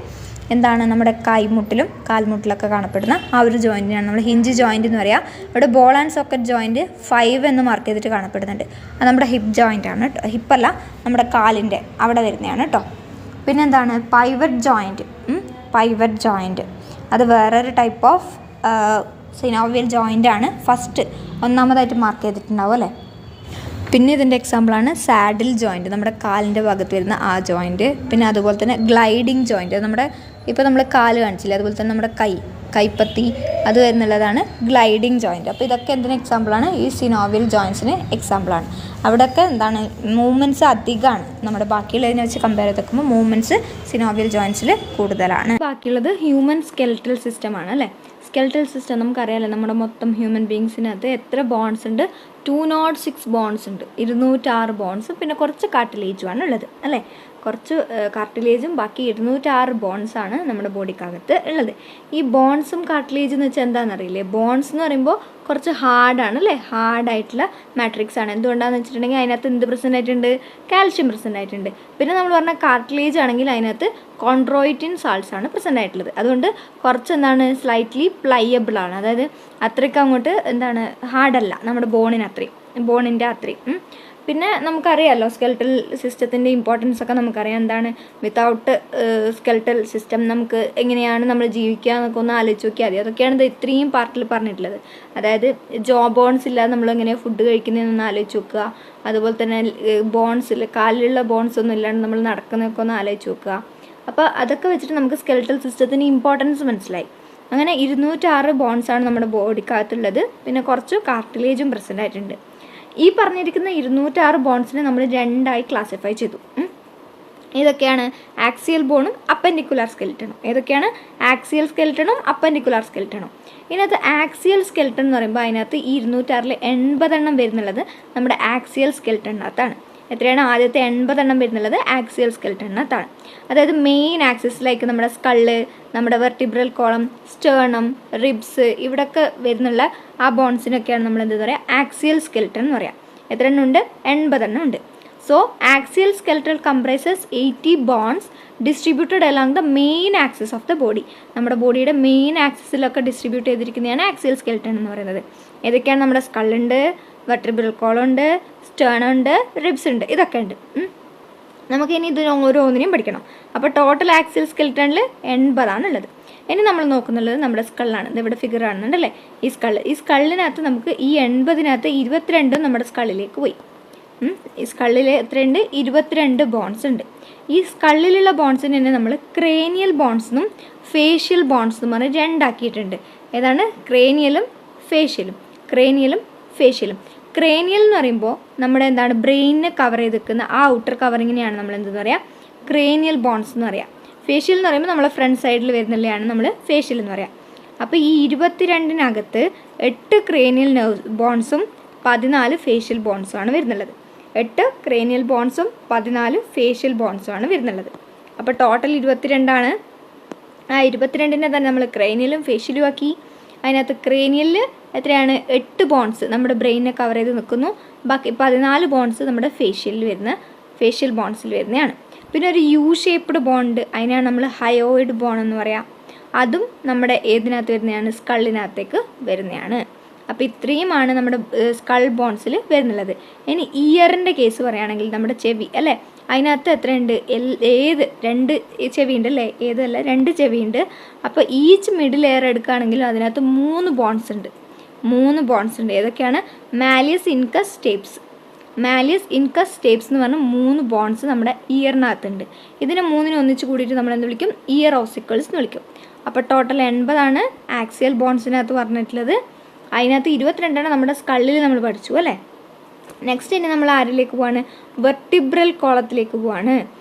എന്താണ്, നമ്മുടെ കൈമുട്ടിലും കാൽമുട്ടിലൊക്കെ കാണപ്പെടുന്ന ആ ഒരു ജോയിൻറ്റിനാണ് നമ്മൾ ഹിഞ്ച് ജോയിൻറ്റ് എന്ന് പറയുക. ഇവിടെ ബോൾ ആൻഡ് സോക്കറ്റ് ജോയിൻറ്റ് 5 എന്ന് മാർക്ക് ചെയ്തിട്ട് കാണപ്പെടുന്നുണ്ട്. അത് നമ്മുടെ ഹിപ്പ് ജോയിൻ്റ് ആണ് കേട്ടോ. ഹിപ്പല്ല, നമ്മുടെ കാലിൻ്റെ അവിടെ വരുന്നതാണ് കേട്ടോ. പിന്നെന്താണ് പൈവറ്റ് ജോയിൻറ്റ്. അത് വേറൊരു ടൈപ്പ് ഓഫ് സിനോവിയൽ ജോയിൻ്റ് ആണ്. ഒന്നാമതായിട്ട് മാർക്ക് ചെയ്തിട്ടുണ്ടാവും അല്ലേ? പിന്നെ ഇതിൻ്റെ എക്സാമ്പിളാണ് സാഡിൽ ജോയിൻറ്റ്, നമ്മുടെ കാലിൻ്റെ ഭാഗത്ത് വരുന്ന ആ ജോയിൻറ്റ്. പിന്നെ അതുപോലെ തന്നെ ഗ്ലൈഡിങ് ജോയിൻറ്റ്, നമ്മുടെ ഇപ്പോൾ നമ്മൾ കാല് കാണിച്ചില്ലേ, അതുപോലെ തന്നെ നമ്മുടെ കൈപ്പത്തി അത് വരുന്നുള്ളതാണ് ഗ്ലൈഡിങ് ജോയിൻറ്റ്. അപ്പോൾ ഇതൊക്കെ എന്തിന് എക്സാമ്പിളാണ്? ഈ സിനോവിയൽ ജോയിൻറ്റ്സിന് എക്സാമ്പിളാണ്. അവിടെയൊക്കെ എന്താണ്, മൂവ്മെൻറ്റ്സ് അധികമാണ്. നമ്മുടെ ബാക്കിയുള്ളതിനെ വെച്ച് കമ്പയർ ചെയ്ത് നോക്കുമ്പോൾ മൂവ്മെൻറ്റ്സ് സിനോവിയൽ ജോയിൻറ്റ്സിൽ കൂടുതലാണ്. ബാക്കിയുള്ളത് ഹ്യൂമൻ സ്കെൽറ്റൽ സിസ്റ്റമാണ് അല്ലേ? സ്കെൽറ്റൽ സിസ്റ്റം നമുക്കറിയാമല്ലോ, നമ്മുടെ മൊത്തം ഹ്യൂമൻ ബീങ്സിനകത്ത് എത്ര ബോൺസ് ഉണ്ട്? 206 ബോൺസ് ഉണ്ട്, 206 ബോൺസ്. പിന്നെ കുറച്ച് കാർട്ടിലേജുമാണ് ഉള്ളത് അല്ലേ? കുറച്ച് കാർട്ടിലേജും ബാക്കി 206 ബോൺസാണ് നമ്മുടെ ബോഡിക്കകത്ത് ഉള്ളത്. ഈ ബോൺസും കാർട്ടിലേജും എന്ന് വെച്ചാൽ എന്താണെന്നറിയില്ലേ? ബോൺസ് എന്ന് പറയുമ്പോൾ കുറച്ച് ഹാർഡാണ് അല്ലേ? ഹാർഡായിട്ടുള്ള മാട്രിക്സ് ആണ്. എന്തുകൊണ്ടാണെന്ന് വെച്ചിട്ടുണ്ടെങ്കിൽ അതിനകത്ത് എന്ത് പ്രസൻ്റ് ആയിട്ടുണ്ട്? കാൽഷ്യം പ്രസൻ്റ് ആയിട്ടുണ്ട്. പിന്നെ നമ്മൾ പറഞ്ഞ കാർട്ടിലേജ് ആണെങ്കിൽ അതിനകത്ത് കോൺട്രോയിറ്റിൻ സാൾട്ട്സ് ആണ് പ്രസൻ്റ് ആയിട്ടുള്ളത്. അതുകൊണ്ട് കുറച്ച് എന്താണ്, സ്ലൈറ്റ്ലി പ്ലയബിൾ ആണ്. അതായത് അത്രയ്ക്ക് അങ്ങോട്ട് എന്താണ്, ഹാർഡല്ല നമ്മുടെ ബോണിൻ്റെ അത്രയും. പിന്നെ നമുക്കറിയാമല്ലോ സ്കെൽറ്റൽ സിസ്റ്റത്തിൻ്റെ ഇമ്പോർട്ടൻസ് ഒക്കെ നമുക്കറിയാം. എന്താണ്, വിത്തൗട്ട് സ്കെൽറ്റൽ സിസ്റ്റം നമുക്ക് എങ്ങനെയാണ് നമ്മൾ ജീവിക്കുക എന്നൊക്കെ ഒന്ന് ആലോചിച്ച് നോക്കിയാൽ മതി. അതൊക്കെയാണ് ഇത് ഇത്രയും പാർട്ടിൽ പറഞ്ഞിട്ടുള്ളത്. അതായത് ബോൺസ് ഇല്ലാതെ നമ്മളെങ്ങനെയാണ് ഫുഡ് കഴിക്കുന്നതെന്നൊന്ന് ആലോചിച്ച് നോക്കുക. അതുപോലെ തന്നെ കാലിലുള്ള ബോൺസ് ഒന്നും ഇല്ലാണ്ട് നമ്മൾ നടക്കുന്നതൊക്കെ ഒന്ന് ആലോചിച്ച് നോക്കുക. അപ്പോൾ അതൊക്കെ വെച്ചിട്ട് നമുക്ക് സ്കെൽറ്റൽ സിസ്റ്റത്തിൻ്റെ ഇമ്പോർട്ടൻസ് മനസ്സിലായി. അങ്ങനെ 206 ബോൺസാണ് നമ്മുടെ ബോഡിക്കകത്തുള്ളത്. പിന്നെ കുറച്ച് കാർട്ടിലേജും പ്രസൻ്റ് ആയിട്ടുണ്ട്. ഈ പറഞ്ഞിരിക്കുന്ന 206 ബോൺസിനെ നമ്മൾ 2ആയി ക്ലാസിഫൈ ചെയ്തു. ഏതൊക്കെയാണ്? ആക്സിയൽ ബോണും അപ്പൻഡിക്കുലാർ സ്കെൽറ്റണും. ഏതൊക്കെയാണ്? ആക്സിയൽ സ്കെൽറ്റണും അപ്പൻഡിക്കുലാർ സ്കെൽറ്റണും. ഇതിനകത്ത് ആക്സിയൽ സ്കെൽറ്റൺ എന്ന് പറയുമ്പോൾ അതിനകത്ത് ഈ 206 80 വരുന്നുള്ളത് നമ്മുടെ ആക്സിയൽ സ്കെൽറ്റണിനകത്താണ്. എത്രയാണ്? ആദ്യത്തെ 80 വരുന്നുള്ളത് ആക്സിയൽ സ്കെൽറ്റണിനകത്താണ്. അതായത് മെയിൻ ആക്സിസിലേക്ക് നമ്മുടെ സ്കള്ള്, നമ്മുടെ വെർട്ടിബ്രൽ കോളം, സ്റ്റേർണം, റിബ്സ് ഇവിടെയൊക്കെ വരുന്നുള്ള ആ ബോൺസിനൊക്കെയാണ് നമ്മൾ എന്താ പറയുക? ആക്സിയൽ സ്കെൽറ്റൺ എന്ന് പറയാം. എത്ര എണ്ണം ഉണ്ട്? 80 ഉണ്ട്. So, axial skeletal comprises 80 bonds distributed along the main axis of the body. നമ്മുടെ ബോഡിയുടെ മെയിൻ ആക്സിസിലൊക്കെ ഡിസ്ട്രിബ്യൂട്ട് ചെയ്തിരിക്കുന്നതാണ് ആക്സിയൽ സ്കെൽറ്റൺ എന്ന് പറയുന്നത്. ഏതൊക്കെയാണ്? നമ്മുടെ സ്കള്ളുണ്ട്, വെർട്ടിബ്രൽ കോളം ഉണ്ട്, സ്റ്റേർണം ഉണ്ട്, റിബ്സ് ഉണ്ട്, ഇതൊക്കെ ഉണ്ട്. നമുക്കിനി ഇത് ഓരോന്നിനെയും പഠിക്കണം. അപ്പോൾ ടോട്ടൽ ആക്സിയൽ സ്കെൽറ്റണിൽ 80 ഉള്ളത്. ഇനി നമ്മൾ നോക്കുന്നുള്ളത് നമ്മുടെ സ്കള്ളാണ്. ഇതിവിടെ ഫിഗർ കാണുന്നുണ്ടല്ലേ? ഈ സ്കള്ളിനകത്ത് നമുക്ക് ഈ 80 22 നമ്മുടെ സ്കള്ളിലേക്ക് പോയി. ഈ സ്കള്ളിൽ എത്രയുണ്ട്? 22 ബോൺസ് ഉണ്ട്. ഈ സ്കള്ളിലുള്ള ബോൺസിന് തന്നെ നമ്മൾ ക്രേനിയൽ ബോൺസെന്നും ഫേഷ്യൽ ബോൺസെന്നും പറഞ്ഞ് 2 ആക്കിയിട്ടുണ്ട്. ഏതാണ്? ക്രേനിയലും ഫേഷ്യലും. ക്രേനിയൽ എന്ന് പറയുമ്പോൾ നമ്മുടെ എന്താണ്? ബ്രെയിനിനെ കവർ ചെയ്ത് നിൽക്കുന്ന ആ ഔട്ടർ കവറിങ്ങിനെയാണ് നമ്മൾ എന്തെന്ന് പറയുക? ക്രേനിയൽ ബോൺസ് എന്ന് പറയാം. ഫേഷ്യൽ എന്ന് പറയുമ്പോൾ നമ്മളെ ഫ്രണ്ട് സൈഡിൽ വരുന്നതിനെയാണ് നമ്മൾ ഫേഷ്യൽ എന്ന് പറയാം. അപ്പോൾ ഈ 22 8 ക്രേനിയൽ ബോൺസും 14 ഫേഷ്യൽ ബോൺസുമാണ് വരുന്നുള്ളത്. 8 ക്രേനിയൽ ബോൺസും 14 ഫേഷ്യൽ ബോൺസുമാണ് വരുന്നുള്ളത്. അപ്പോൾ ടോട്ടൽ 22. ആ 22 തന്നെ നമ്മൾ ക്രേനിയലും ഫേഷ്യലും ആക്കി. അതിനകത്ത് ക്രേനിയലിൽ എത്രയാണ്? 8 ബോൺസ് നമ്മുടെ ബ്രെയിനിനെ കവർ ചെയ്ത് നിൽക്കുന്നു. ബാക്കി 14 ബോൺസ് നമ്മുടെ ഫേഷ്യൽ ബോൺസിൽ വരുന്നതാണ്. പിന്നെ ഒരു യു ഷേപ്പ്ഡ് ബോണ്ട്, അതിനാണ് നമ്മൾ ഹയോയിഡ് ബോൺ എന്ന് പറയാം. അതും നമ്മുടെ ഏതിനകത്ത് വരുന്നതാണ്? സ്കള്ളിനകത്തേക്ക് വരുന്നതാണ്. അപ്പോൾ ഇത്രയുമാണ് നമ്മുടെ സ്കൾ ബോൺസിൽ വരുന്നുള്ളത്. ഇനി ഇയറിൻ്റെ കേസ് പറയുകയാണെങ്കിൽ നമ്മുടെ ചെവി അല്ലേ, അതിനകത്ത് എത്രയുണ്ട്? 2 ചെവിയുണ്ട് അല്ലേ? ഏതല്ല, 2 ചെവിയുണ്ട്. അപ്പോൾ ഈച്ച് മിഡിൽ എയർ എടുക്കുകയാണെങ്കിൽ അതിനകത്ത് 3 ബോൺസ് ഉണ്ട്. ഏതൊക്കെയാണ്? മാലിയസ് ഇൻകസ് സ്റ്റേപ്സ് എന്ന് പറഞ്ഞാൽ 3 ബോൺസ് നമ്മുടെ ഇയറിനകത്തുണ്ട്. ഇതിനെ 3 ഒന്നിച്ച് കൂടിയിട്ട് നമ്മൾ എന്ത് വിളിക്കും? ഇയർ ഓസിക്കിൾസ് എന്ന് വിളിക്കും. അപ്പോൾ ടോട്ടൽ 80 ആക്സിയൽ ബോൺസിനകത്ത് പറഞ്ഞിട്ടുള്ളത്. അതിനകത്ത് 22 നമ്മുടെ സ്കള്ളിൽ നമ്മൾ പഠിച്ചു അല്ലേ. നെക്സ്റ്റ് ഇനി നമ്മൾ ആരിലേക്ക് പോവാണ്? വെർട്ടിബ്രൽ കോളത്തിലേക്ക് പോവാണ്.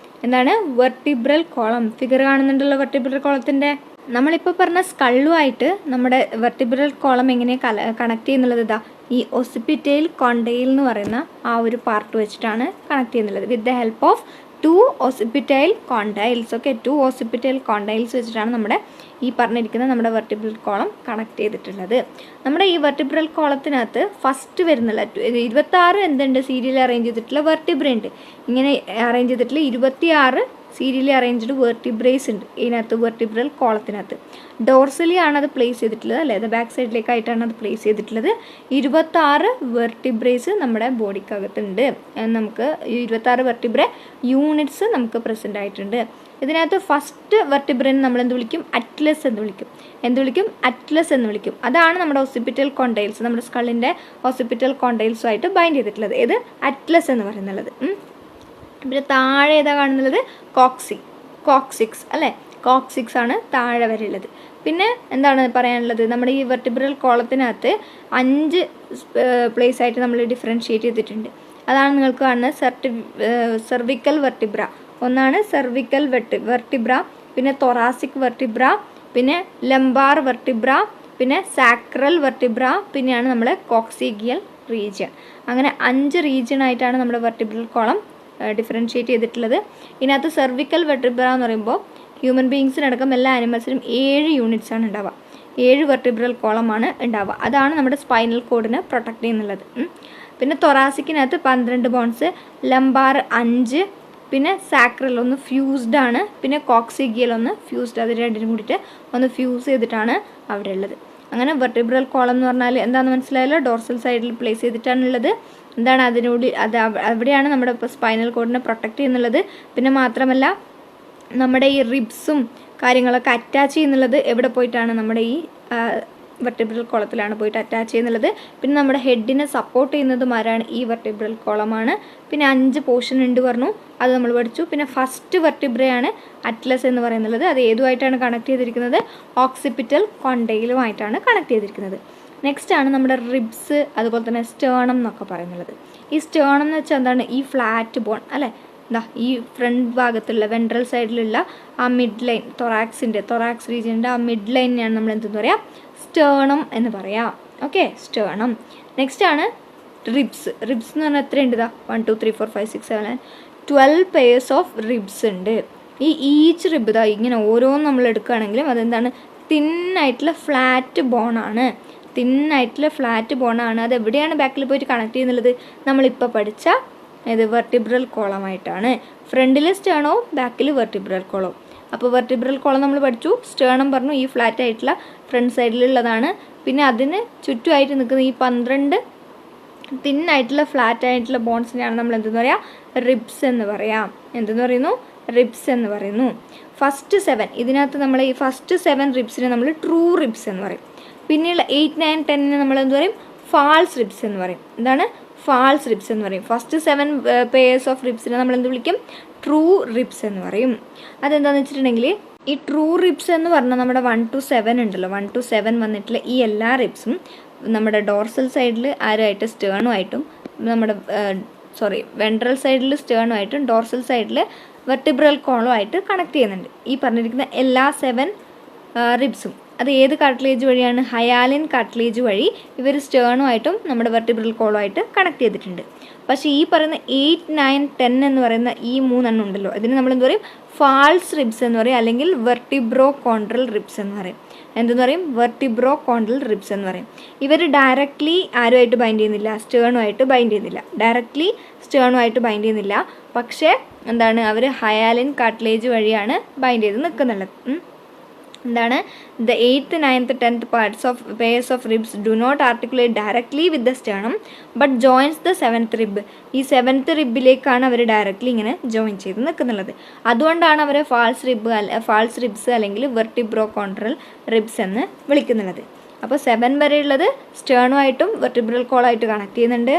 എന്താണ്? Vertebral column. ഫിഗർ കാണുന്നുണ്ടല്ലോ വെർട്ടിബ്രൽ കോളത്തിൻ്റെ. നമ്മളിപ്പോൾ പറഞ്ഞ സ്കള്ളുമായിട്ട് നമ്മുടെ വെർട്ടിബ്രൽ കോളം എങ്ങനെ കണക്ട് ചെയ്യുന്നുള്ളത്? ഇതാ ഈ ഒസിപ്പിറ്റൈൽ കോണ്ടൈൽ എന്ന് പറയുന്ന ആ ഒരു പാർട്ട് വെച്ചിട്ടാണ് കണക്ട് ചെയ്യുന്നുള്ളത്. With the help of 2 occipital condyles. Okay, 2 occipital condyles വെച്ചിട്ടാണ് നമ്മുടെ ഈ പറഞ്ഞിരിക്കുന്ന നമ്മുടെ വെർട്ടിബ്രൽ കോളം കണക്ട് ചെയ്തിട്ടുള്ളത്. നമ്മുടെ ഈ വെർട്ടിബ്രൽ കോളത്തിനകത്ത് ഫസ്റ്റ് വരുന്നുള്ള 26 എന്തുണ്ട്? സീരിയൽ അറേഞ്ച് ചെയ്തിട്ടുള്ള വെർട്ടിബ്ര ഉണ്ട്. ഇങ്ങനെ അറേഞ്ച് ചെയ്തിട്ടുള്ള 26 സീരിയലി അറേഞ്ച്ഡ് വെർട്ടിബ്രേസ് ഉണ്ട് ഇതിനകത്ത്, വെർട്ടിബ്രൽ കോളത്തിനകത്ത്. ഡോർസലി ആണ് അത് പ്ലേസ് ചെയ്തിട്ടുള്ളത് അല്ലേ, അത് ബാക്ക് സൈഡിലേക്കായിട്ടാണ് അത് പ്ലേസ് ചെയ്തിട്ടുള്ളത്. 26 വെർട്ടിബ്രേസ് നമ്മുടെ ബോഡിക്കകത്തുണ്ട്. നമുക്ക് 26 വെർട്ടിബ്ര യൂണിറ്റ്സ് നമുക്ക് പ്രസൻ്റ് ആയിട്ടുണ്ട്. ഇതിനകത്ത് ഫസ്റ്റ് വെർട്ടിബ്രനെ നമ്മൾ എന്ത് വിളിക്കും? അറ്റ്ലസ് എന്ന് വിളിക്കും. അതാണ് നമ്മുടെ ഒസിപ്പിറ്റൽ കോണ്ടൈൽസ്, നമ്മുടെ സ്കള്ളിൻ്റെ ഒസിപ്പിറ്റൽ കോണ്ടൈൽസുമായിട്ട് ബൈൻഡ് ചെയ്തിട്ടുള്ളത്. ഇത് അറ്റ്ലസ് എന്ന് പറയുന്നുള്ളത്. പിന്നെ താഴെ ഏതാ കാണുന്നുള്ളത്? കോക്സിക്സ് അല്ലേ, കോക്സിക്സ് ആണ് താഴെ വരെയുള്ളത്. പിന്നെ എന്താണ് പറയാനുള്ളത്? നമ്മുടെ ഈ വെർട്ടിബ്രൽ കോളത്തിനകത്ത് 5 പ്ലേസ് ആയിട്ട് നമ്മൾ ഡിഫറൻഷിയേറ്റ് ചെയ്തിട്ടുണ്ട്. അതാണ് നിങ്ങൾക്ക് കാണുന്നത് സെർവിക്കൽ വെർട്ടിബ്ര. ഒന്നാണ് സെർവിക്കൽ വെർട്ടിബ്ര, പിന്നെ തൊറാസിക് വെർട്ടിബ്ര, പിന്നെ ലംബാർ വെർട്ടിബ്ര, പിന്നെ സാക്രൽ വെർട്ടിബ്ര, പിന്നെയാണ് നമ്മുടെ കോക്സിഗിയൽ റീജിയൻ. അങ്ങനെ 5 റീജിയൻ ആയിട്ടാണ് നമ്മുടെ വെർട്ടിബ്രൽ കോളം ഡിഫറൻഷിയേറ്റ് ചെയ്തിട്ടുള്ളത്. ഇതിനകത്ത് സെർവിക്കൽ വെർട്ടിബ്ര എന്ന് പറയുമ്പോൾ ഹ്യൂമൻ ബീങ്സിനടക്കം എല്ലാ ആനിമൽസിനും 7 യൂണിറ്റ്സ് ആണ് ഉണ്ടാവുക. 7 വെർട്ടിബ്രൽ കോളമാണ് ഉണ്ടാവുക. അതാണ് നമ്മുടെ സ്പൈനൽ കോഡിനെ പ്രൊട്ടക്ട് ചെയ്യുന്നുള്ളത്. പിന്നെ തൊറാസിക്കിനകത്ത് 12 ബോൺസ്, ലംബാർ 5, പിന്നെ സാക്രൽ ഒന്ന് ഫ്യൂസ്ഡ് ആണ്, പിന്നെ കോക്സിഗിയൽ ഒന്ന് ഫ്യൂസ്ഡ്. അത് രണ്ടിനും കൂടിയിട്ട് ഒന്ന് ഫ്യൂസ് ചെയ്തിട്ടാണ് അവിടെ ഉള്ളത്. അങ്ങനെ വെർട്ടിബ്രൽ കോളം എന്ന് പറഞ്ഞാൽ എന്താണെന്ന് മനസ്സിലായല്ലോ, ഡോർസൽ സൈഡിൽ പ്ലേസ് ചെയ്തിട്ടാണുള്ളത്. എന്താണ് അതിനോട് അവിടെയാണ് നമ്മുടെ ഇപ്പോൾ സ്പൈനൽ കോഡിനെ പ്രൊട്ടക്ട് ചെയ്യുന്നുള്ളത്. പിന്നെ മാത്രമല്ല നമ്മുടെ ഈ റിബ്സും കാര്യങ്ങളൊക്കെ അറ്റാച്ച് ചെയ്യുന്നുള്ളത് എവിടെ പോയിട്ടാണ്? നമ്മുടെ ഈ വെർട്ടിബ്രൽ കോളത്തിലാണ് പോയിട്ട് അറ്റാച്ച് ചെയ്യുന്നുള്ളത്. പിന്നെ നമ്മുടെ ഹെഡിനെ സപ്പോർട്ട് ചെയ്യുന്നതും ആരാണ്? ഈ വെർട്ടിബ്രൽ കോളമാണ്. പിന്നെ 5 പോർഷൻ ഉണ്ട് പറഞ്ഞു, അത് നമ്മൾ പഠിച്ചു. പിന്നെ ഫസ്റ്റ് വെർട്ടിബ്രയാണ് അറ്റ്ലസ് എന്ന് പറയുന്നത്. അത് ഏതുമായിട്ടാണ് കണക്ട് ചെയ്തിരിക്കുന്നത്? ഓക്സിപിറ്റൽ കോണ്ടയിലുമായിട്ടാണ് കണക്ട് ചെയ്തിരിക്കുന്നത്. നെക്സ്റ്റ് ആണ് നമ്മുടെ റിബ്സ്, അതുപോലെ തന്നെ സ്റ്റേണം എന്നൊക്കെ പറയുന്നത്. ഈ സ്റ്റേണം എന്ന് വെച്ചാൽ എന്താണ്? ഈ ഫ്ലാറ്റ് ബോൺ അല്ലേ, എന്താ ഈ ഫ്രണ്ട് ഭാഗത്തുള്ള വെൻട്രൽ സൈഡിലുള്ള ആ മിഡ് ലൈൻ, തൊറാക്സ് റീജിയൻ്റെ ആ മിഡ് ലൈനെയാണ് നമ്മൾ എന്തെന്ന് പറയാം? സ്റ്റേണം എന്ന് പറയാം. Okay, sternum. നെക്സ്റ്റ് ആണ് റിബ്സ്. റിബ്സ് എന്ന് പറഞ്ഞാൽ എത്രയുണ്ട്? 1 2 3 4 5 6 7 12 പെയർസ് ഓഫ് റിബ്സ് ഉണ്ട്. ഈ ഈച്ച് റിബ് ഇങ്ങനെ ഓരോന്നും നമ്മൾ എടുക്കുകയാണെങ്കിലും അതെന്താണ്? തിന്നായിട്ടുള്ള ഫ്ലാറ്റ് ബോണാണ്. അത് എവിടെയാണ് ബാക്കിൽ പോയിട്ട് കണക്ട് ചെയ്യുന്നുള്ളത്? നമ്മളിപ്പോൾ പഠിച്ച ഇത് വെർട്ടിബ്രൽ കോളമായിട്ടാണ്. ഫ്രണ്ടിൽ സ്റ്റേണവും ബാക്കിൽ വെർട്ടിബ്രൽ കോളവും. അപ്പോൾ വെർട്ടിബ്രൽ കോളം നമ്മൾ പഠിച്ചു, സ്റ്റേണം പറഞ്ഞു ഈ ഫ്ലാറ്റ് ആയിട്ടുള്ള ഫ്രണ്ട് സൈഡിലുള്ളതാണ്. പിന്നെ അതിന് ചുറ്റുമായിട്ട് നിൽക്കുന്ന ഈ 12 തിന്നായിട്ടുള്ള ഫ്ലാറ്റ് ആയിട്ടുള്ള ബോൺസിനെയാണ് നമ്മൾ എന്തെന്ന് പറയാം? റിബ്സ് എന്ന് പറയാം. എന്തെന്ന് പറയുന്നു? റിബ്സ് എന്ന് പറയുന്നു. ഫസ്റ്റ് 7, ഇതിനകത്ത് നമ്മൾ ഈ ഫസ്റ്റ് 7 റിബ്സിനെ നമ്മൾ ട്രൂ റിബ്സ് എന്ന് പറയും. പിന്നെയുള്ള 8 9 10 നമ്മൾ എന്ത് പറയും? ഫാൾസ് റിബ്സ് എന്ന് പറയും. എന്താണ്? ഫാൾസ് റിബ്സ് എന്ന് പറയും. ഫസ്റ്റ് 7 പെയർസ് ഓഫ് റിബ്സിനെ നമ്മൾ എന്ത് വിളിക്കും? ട്രൂ റിബ്സ് എന്ന് പറയും. അതെന്താണെന്ന് വെച്ചിട്ടുണ്ടെങ്കിൽ ഈ ട്രൂ റിബ്സ് എന്ന് പറഞ്ഞാൽ നമ്മുടെ 1 to 7 ഉണ്ടല്ലോ, 1 to 7 വന്നിട്ടുള്ള ഈ എല്ലാ റിബ്സും നമ്മുടെ ഡോർസൽ സൈഡിൽ ആരുമായിട്ട്? സ്റ്റേണുമായിട്ടും, നമ്മുടെ വെൻട്രൽ സൈഡിൽ സ്റ്റേണുമായിട്ടും ഡോർസൽ സൈഡിൽ വെർട്ടിബ്രൽ കോളുമായിട്ട് കണക്ട് ചെയ്യുന്നുണ്ട്. ഈ പറഞ്ഞിരിക്കുന്ന എല്ലാ 7 റിബ്സും അത് ഏത് കാർട്ടിലേജ് വഴിയാണ്? ഹയാലിൻ കാർട്ടിലേജ് വഴി ഇവർ സ്റ്റേണുമായിട്ടും നമ്മുടെ വെർട്ടിബ്രൽ കോളുമായിട്ട് കണക്ട് ചെയ്തിട്ടുണ്ട്. പക്ഷേ ഈ പറയുന്ന 8 9 10 എന്ന് പറയുന്ന ഈ 3 എണ്ണം ഉണ്ടല്ലോ, ഇതിന് നമ്മൾ എന്ത് പറയും? ഫാൾസ് റിബ്സ് എന്ന് പറയും, അല്ലെങ്കിൽ വെർട്ടിബ്രോ കോൺട്രൽ റിബ്സ് എന്ന് പറയും. എന്തെന്ന് പറയും? വെർട്ടിബ്രോ കോൺട്രൽ റിബ്സ് എന്ന് പറയും. ഇവർ ഡയറക്റ്റ്ലി ആരുമായിട്ട് ബൈൻഡ് ചെയ്യുന്നില്ല? സ്റ്റേണുമായിട്ട് ബൈൻഡ് ചെയ്യുന്നില്ല. പക്ഷേ എന്താണ്? അവർ ഹയാലിൻ കാർട്ടിലേജ് വഴിയാണ് ബൈൻഡ് ചെയ്ത് നിൽക്കുന്നുള്ളത്. എന്താണ്? The 8th 9th 10th pairs of ribs do not articulate directly with the sternum but joins the 7th rib. ഈ 7th റിബിലേക്കാണ് അവർ ഡയറക്റ്റ്ലി ഇങ്ങനെ ജോയിൻ ചെയ്ത് നിൽക്കുന്നുള്ളത്. അതുകൊണ്ടാണ് അവരെ ഫാൾസ് റിബ്സ് അല്ലെങ്കിൽ വെർട്ടിബ്രോ കോൺട്രൽ റിബ്സ് എന്ന് വിളിക്കുന്നുള്ളത്. അപ്പോൾ 7 വരെയുള്ളത് സ്റ്റേണുമായിട്ടും വെർട്ടിബ്രൽ കോളായിട്ട് കണക്ട് ചെയ്യുന്നുണ്ട്.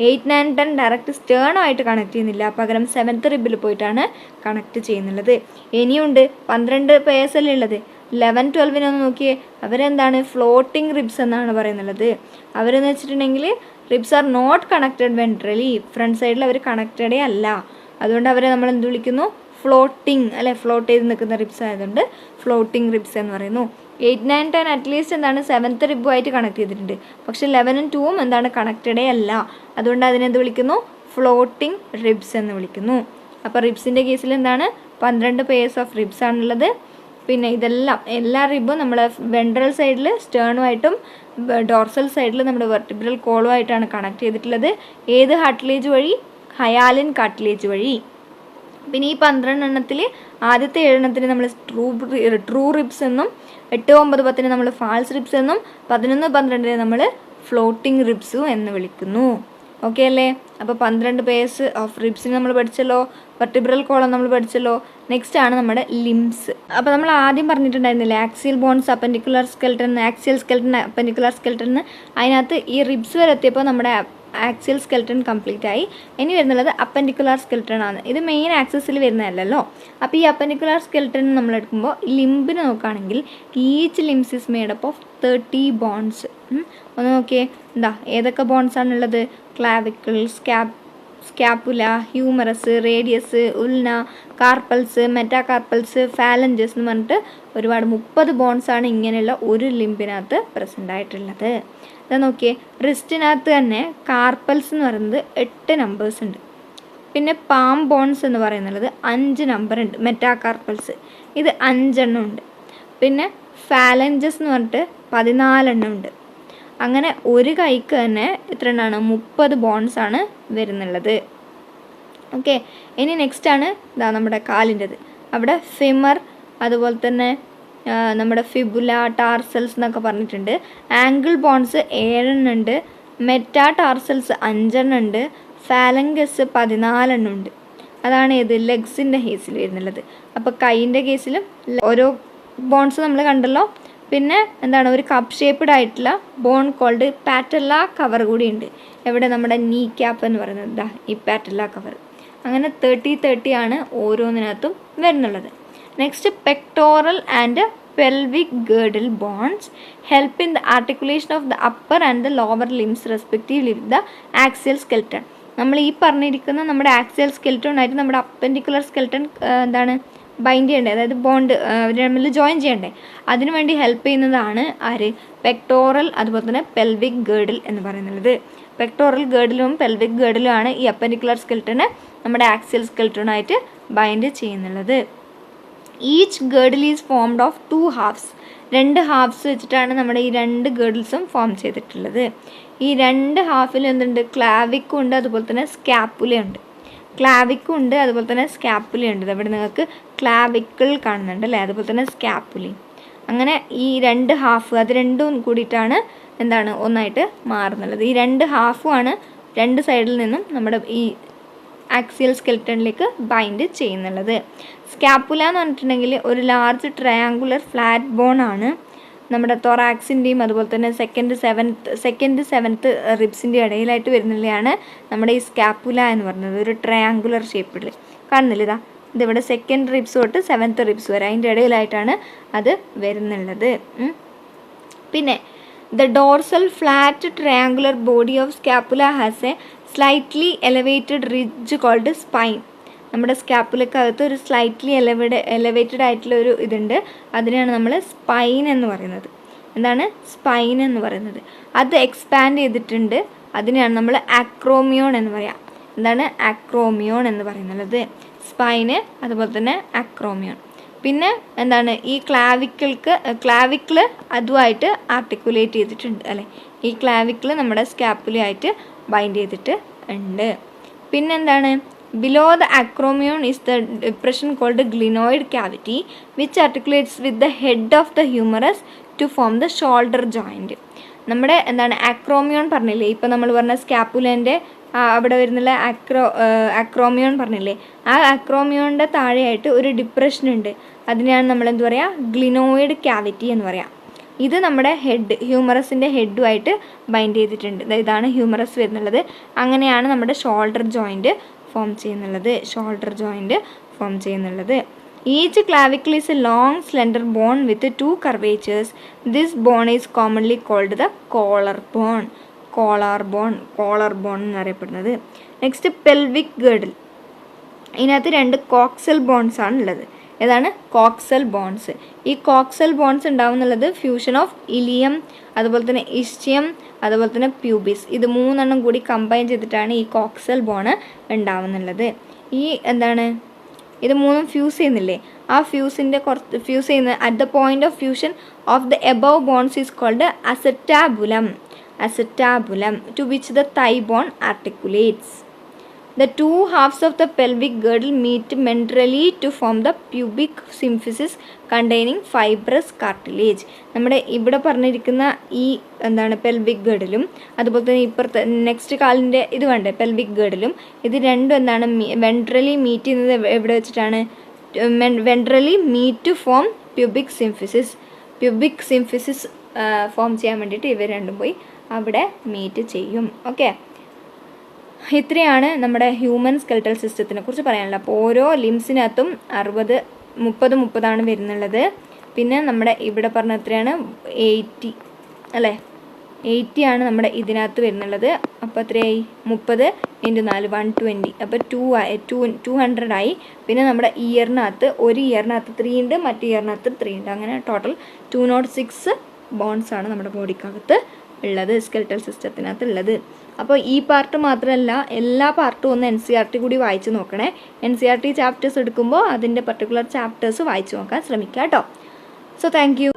8 9 10 ഡയറക്റ്റ് സ്റ്റേണുമായിട്ട് കണക്ട് ചെയ്യുന്നില്ല, പകരം 7th റിബിൽ പോയിട്ടാണ് കണക്ട് ചെയ്യുന്നുള്ളത്. ഇനിയുണ്ട് 12 പേഴ്സല്ലേ ഉള്ളത്. 11 12 നോക്കിയേ, അവരെന്താണ്? ഫ്ലോട്ടിംഗ് റിബ്സ് എന്നാണ് പറയുന്നുള്ളത്. അവരെന്ന് വെച്ചിട്ടുണ്ടെങ്കിൽ ribs are not connected ventrally, front സൈഡിൽ അവർ കണക്റ്റഡേ അല്ല. അതുകൊണ്ട് അവരെ നമ്മൾ എന്ത് വിളിക്കുന്നു? ഫ്ലോട്ടിംഗ് അല്ലെ, ഫ്ലോട്ട് ചെയ്ത് നിൽക്കുന്ന റിബ്സ് ആയതുകൊണ്ട് ഫ്ലോട്ടിംഗ് റിബ്സ് എന്ന് പറയുന്നു. 8 9 10 അറ്റ്ലീസ്റ്റ് എന്താണ്? 7th റിബുമായിട്ട് കണക്ട് ചെയ്തിട്ടുണ്ട്. പക്ഷെ 11 ഉം 2 എന്താണ്? കണക്റ്റഡേ അല്ല. അതുകൊണ്ട് അതിനെന്ത് വിളിക്കുന്നു? ഫ്ലോട്ടിംഗ് റിബ്സ് എന്ന് വിളിക്കുന്നു. അപ്പോൾ റിബ്സിൻ്റെ കേസിൽ എന്താണ്? 12 പെയർസ് ഓഫ് റിബ്സ് ആണുള്ളത്. പിന്നെ എല്ലാ റിബും നമ്മൾ വെൻട്രൽ സൈഡിൽ സ്റ്റേണുമായിട്ടും ഡോർസൽ സൈഡിൽ നമ്മുടെ വെർട്ടിബ്രൽ കോളുമായിട്ടാണ് കണക്ട് ചെയ്തിട്ടുള്ളത്. ഏത് കാർട്ടിലേജ് വഴി? ഹയാലിൻ കാർട്ടിലേജ് വഴി. പിന്നെ ഈ 12 എണ്ണത്തിൽ ആദ്യത്തെ 7 എണ്ണത്തിന് നമ്മൾ ട്രൂ റിബ്സ് എന്നും, 8 9 10 നമ്മൾ ഫാൾസ് റിബ്സ് എന്നും, 11 12 നമ്മൾ ഫ്ലോട്ടിംഗ് റിബ്സും എന്ന് വിളിക്കുന്നു. ഓക്കെ അല്ലേ? അപ്പോൾ 12 പെയർസ് ഓഫ് റിബ്സിന് നമ്മൾ പഠിച്ചല്ലോ, വെർട്ടിബ്രൽ കോളം നമ്മൾ പഠിച്ചല്ലോ. നെക്സ്റ്റ് ആണ് നമ്മുടെ ലിംസ്. അപ്പോൾ നമ്മൾ ആദ്യം പറഞ്ഞിട്ടുണ്ടായിരുന്നില്ലേ axial bones, appendicular skeleton, axial skeleton, appendicular skeleton. അതിനകത്ത് ഈ റിബ്സ് വരെ എത്തിയപ്പോൾ നമ്മുടെ ആക്സിയൽ സ്കെൽട്ടൺ കംപ്ലീറ്റ് ആയി. ഇനി വരുന്നുള്ളത് അപ്പൻഡിക്കുലർ സ്കെൽട്ടൺ ആണ്. ഇത് മെയിൻ ആക്സിസിൽ വരുന്നതല്ലല്ലോ. അപ്പോൾ ഈ അപ്പൻഡിക്കുലർ സ്കെൽട്ടൺ നമ്മൾ എടുക്കുമ്പോൾ ലിംബിന് നോക്കുകയാണെങ്കിൽ each limbs is made up of 30 bones. ഒന്ന് നോക്കിയേ, എന്താ ഏതൊക്കെ ബോൺസ് ആണുള്ളത്? Clavicle, scapula, humerus, radius, ulna, carpals, metacarpals, phalanges എന്ന് പറഞ്ഞിട്ട് ഒരുപാട് 30 ബോൺസാണ് ഇങ്ങനെയുള്ള ഒരു ലിംബിനകത്ത് പ്രസൻ്റ് ആയിട്ടുള്ളത്. ഇതാ നോക്കിയേ, റിസ്റ്റിനകത്ത് തന്നെ കാർപ്പൽസ് എന്ന് പറയുന്നത് 8 നമ്പേഴ്സ് ഉണ്ട്. പിന്നെ പാം ബോൺസ് എന്ന് പറയുന്നത് 5 നമ്പർ ഉണ്ട്. മെറ്റാകാർപ്പൽസ് ഇത് 5 എണ്ണം ഉണ്ട്. പിന്നെ ഫാലഞ്ചസ് എന്ന് പറഞ്ഞിട്ട് 14 എണ്ണം ഉണ്ട്. അങ്ങനെ ഒരു കൈക്ക് തന്നെ എത്ര എണ്ണമാണ്? 30 ബോൺസാണ് വരുന്നുള്ളത്. ഓക്കെ, ഇനി നെക്സ്റ്റ് ആണ് ഇതാ നമ്മുടെ കാലിൻ്റെത്. അവിടെ ഫിമർ, അതുപോലെ തന്നെ നമ്മുടെ ഫിബുല, ടാർസൽസ് എന്നൊക്കെ പറഞ്ഞിട്ടുണ്ട്. ആംഗിൾ ബോൺസ് 7 എണ്ണം ഉണ്ട്. മെറ്റാ ടാർസൽസ് 5 എണ്ണം ഉണ്ട്. ഫാലങ്കസ് 14 എണ്ണം ഉണ്ട്. അതാണ് ഏത്? ലെഗ്സിൻ്റെ കേസിൽ വരുന്നുള്ളത്. അപ്പോൾ കൈയിൻ്റെ കേസിലും ഓരോ ബോൺസ് നമ്മൾ കണ്ടല്ലോ. പിന്നെ എന്താണ് ഒരു കപ്പ് ഷേപ്പ്ഡ് ആയിട്ടുള്ള ബോൺ കോൾഡ് പാറ്റല്ല കവർ കൂടി ഉണ്ട്. എവിടെ? നമ്മുടെ നീ ക്യാപ്പ് എന്ന് പറയുന്നത് ഇതാ ഈ പാറ്റല്ല കവർ. അങ്ങനെ 30 ആണ് ഓരോന്നിനകത്തും വരുന്നുള്ളത്. Next pectoral and pelvic girdle bonds help in the articulation of the upper and the lower limbs respectively with the axial skeleton. നമ്മൾ ഈ പറഞ്ഞിരിക്കുന്ന നമ്മുടെ ആക്സിയൽ സ്കെൽറ്റോണായിട്ട് നമ്മുടെ അപ്പൻഡിക്കുലർ സ്കെൽറ്റൺ എന്താണ് ബൈൻഡ് ചെയ്യേണ്ടത്, അതായത് ബോണ്ട് തമ്മിൽ ജോയിൻ ചെയ്യണ്ടേ, അതിനു വേണ്ടി ഹെൽപ്പ് ചെയ്യുന്നതാണ് ആര്? പെക്ടോറൽ അതുപോലെ തന്നെ പെൽവിക് ഗേർഡിൽ എന്ന് പറയുന്നത്. പെക്ടോറൽ ഗേർഡിലും പെൽവിക് ഗേർഡിലും ആണ് ഈ അപ്പൻഡിക്കുലർ സ്കെൽറ്റനെ നമ്മുടെ ആക്സിയൽ സ്കെൽറ്റോണായിട്ട് ബൈൻഡ് ചെയ്യുന്നുള്ളത്. Each girdle is formed of 2 halves. 2 halves വെച്ചിട്ടാണ് നമ്മുടെ ഈ 2 ഗേർഡിൽസും ഫോം ചെയ്തിട്ടുള്ളത്. ഈ 2 ഹാഫിൽ എന്തുണ്ട്? ക്ലാവിക്കും ഉണ്ട്, അതുപോലെ തന്നെ സ്കാപ്പുലയുണ്ട്. ക്ലാവിക്കും ഉണ്ട്, അതുപോലെ തന്നെ സ്കാപ്പുലയുണ്ട്. അവിടെ നിങ്ങൾക്ക് ക്ലാവിക്കിൾ കാണുന്നുണ്ട് അല്ലേ, അതുപോലെ തന്നെ സ്കാപ്പുലി. അങ്ങനെ ഈ 2 ഹാഫ് അത് രണ്ടും കൂടിയിട്ടാണ് എന്താണ് ഒന്നായിട്ട് മാറുന്നുള്ളത്. ഈ 2 ഹാഫുമാണ് 2 സൈഡിൽ നിന്നും നമ്മുടെ ഈ ആക്സിയൽ സ്കെൽറ്റണിലേക്ക് ബൈൻഡ് ചെയ്യുന്നുള്ളത്. സ്കാപ്പുല എന്ന് പറഞ്ഞിട്ടുണ്ടെങ്കിൽ ഒരു ലാർജ് ട്രയാങ്കുലർ ഫ്ലാറ്റ് ബോൺ ആണ്. നമ്മുടെ തൊറാക്സിൻ്റെയും അതുപോലെ തന്നെ സെക്കൻഡ് സെവൻത്ത് റിബ്സിൻ്റെ ഇടയിലായിട്ട് വരുന്നതാണ് നമ്മുടെ ഈ സ്കാപ്പുല എന്ന് പറയുന്നത്. ഒരു ട്രയാങ്കുലർ ഷേപ്പിൽ കാണുന്നില്ല, ഇതാ ഇതിവിടെ 2nd റിബ്സ് തൊട്ട് 7th റിബ്സ് വരെ അതിൻ്റെ ഇടയിലായിട്ടാണ് അത് വരുന്നുള്ളത്. പിന്നെ the dorsal flat triangular body of scapula has a slightly elevated ridge called spine. നമ്മുടെ സ്കാപ്പുലക്കകത്ത് ഒരു സ്ലൈറ്റ്ലി എലവേറ്റഡ് ആയിട്ടുള്ള ഒരു ഇതുണ്ട്, അതിനെയാണ് നമ്മൾ സ്പൈൻ എന്ന് പറയുന്നത്. എന്താണ് സ്പൈൻ എന്ന് പറയുന്നത്? അത് എക്സ്പാൻഡ് ചെയ്തിട്ടുണ്ട്, അതിനെയാണ് നമ്മൾ ആക്രോമിയോൺ എന്ന് പറയാം. എന്താണ് ആക്രോമിയോൺ എന്ന് പറയുന്നത്? സ്പൈന് അതുപോലെ തന്നെ ആക്രോമിയോൺ. പിന്നെ എന്താണ് ഈ ക്ലാവിക്കിള് അതുമായിട്ട് ആർട്ടിക്കുലേറ്റ് ചെയ്തിട്ടുണ്ട് അല്ലേ. ഈ ക്ലാവിക്കിള് നമ്മുടെ സ്കാപ്പുലയായിട്ട് ബൈൻഡ് ചെയ്തിട്ട് ഉണ്ട്. പിന്നെന്താണ് below the acromion is the depression called glenoid cavity which articulates with the head of the humerus to form the shoulder joint. നമ്മുടെ എന്താണ് ആക്രോമിയോൺ പറഞ്ഞില്ലേ, ഇപ്പം നമ്മൾ പറഞ്ഞ സ്കാപ്പുലേൻ്റെ അവിടെ വരുന്നുള്ള ആക്രോമിയോൺ പറഞ്ഞില്ലേ, ആ ആക്രോമിയോണിൻ്റെ താഴെയായിട്ട് ഒരു ഡിപ്രഷൻ ഉണ്ട്, അതിനെയാണ് നമ്മൾ എന്ത് പറയുക? ഗ്ലിനോയിഡ് ക്യാവിറ്റി എന്ന് പറയാം. ഇത് നമ്മുടെ ഹ്യൂമറസിൻ്റെ ഹെഡുമായിട്ട് ബൈൻഡ് ചെയ്തിട്ടുണ്ട്. ഇതാണ് ഹ്യൂമറസ് വരുന്നുള്ളത്. അങ്ങനെയാണ് നമ്മുടെ ഷോൾഡർ ജോയിൻറ്റ് ഫോം ചെയ്യുന്നുള്ളത്. Each clavicle is a long slender bone with 2 curvatures. This bone is commonly called the collar bone എന്നറിയപ്പെടുന്നത്. Next pelvic girdle. ഇതിനകത്ത് 2 കോക്സൽ ബോൺസ് ആണ് ഉള്ളത്. ഏതാണ്? Coxal bones. ഈ കോക്സൽ ബോൺസ് ഉണ്ടാവുന്നുള്ളത് ഫ്യൂഷൻ ഓഫ് ഇലിയം, അതുപോലെ തന്നെ ഇസ്റ്റിയം, അതുപോലെ തന്നെ പ്യൂബിസ്. ഇത് 3 കൂടി കമ്പൈൻ ചെയ്തിട്ടാണ് ഈ കോക്സൽ ബോൺ ഉണ്ടാവുന്നുള്ളത്. ഈ എന്താണ് ഇത് 3 ഫ്യൂസ് ചെയ്യുന്നില്ലേ, ആ ഫ്യൂസ് ചെയ്യുന്ന at the point of fusion of the above bones is called acetabulum to which the thigh bone articulates. The 2 halves of the pelvic girdle meet mentrally to form the pubic symphysis containing fibrous cartilage. നമ്മുടെ ഇവിടെ പറഞ്ഞിരിക്കുന്ന ഈ എന്താണ് പെൽവിക് ഗേർഡിലും അതുപോലെ തന്നെ ഇപ്പുറത്തെ നെക്സ്റ്റ് കാലിൻ്റെ ഇത് വേണ്ടേ പെൽവിക് ഗേർഡിലും ഇത് രണ്ടും എന്താണ് വെൻട്രലി മീറ്റ് ചെയ്യുന്നത് എവിടെ വെച്ചിട്ടാണ്? Ventrally meet to form pubic symphysis form ചെയ്യാൻ വേണ്ടിയിട്ട് ഇവർ രണ്ടും പോയി അവിടെ മീറ്റ് ചെയ്യും. ഓക്കെ, ഇത്രയാണ് നമ്മുടെ ഹ്യൂമൻ സ്കെൽറ്റൽ സിസ്റ്റത്തിനെ കുറിച്ച് പറയാനുള്ളത്. അപ്പോൾ ഓരോ ലിംസിനകത്തും 30 വരുന്നുള്ളത്. പിന്നെ നമ്മുടെ ഇവിടെ പറഞ്ഞ എത്രയാണ്? 80 അല്ലേ, 80 ആണ് നമ്മുടെ ഇതിനകത്ത് വരുന്നുള്ളത്. അപ്പോൾ എത്രയായി? 30 × 4 120. അപ്പോൾ 200 ആയി. പിന്നെ നമ്മുടെ ഇയറിനകത്ത് ഒരു ഇയറിനകത്ത് 3 ഉണ്ട്, മറ്റു ഇയറിനകത്ത് 3 ഉണ്ട്. അങ്ങനെ ടോട്ടൽ 206 ബോൺസ് ആണ് നമ്മുടെ ബോഡിക്കകത്ത് ഉള്ളത്, സ്കെൽറ്റൽ സിസ്റ്റത്തിനകത്ത് ഉള്ളത്. അപ്പോൾ ഈ പാർട്ട് മാത്രമല്ല, എല്ലാ പാർട്ടും ഒന്ന് NCERT കൂടി വായിച്ച് നോക്കണേ. NCERT ചാപ്റ്റേഴ്സ് എടുക്കുമ്പോൾ അതിൻ്റെ പർട്ടിക്കുലർ ചാപ്റ്റേഴ്സ് വായിച്ച് നോക്കാൻ ശ്രമിക്കുക കേട്ടോ. So thank you.